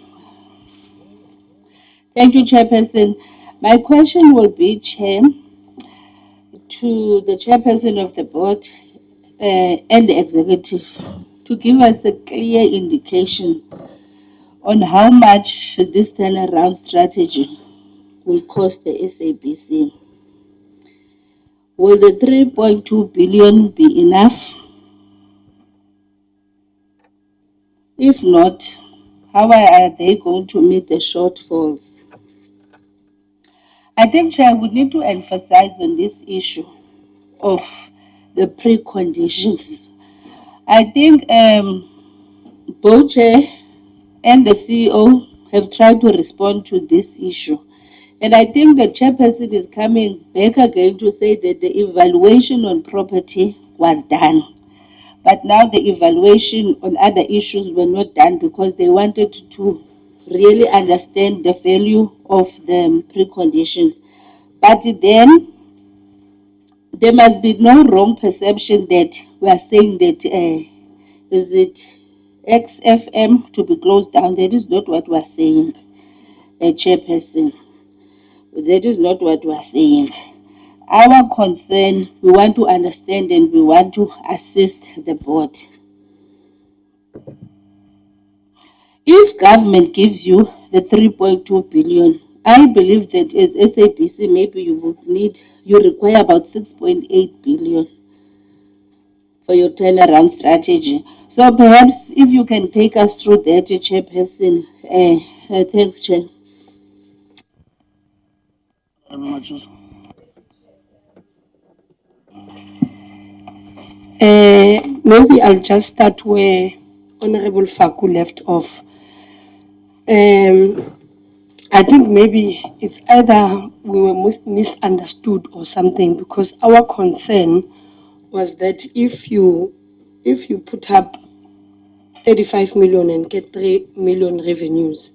Thank you, Chairperson. My question will be, Chair, to the Chairperson of the Board and the Executive to give us a clear indication on how much this turnaround strategy will cost the SABC. Will the 3.2 billion be enough? If not, how are they going to meet the shortfalls? I think, Chair, we need to emphasize on this issue of the preconditions. I think both Chair and the CEO have tried to respond to this issue. And I think the Chairperson is coming back again to say that the evaluation on property was done. But now the evaluation on other issues were not done because they wanted to really understand the value of the preconditions. But then there must be no wrong perception that we are saying that is it XFM to be closed down. That is not what we are saying, Chairperson. That is not what we are saying. Our concern, we want to understand and we want to assist the board. If government gives you the 3.2 billion, I believe that as SABC, maybe you require about 6.8 billion for your turnaround strategy. So perhaps if you can take us through that, Chairperson. Thanks, Chair. Maybe I'll just start where Honorable Faku left off. I think maybe it's either we were misunderstood or something, because our concern was that if you put up 35 million and get 3 million revenues,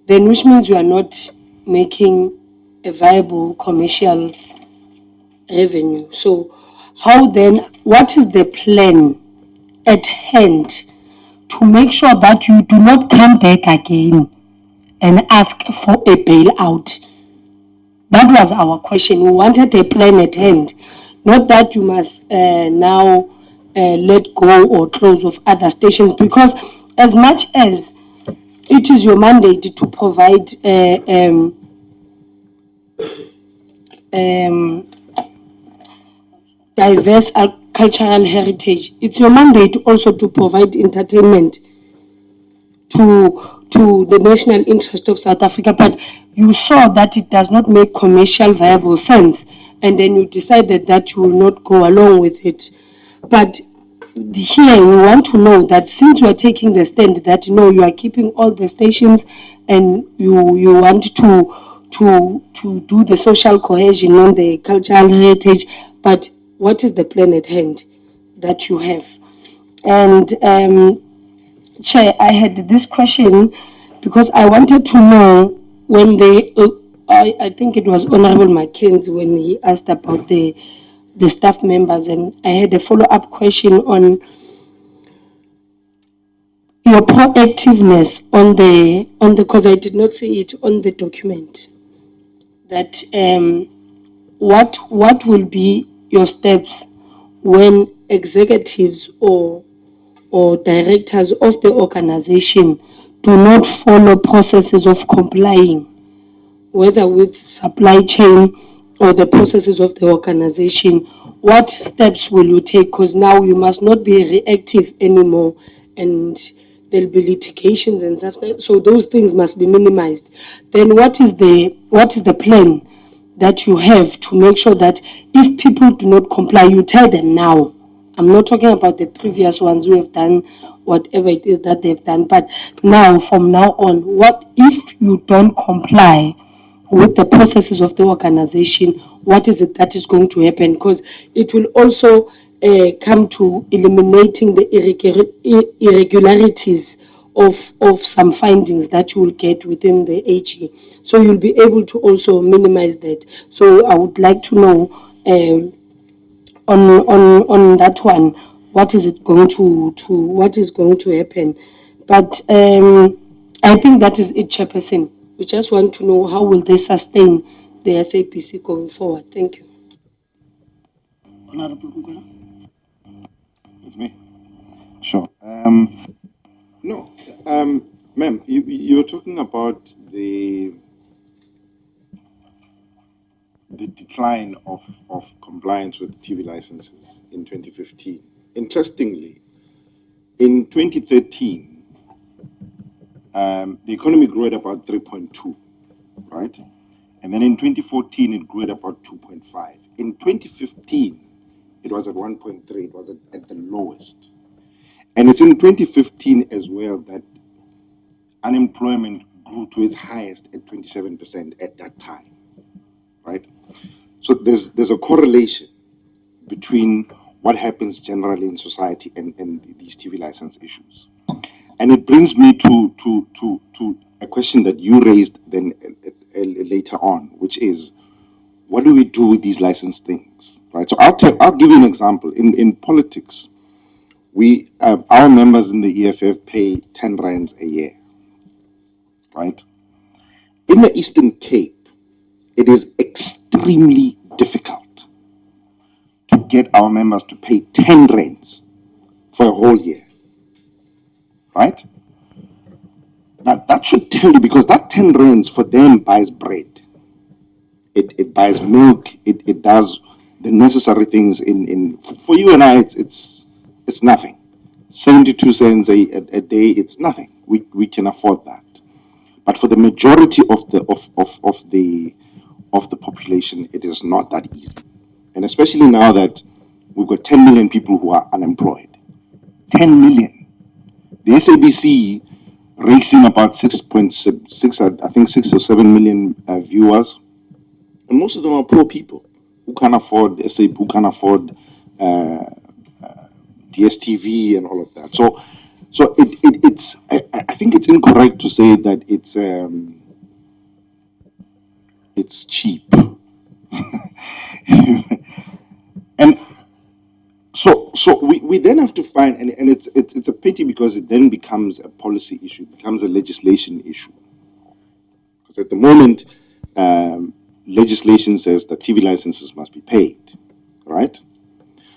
then which means you are not making a viable commercial revenue. So how then, what is the plan at hand to make sure that you do not come back again and ask for a bailout? That was our question. We wanted a plan at hand, not that you must now let go or close of other stations, because as much as it is your mandate to provide diverse cultural heritage, it's your mandate also to provide entertainment to the national interest of South Africa. But you saw that it does not make commercial viable sense, and then you decided that you will not go along with it. But here we want to know that since you are taking the stand that no, you are keeping all the stations and you want to do the social cohesion on the cultural heritage, but what is the plan at hand that you have? And Chair, I had this question because I wanted to know when they, I think it was Honorable Mackenzie when he asked about the staff members, and I had a follow-up question on your proactiveness on the because I did not see it on the document. That what will be your steps when executives or directors of the organization do not follow processes of complying, whether with supply chain or the processes of the organization? What steps will you take? Because now you must not be reactive anymore, and there'll be litigations and stuff. So those things must be minimized. Then what is the plan that you have to make sure that if people do not comply, you tell them now? I'm not talking about the previous ones who have done whatever it is that they've done, but now, from now on, what if you don't comply with the processes of the organization? What is it that is going to happen? Because it will also come to eliminating the irregularities of some findings that you will get within the AG. So you'll be able to also minimize that. So I would like to know on that one, what is going to happen? But I think that is it, Chairperson. We just want to know how will they sustain the SABC going forward. Thank you. Honorable Mkwena. It's me. Sure. No, ma'am, you're talking about the decline of compliance with TV licenses in 2015. Interestingly, in 2013, the economy grew at about 3.2, right? And then in 2014, it grew at about 2.5. In 2015, it was at 1.3. It was at the lowest. And it's in 2015 as well that unemployment grew to its highest at 27% at that time, right? So there's a correlation between what happens generally in society and these TV license issues. And it brings me to a question that you raised then later on, which is, what do we do with these license things, right? So I'll give you an example. In politics, we our members in the EFF pay 10 rands a year, right? In the Eastern Cape, it is extremely difficult to get our members to pay 10 rands for a whole year, right? Now that should tell you, because that 10 rands for them buys bread, it buys milk, it does the necessary things for you and I, it's nothing. 72 cents a day, it's nothing. We can afford that. But for the majority of the population, it is not that easy. And especially now that we've got 10 million people who are unemployed. 10 million. The SABC racing about 6.6, I think 6 or 7 million viewers, and most of them are poor people who can't afford SAP, who can't afford DSTV and all of that. So it's I think it's incorrect to say that it's cheap. And so we then have to find, and it's a pity because it then becomes a policy issue, it becomes a legislation issue. Because at the moment, legislation says that TV licenses must be paid, right?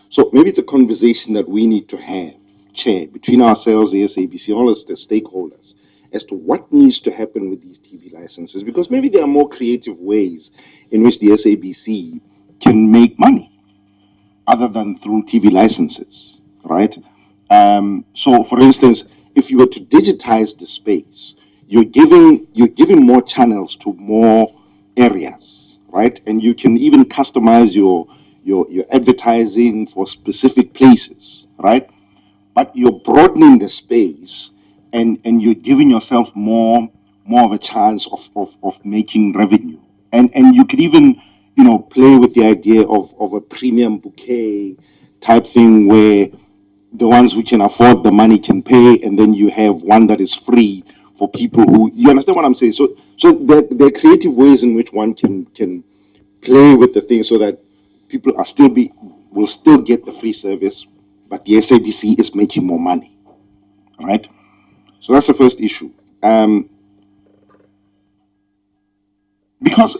So maybe it's a conversation that we need to have, Chair, between ourselves, the SABC, all of the stakeholders, as to what needs to happen with these TV licenses, because maybe there are more creative ways in which the SABC can make money other than through TV licenses, right? So, for instance, if you were to digitize the space, you're giving more channels to more areas, right? And you can even customize your advertising for specific places, right? But you're broadening the space, and you're giving yourself more of a chance of making revenue. And you could even, play with the idea of a premium bouquet type thing where the ones who can afford the money can pay, and then you have one that is free for people who, you understand what I'm saying? So there are creative ways in which one can play with the thing so that people will still get the free service, but the SABC is making more money, right? So that's the first issue. Because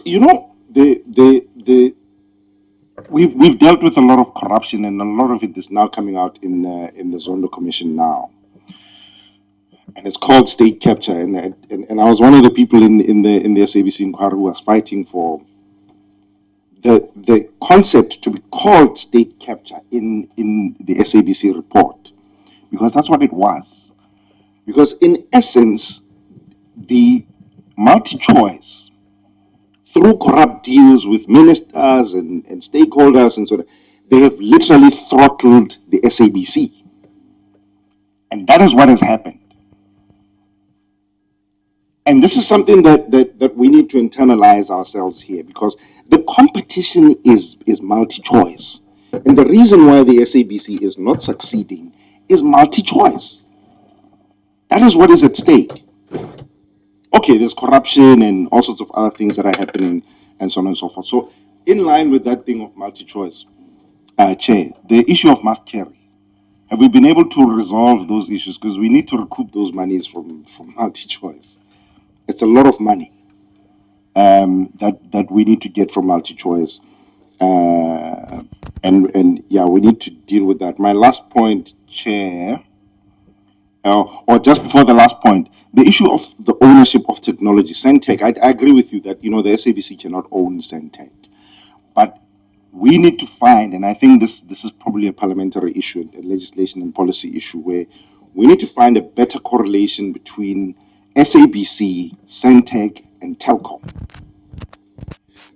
we've dealt with a lot of corruption, and a lot of it is now coming out in the Zondo Commission now, and it's called state capture. And I was one of the people in the SABC inquiry who was fighting for the concept to be called state capture in the SABC report, because that's what it was. Because in essence, the multi-choice, through corrupt deals with ministers and stakeholders and so on, they have literally throttled the SABC. And that is what has happened. And this is something that we need to internalize ourselves here, because the competition is multi-choice. And the reason why the SABC is not succeeding is multi-choice. That is what is at stake. Okay, there's corruption and all sorts of other things that are happening and so on and so forth. So in line with that thing of multi-choice, Chair, the issue of must carry, have we been able to resolve those issues? Because we need to recoup those monies from multi-choice. It's a lot of money that we need to get from multi-choice. And yeah, we need to deal with that. My last point, Chair, or just before the last point, the issue of the ownership of technology, Centec, I agree with you that, the SABC cannot own Centec. But we need to find, and I think this is probably a parliamentary issue, a legislation and policy issue, where we need to find a better correlation between SABC, Centec, and Telkom.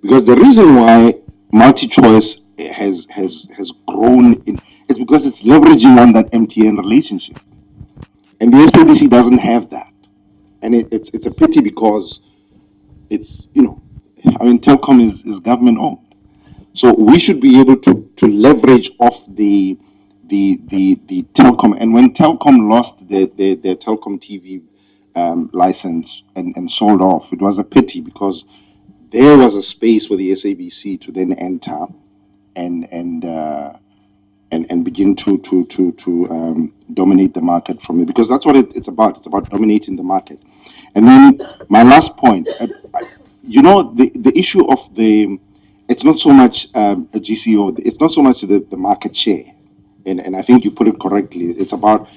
Because the reason why multi-choice has grown is because it's leveraging on that MTN relationship. And the SABC doesn't have that. And it's a pity, because it's, Telkom is government owned. So we should be able to leverage off the Telkom. And when Telkom lost their Telkom TV license and sold off, it was a pity, because there was a space for the SABC to then enter and begin to dominate the market from it, because that's what it's about. It's about dominating the market. And then my last point, the issue of it's not so much a GCO, it's not so much the market share, and I think you put it correctly. It's about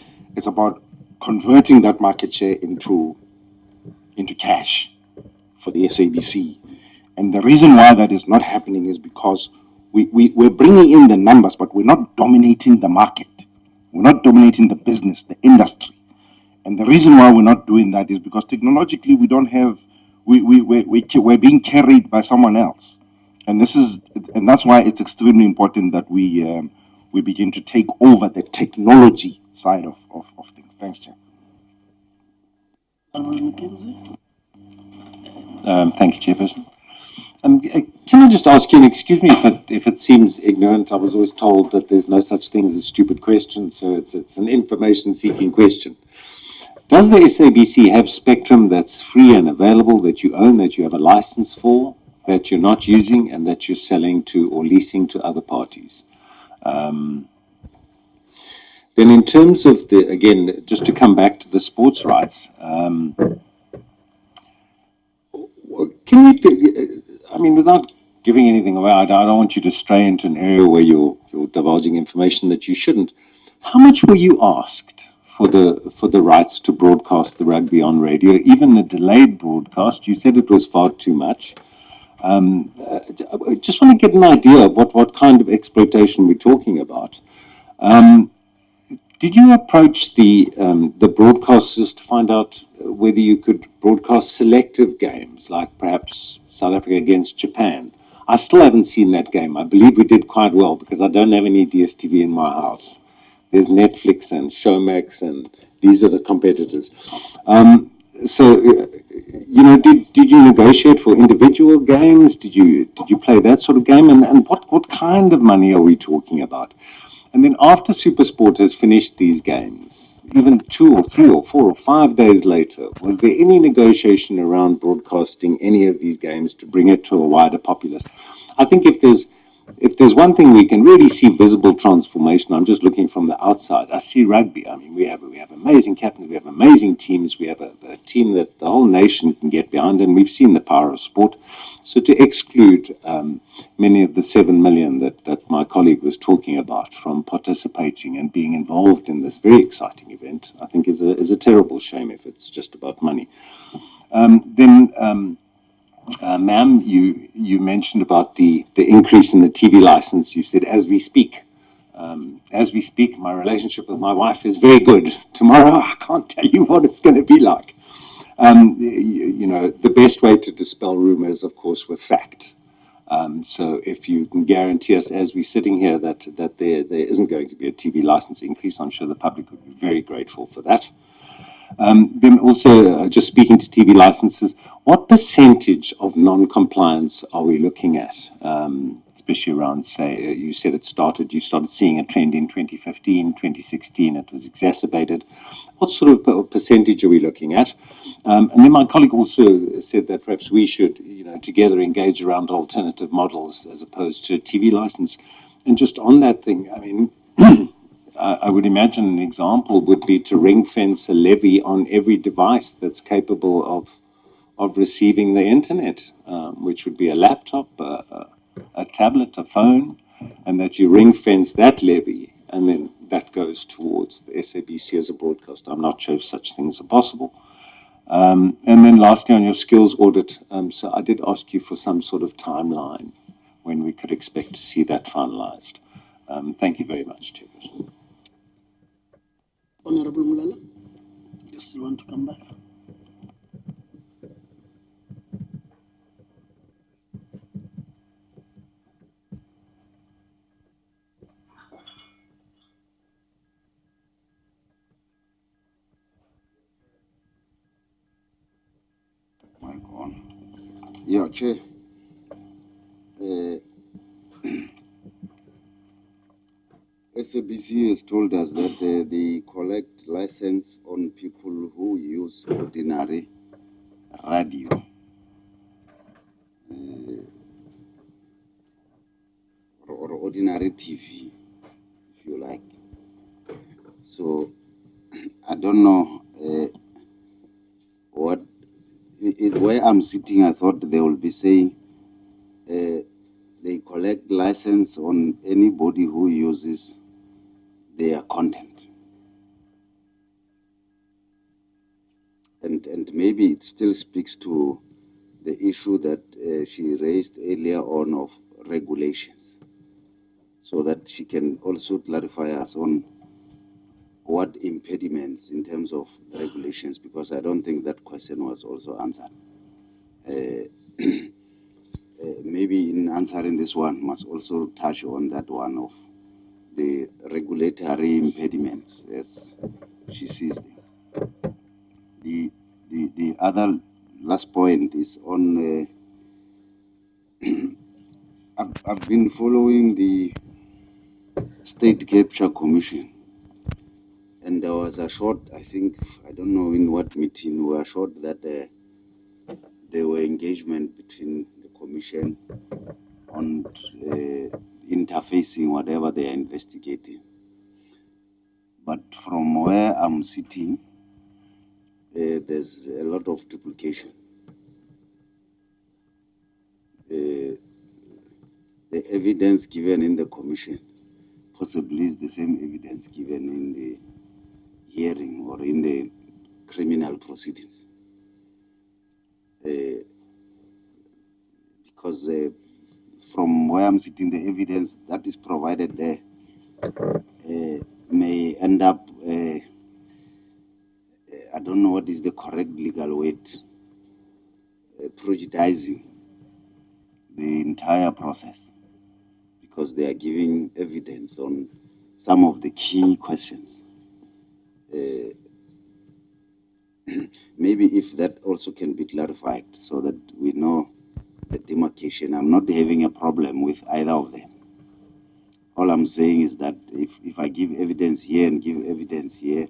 converting that market share into cash for the SABC. And the reason why that is not happening is because we're bringing in the numbers, but we're not dominating the market. We're not dominating the business, the industry. And the reason why we're not doing that is because technologically we don't have, we're being carried by someone else. And that's why it's extremely important that we begin to take over the technology side of things. Thanks, Chair. Honorable McKenzie. Thank you, Chairperson. Can I just ask you, and excuse me if it seems ignorant, I was always told that there's no such thing as a stupid question, so it's an information-seeking question. Does the SABC have spectrum that's free and available, that you own, that you have a license for, that you're not using, and that you're selling to or leasing to other parties? Then in terms of the, again, just to come back to the sports rights, can you, I mean, without giving anything away, I don't want you to stray into an area where you're divulging information that you shouldn't. How much were you asked for the rights to broadcast the rugby on radio, even the delayed broadcast? You said it was far too much. I just want to get an idea of what kind of exploitation we're talking about. Did you approach the broadcasters to find out whether you could broadcast selective games, like perhaps South Africa against Japan? I still haven't seen that game. I believe we did quite well because I don't have any DSTV in my house. There's Netflix and Showmax, and these are the competitors. You know, did you negotiate for individual games? Did you play that sort of game? And what kind of money are we talking about? And then after SuperSport has finished these games, even 2 or 3 or 4 or 5 days later, was there any negotiation around broadcasting any of these games to bring it to a wider populace? I think if there's one thing we can really see visible transformation, I'm just looking from the outside. I see rugby. I mean, we have amazing captains, we have amazing teams, we have a team that the whole nation can get behind, and we've seen the power of sport. So to exclude many of the 7 million that my colleague was talking about from participating and being involved in this very exciting event, I think is a terrible shame if it's just about money. Ma'am, you mentioned about the increase in the TV license. You said, as we speak. As we speak, my relationship with my wife is very good. Tomorrow, I can't tell you what it's going to be like. You know, the best way to dispel rumors, of course, with fact. So if you can guarantee us, as we're sitting here, that there isn't going to be a TV license increase, I'm sure the public would be very grateful for that. Then also, just speaking to TV licenses, what percentage of non-compliance are we looking at? Especially around, say, you said you started seeing a trend in 2015, 2016, it was exacerbated. What sort of percentage are we looking at? And then my colleague also said that perhaps we should, you know, together engage around alternative models as opposed to a TV license. And just on that thing, I mean, I would imagine an example would be to ring fence a levy on every device that's capable of receiving the internet, which would be a laptop, a tablet, a phone, and that you ring fence that levy, and then that goes towards the SABC as a broadcaster. I'm not sure if such things are possible. And then lastly, on your skills audit, so I did ask you for some sort of timeline when we could expect to see that finalized. Thank you very much, Chairperson. Honorable Mulala, you still want to come back? Mic on. Yeah, Chair. SABC has told us that they collect license on people who use ordinary radio. Or ordinary TV, if you like. So, I don't know where I'm sitting, I thought they will be saying they collect license on anybody who uses their content. And maybe it still speaks to the issue that she raised earlier on of regulations, so that she can also clarify us on what impediments in terms of regulations, because I don't think that question was also answered. Maybe in answering this one, must also touch on that one of the regulatory impediments as she sees them. the other last point is on. I've been following the State Capture Commission, and there was a short, I think, I don't know in what meeting, we were short that there were engagement between the Commission on interfacing whatever they are investigating. But from where I'm sitting, there's a lot of duplication. The evidence given in the commission possibly is the same evidence given in the hearing or in the criminal proceedings. Because from where I'm sitting, the evidence that is provided there may end up, I don't know what is the correct legal word, prejudicing the entire process, because they are giving evidence on some of the key questions. Maybe if that also can be clarified so that we know the demarcation. I'm not having a problem with either of them. All I'm saying is that if I give evidence here and give evidence here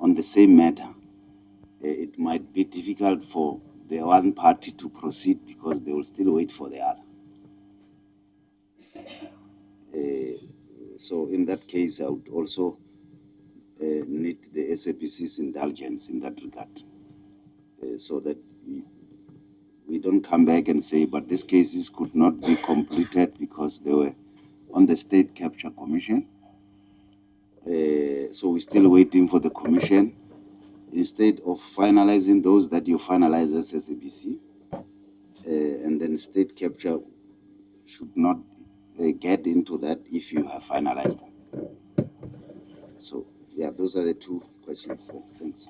on the same matter, it might be difficult for the one party to proceed because they will still wait for the other. So in that case, I would also need the SABC's indulgence in that regard, so that we don't come back and say, but these cases could not be completed because they were on the State Capture Commission. So we're still waiting for the commission. Instead of finalizing those that you finalize as SABC, and then State Capture should not get into that if you have finalized them. So, yeah, those are the two questions. Thanks.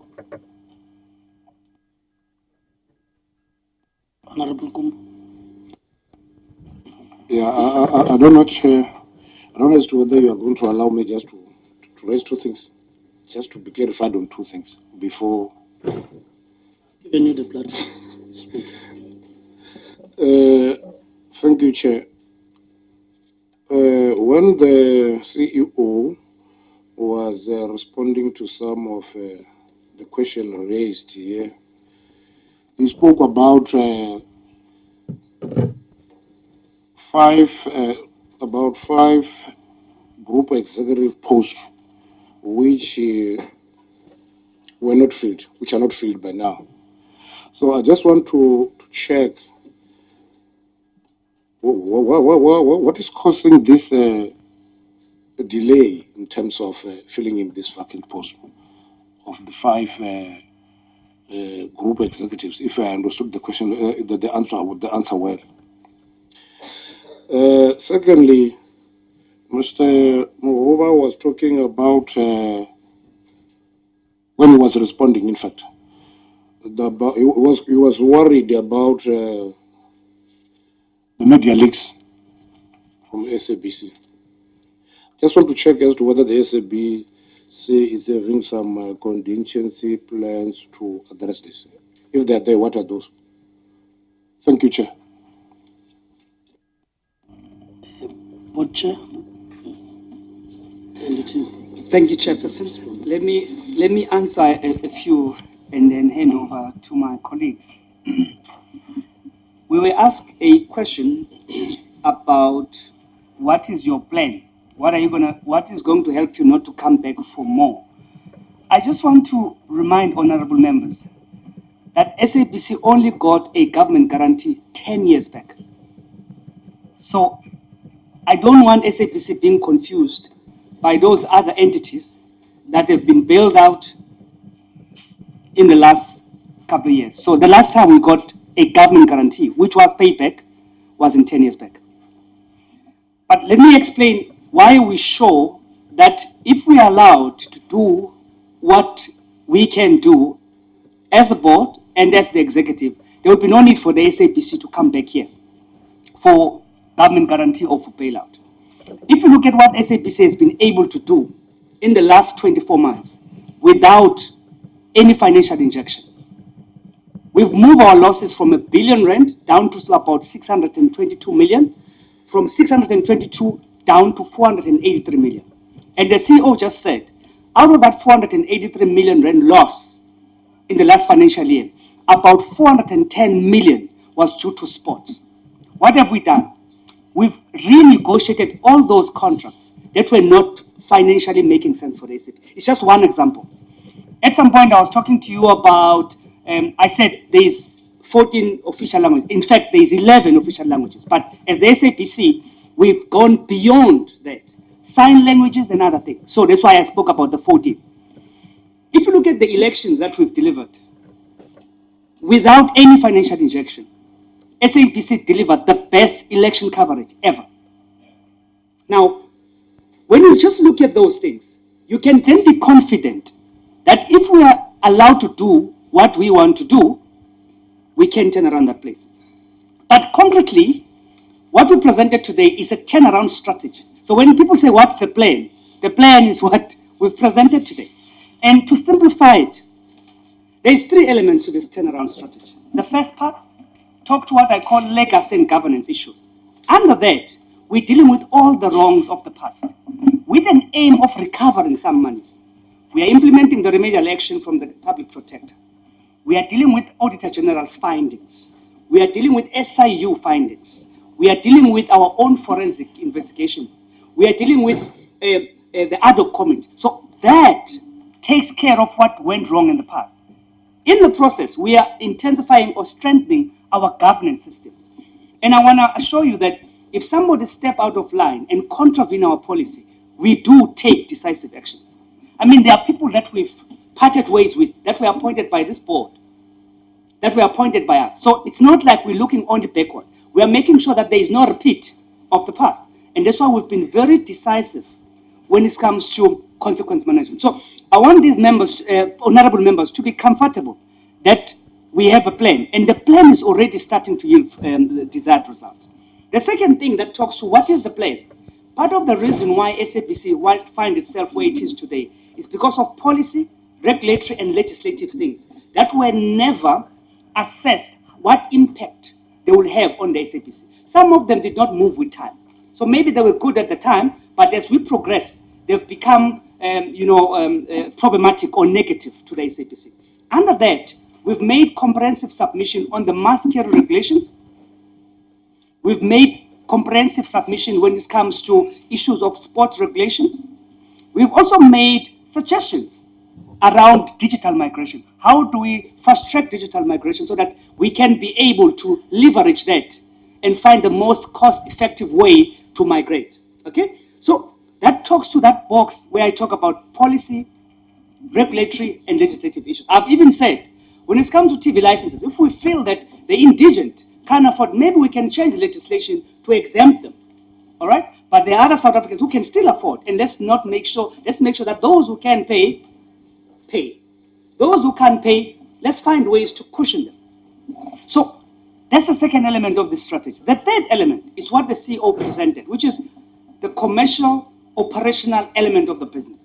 Honorable Kumbu. Yeah, I don't know, Chair. I don't know as to whether you are going to allow me just to raise two things, just to be clarified on two things before. Giving you the platform. Thank you, Chair. When the CEO was responding to some of the question raised here, he spoke about five group executive posts which were not filled, which are not filled by now. So I just want to check what is causing this delay in terms of filling in this vacant post of the five group executives, if I understood the question, the answer well. Secondly, Mr. Mohova was talking about, when he was responding, in fact, he was worried about the media leaks from SABC. Just want to check as to whether the SABC is having some contingency plans to address this. If they're there, what are those? Thank you, Chair. Board Chair. Thank you, Chairperson. Let me answer a few and then hand over to my colleagues. We were asked a question about what is your plan? What is going to help you not to come back for more? I just want to remind honorable members that SABC only got a government guarantee 10 years back. So I don't want SABC being confused by those other entities that have been bailed out in the last couple of years. So the last time we got a government guarantee, which was paid back, was in 10 years back. But let me explain why we show that if we are allowed to do what we can do as a board and as the executive, there will be no need for the SABC to come back here for government guarantee or for bailout. If you look at what SABC has been able to do in the last 24 months without any financial injection, We've moved our losses from R1 billion down to about 622 million, from 622 down to 483 million. And the CEO just said, out of that 483 million rand loss in the last financial year, about 410 million was due to sports. What have we done? We've renegotiated all those contracts that were not financially making sense for the SAP. It's just one example. At some point, I was talking to you about, I said there's 14 official languages. In fact, there's 11 official languages. But as the SAPC, we've gone beyond that. Sign languages and other things. So that's why I spoke about the 14. If you look at the elections that we've delivered, without any financial injection, SAPC delivered the best election coverage ever. Now, when you just look at those things, you can then be confident that if we are allowed to do what we want to do, we can turn around that place. But concretely, what we presented today is a turnaround strategy. So when people say, what's the plan is what we've presented today. And to simplify it, there's 3 elements to this turnaround strategy. The first part, talk to what I call legacy and governance issues. Under that, we're dealing with all the wrongs of the past, with an aim of recovering some monies. We are implementing the remedial action from the public protector. We are dealing with Auditor General findings. We are dealing with SIU findings. We are dealing with our own forensic investigation. We are dealing with the other comment. So that takes care of what went wrong in the past. In the process, we are intensifying or strengthening our governance systems. And I want to assure you that if somebody step out of line and contravene our policy, we do take decisive action. I mean, there are people that we've parted ways with, that were appointed by this board, that were appointed by us. So it's not like we're looking only backward. We are making sure that there is no repeat of the past. And that's why we've been very decisive when it comes to consequence management. So I want these members, honorable members, to be comfortable that we have a plan. And the plan is already starting to yield the desired results. The second thing that talks to what is the plan. Part of the reason why SABC finds itself where it is today is because of policy, regulatory, and legislative things that were never assessed what impact they will have on the SABC. Some of them did not move with time. So maybe they were good at the time, but as we progress, they've become problematic or negative to the SABC. Under that, we've made comprehensive submission on the mass carry regulations. We've made comprehensive submission when it comes to issues of sports regulations. We've also made suggestions around digital migration. How do we fast-track digital migration so that we can be able to leverage that and find the most cost-effective way to migrate, okay? So that talks to that box where I talk about policy, regulatory, and legislative issues. I've even said, when it comes to TV licenses, if we feel that the indigent can't afford, maybe we can change the legislation to exempt them, all right? But there are other South Africans who can still afford, and let's make sure that those who can pay, pay. Those who can't pay, let's find ways to cushion them. So that's the second element of this strategy. The third element is what the CEO presented, which is the commercial, operational element of the business.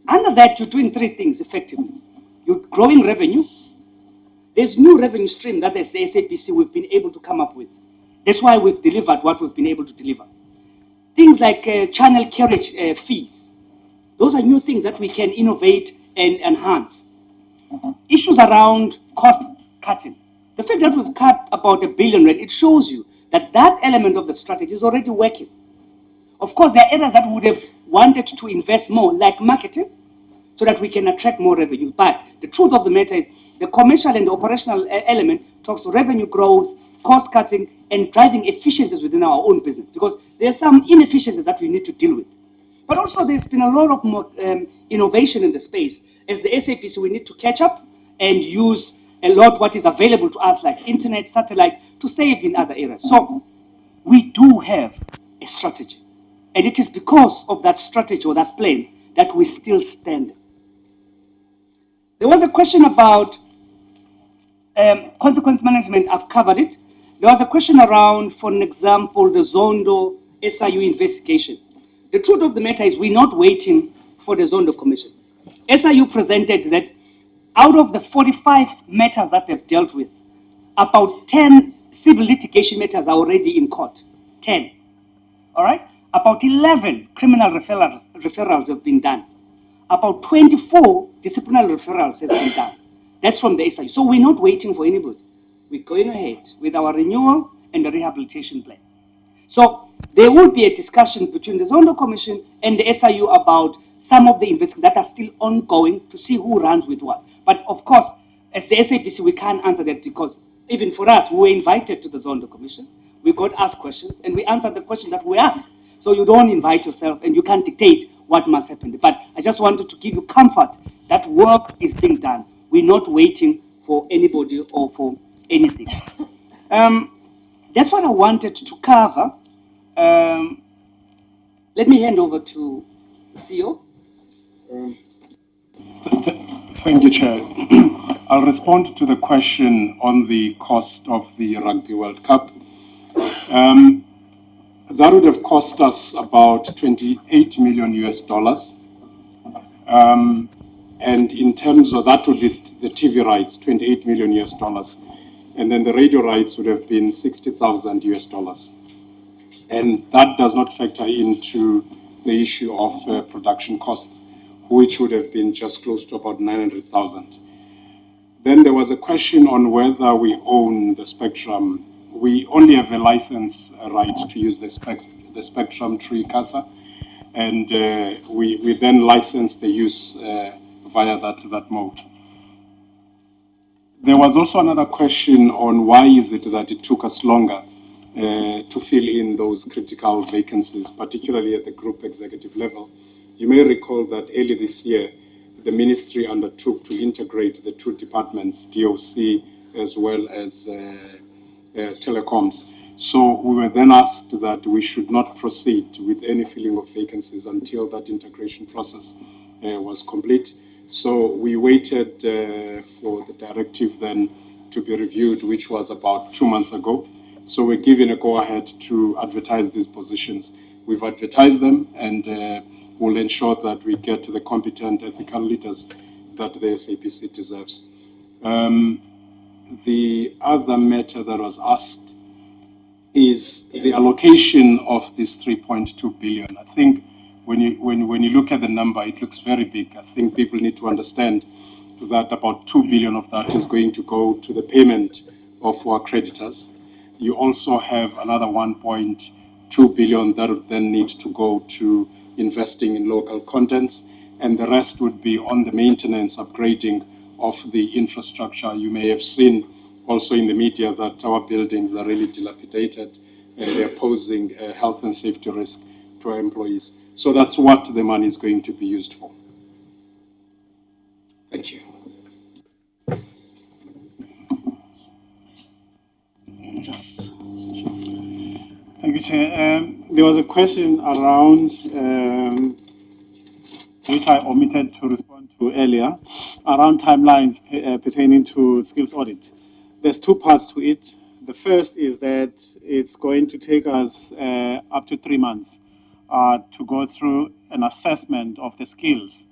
Under that, you're doing 3 things effectively. You're growing revenue. There's new revenue stream that as the SABC we've been able to come up with. That's why we've delivered what we've been able to deliver. Things like channel carriage fees. Those are new things that we can innovate and enhance. Issues around cost cutting. The fact that we've cut about R1 billion, it shows you that that element of the strategy is already working. Of course, there are areas that we would have wanted to invest more, like marketing, so that we can attract more revenue. But the truth of the matter is the commercial and the operational element talks to revenue growth, cost cutting, and driving efficiencies within our own business, because there are some inefficiencies that we need to deal with. But also there's been a lot of more, innovation in the space. As the SAPC, we need to catch up and use a lot what is available to us, like internet, satellite, to save in other areas. So we do have a strategy. And it is because of that strategy or that plan that we still stand. There was a question about consequence management. I've covered it. There was a question around, for an example, the Zondo SIU investigation. The truth of the matter is we're not waiting for the Zondo Commission. SIU presented that out of the 45 matters that they've dealt with, about 10 civil litigation matters are already in court. 10. All right? About 11 criminal referrals have been done. About 24 disciplinary referrals have been done. That's from the SIU. So we're not waiting for anybody. We're going ahead with our renewal and the rehabilitation plan. So there will be a discussion between the Zondo Commission and the SIU about some of the investigations that are still ongoing to see who runs with what. But of course, as the SABC, we can't answer that because even for us, we were invited to the Zondo Commission. We got asked questions and we answered the questions that we asked. So you don't invite yourself and you can't dictate what must happen. But I just wanted to give you comfort that work is being done. We're not waiting for anybody or for anything. That's what I wanted to cover. Let me hand over to CEO. Thank you, Chair. I'll respond to the question on the cost of the Rugby World Cup. That would have cost us about 28 million US dollars. And in terms of that would be the TV rights, 28 million US dollars. And then the radio rights would have been 60,000 US dollars. And that does not factor into the issue of production costs, which would have been just close to about 900,000. Then there was a question on whether we own the spectrum. We only have a license right to use the spectrum through ICASA, and we then license the use via that mode. There was also another question on why is it that it took us longer to fill in those critical vacancies, particularly at the group executive level. You may recall that early this year, the ministry undertook to integrate the two departments, DOC as well as telecoms. So we were then asked that we should not proceed with any filling of vacancies until that integration process was complete. So we waited for the directive then to be reviewed, which was about 2 months ago. So we're given a go-ahead to advertise these positions. We've advertised them, and we'll ensure that we get to the competent ethical leaders that the SABC deserves. The other matter that was asked is the allocation of this 3.2 billion. I think when you look at the number, it looks very big. I think people need to understand that about 2 billion of that is going to go to the payment of our creditors. You also have another 1.2 billion that would then need to go to investing in local contents, and the rest would be on the maintenance, upgrading of the infrastructure. You may have seen also in the media that our buildings are really dilapidated and they're posing a health and safety risk to our employees. So that's what the money is going to be used for. Thank you. Thank you, Chair. There was a question around, which I omitted to respond to earlier, around timelines pertaining to skills audit. There's two parts to it. The first is that it's going to take us up to 3 months to go through an assessment of the skills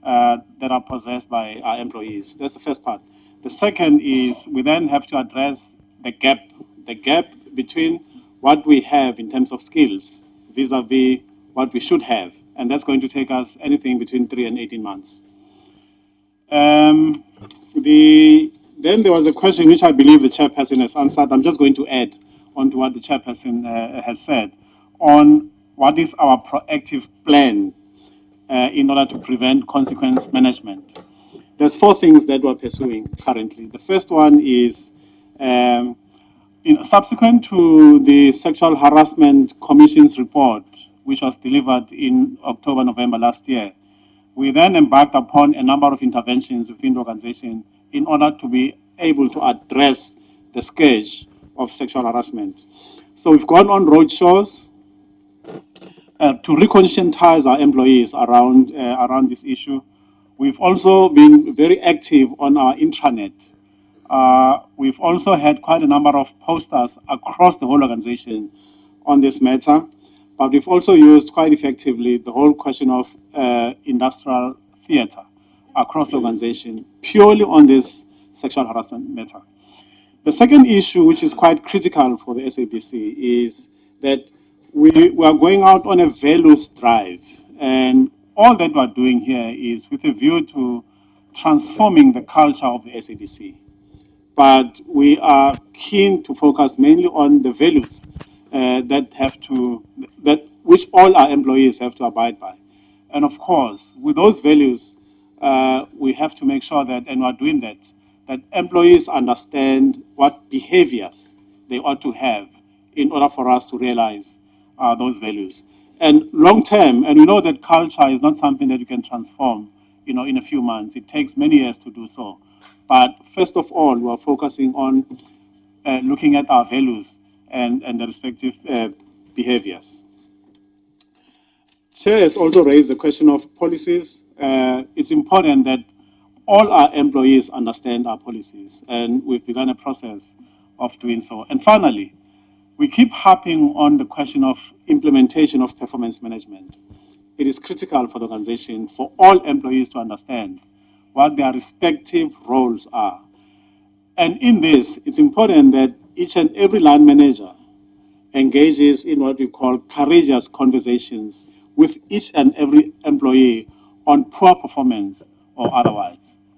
that are possessed by our employees. That's the first part. The second is we then have to address the gap between what we have in terms of skills vis-a-vis what we should have. And that's going to take us anything between 3 and 18 months. Then there was a question which I believe the chairperson has answered. I'm just going to add on to what the chairperson has said on what is our proactive plan in order to prevent consequence management. There's 4 things that we're pursuing currently. The first one is subsequent to the Sexual Harassment Commission's report, which was delivered in October, November last year, we then embarked upon a number of interventions within the organization in order to be able to address the scourge of sexual harassment. So we've gone on roadshows to reconscientize our employees around this issue. We've also been very active on our intranet. We've also had quite a number of posters across the whole organization on this matter, but we've also used quite effectively the whole question of industrial theater across the organization, purely on this sexual harassment matter. The second issue, which is quite critical for the SABC, is that we are going out on a values drive. And all that we're doing here is with a view to transforming the culture of the SABC. But we are keen to focus mainly on the values which all our employees have to abide by. And of course, with those values, we have to make sure that, and we're doing that, that employees understand what behaviors they ought to have in order for us to realize those values. And long term, and we know that culture is not something that you can transform, in a few months. It takes many years to do so. But first of all, we're focusing on looking at our values and the respective behaviors. Chair has also raised the question of policies. It's important that all our employees understand our policies, and we've begun a process of doing so. And finally, we keep harping on the question of implementation of performance management. It is critical for the organization for all employees to understand what their respective roles are. And in this, it's important that each and every line manager engages in what we call courageous conversations with each and every employee on poor performance or otherwise.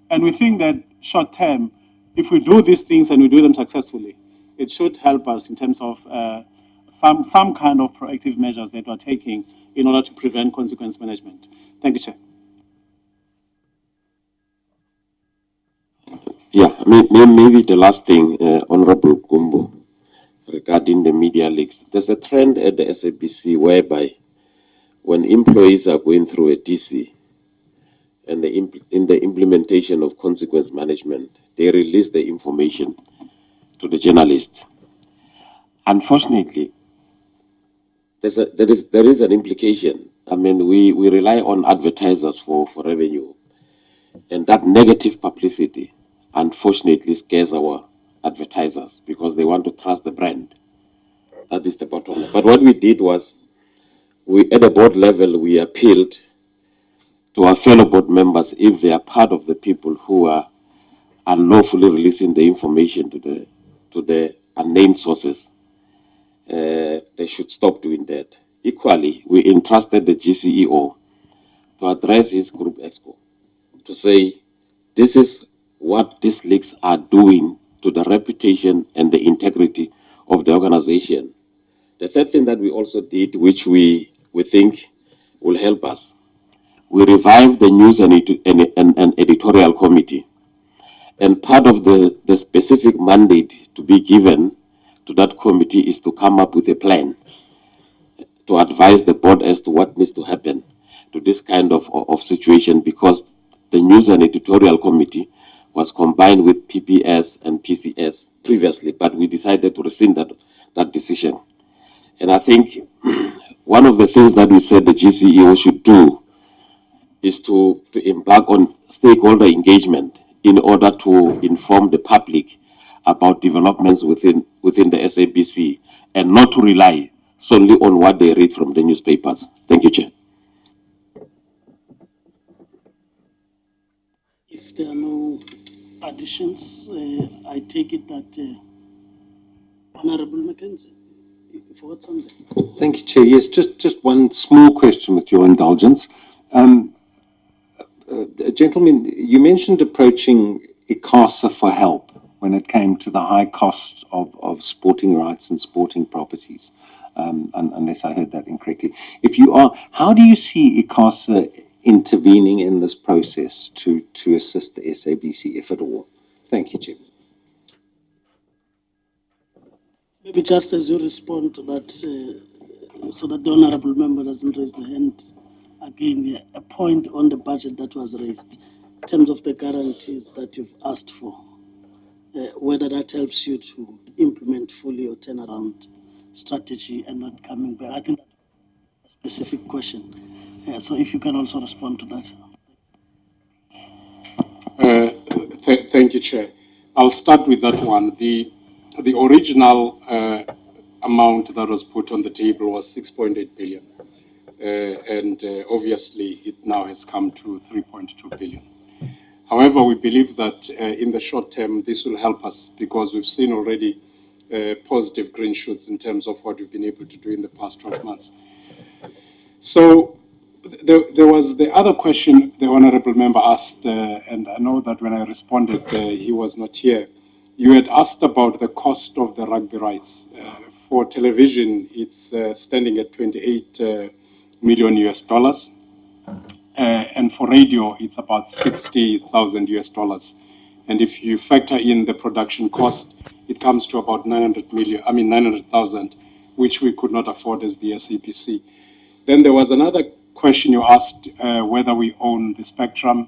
And we think that short term, if we do these things and we do them successfully, it should help us in terms of some kind of proactive measures that we're taking in order to prevent consequence management. Thank you, Chair. Yeah, maybe the last thing, Honorable Kumbo, regarding the media leaks. There's a trend at the SABC whereby when employees are going through a DC and in the implementation of consequence management, they release the information to the journalists. Unfortunately, there is an implication. We rely on advertisers for revenue, and that negative publicity unfortunately scares our advertisers because they want to trust the brand. That is the bottom line. But what we did was, at the board level, we appealed to our fellow board members if they are part of the people who are unlawfully releasing the information to the unnamed sources. They should stop doing that. Equally, we entrusted the GCEO to address his group exco to say, this is what these leaks are doing to the reputation and the integrity of the organization. The third thing that we also did, which we think will help us, we revived the news and editorial committee. And part of the specific mandate to be given to that committee is to come up with a plan to advise the board as to what needs to happen to this kind of situation, because the news and editorial committee was combined with PPS and PCS previously, but we decided to rescind that decision. And I think one of the things that we said the GCEO should do is to embark on stakeholder engagement in order to inform the public about developments within the SABC and not to rely solely on what they read from the newspapers. Thank you, Chair. If there are no additions, I take it that Honorable Mackenzie, you forgot something. Thank you, Chair. Yes, just one small question with your indulgence. Gentlemen, you mentioned approaching AGSA for help when it came to the high costs of sporting rights and sporting properties, unless I heard that incorrectly. If you are, how do you see AGSA intervening in this process to assist the SABC, if at all? Thank you, Chair. Maybe just as you respond to that, so that the honorable member doesn't raise the hand again, a point on the budget that was raised in terms of the guarantees that you've asked for, whether that helps you to implement fully your turnaround strategy and not coming back. I think that's a specific question. So if you can also respond to that. Thank you, Chair. I'll start with that one. The original amount that was put on the table was 6.8 billion. And obviously it now has come to 3.2 billion. However, we believe that in the short term, this will help us because we've seen already positive green shoots in terms of what we've been able to do in the past 12 months. So there was the other question the honorable member asked, and I know that when I responded, he was not here. You had asked about the cost of the rugby rights. For television, it's standing at 28 million US dollars. And for radio, it's about 60,000 US dollars. And if you factor in the production cost, it comes to about 900,000, which we could not afford as the SABC. Then there was another question you asked, whether we own the spectrum.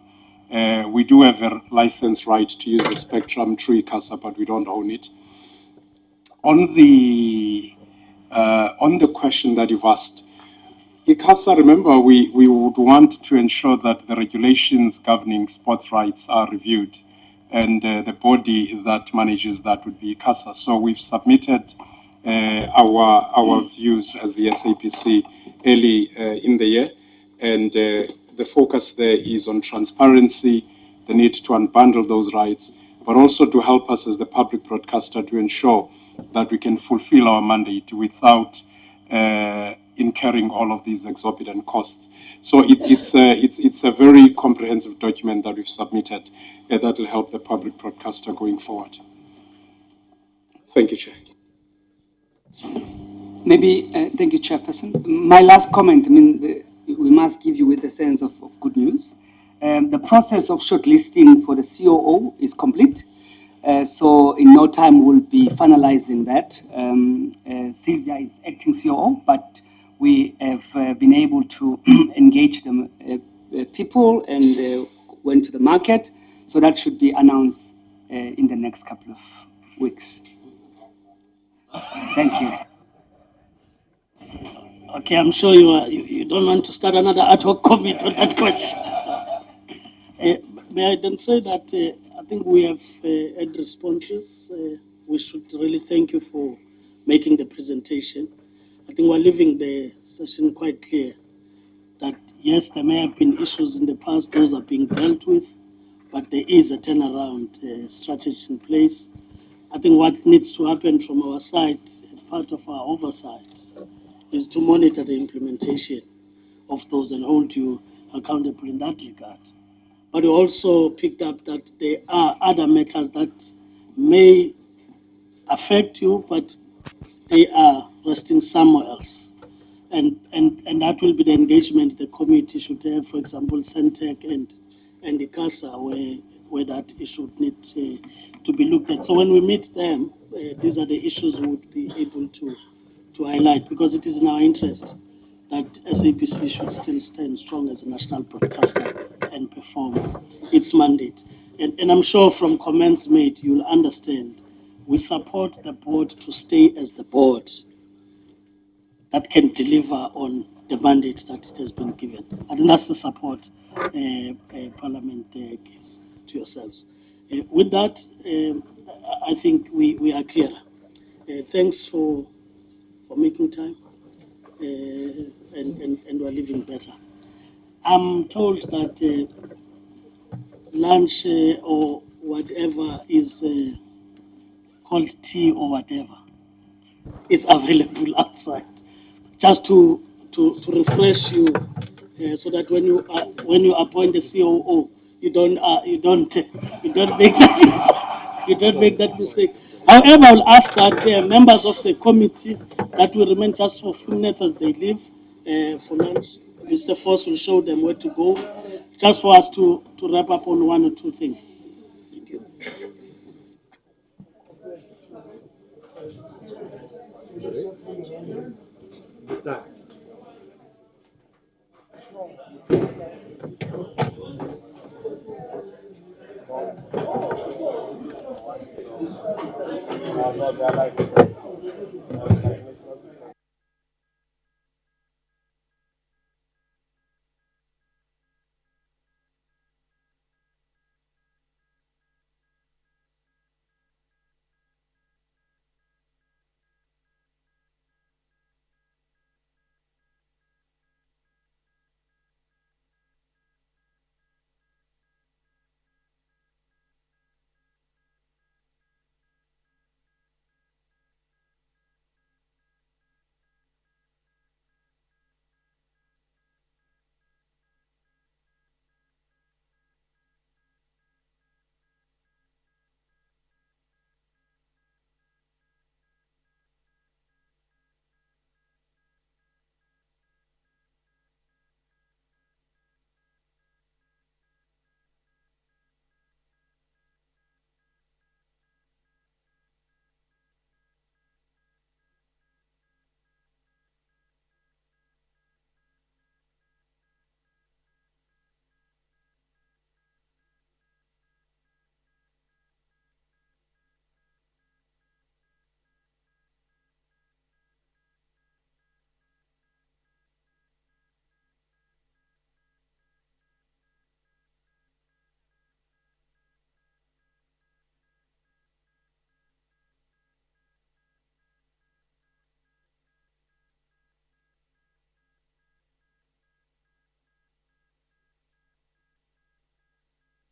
We do have a license right to use the spectrum through ICASA, but we don't own it. On the question that you've asked, ICASA, remember, we would want to ensure that the regulations governing sports rights are reviewed, and the body that manages that would be ICASA. So we've submitted our views as the SABC early in the year, and the focus there is on transparency, the need to unbundle those rights, but also to help us as the public broadcaster to ensure that we can fulfill our mandate without incurring all of these exorbitant costs. So it's a very comprehensive document that we've submitted that will help the public broadcaster going forward. Thank you, Chair. Maybe, thank you, Chairperson. My last comment, we must give you with a sense of good news. The process of shortlisting for the COO is complete. So in no time we'll be finalizing that. Sylvia is acting COO, but we have been able to engage the people and went to the market. So that should be announced in the next couple of weeks. Thank you. Okay, I'm sure you don't want to start another ad hoc committee on that question. May I then say that I think we have had responses. We should really thank you for making the presentation. I think we're leaving the session quite clear that yes, there may have been issues in the past, those are being dealt with, but there is a turnaround strategy in place. I think what needs to happen from our side as part of our oversight is to monitor the implementation of those and hold you accountable in that regard. But we also picked up that there are other matters that may affect you, but they are resting somewhere else. And that will be the engagement the committee should have, for example, Centec and the ICASA, where that issue needs to be looked at. So when we meet them, these are the issues we would be able to highlight, because it is in our interest that SABC should still stand strong as a national broadcaster and perform its mandate. And I'm sure from comments made, you'll understand we support the board to stay as the board that can deliver on the mandate that it has been given. I think that's the support Parliament gives to yourselves. With that, I think we are clear. Thanks for making time, and we're living better. I'm told that lunch or whatever is called tea or whatever is available outside, just to refresh you, so that when you appoint the COO, you don't make that mistake. However, I'll ask that members of the committee that will remain just for a few minutes as they leave for lunch. Mr. Foss will show them where to go, just for us to wrap up on one or two things. Thank you.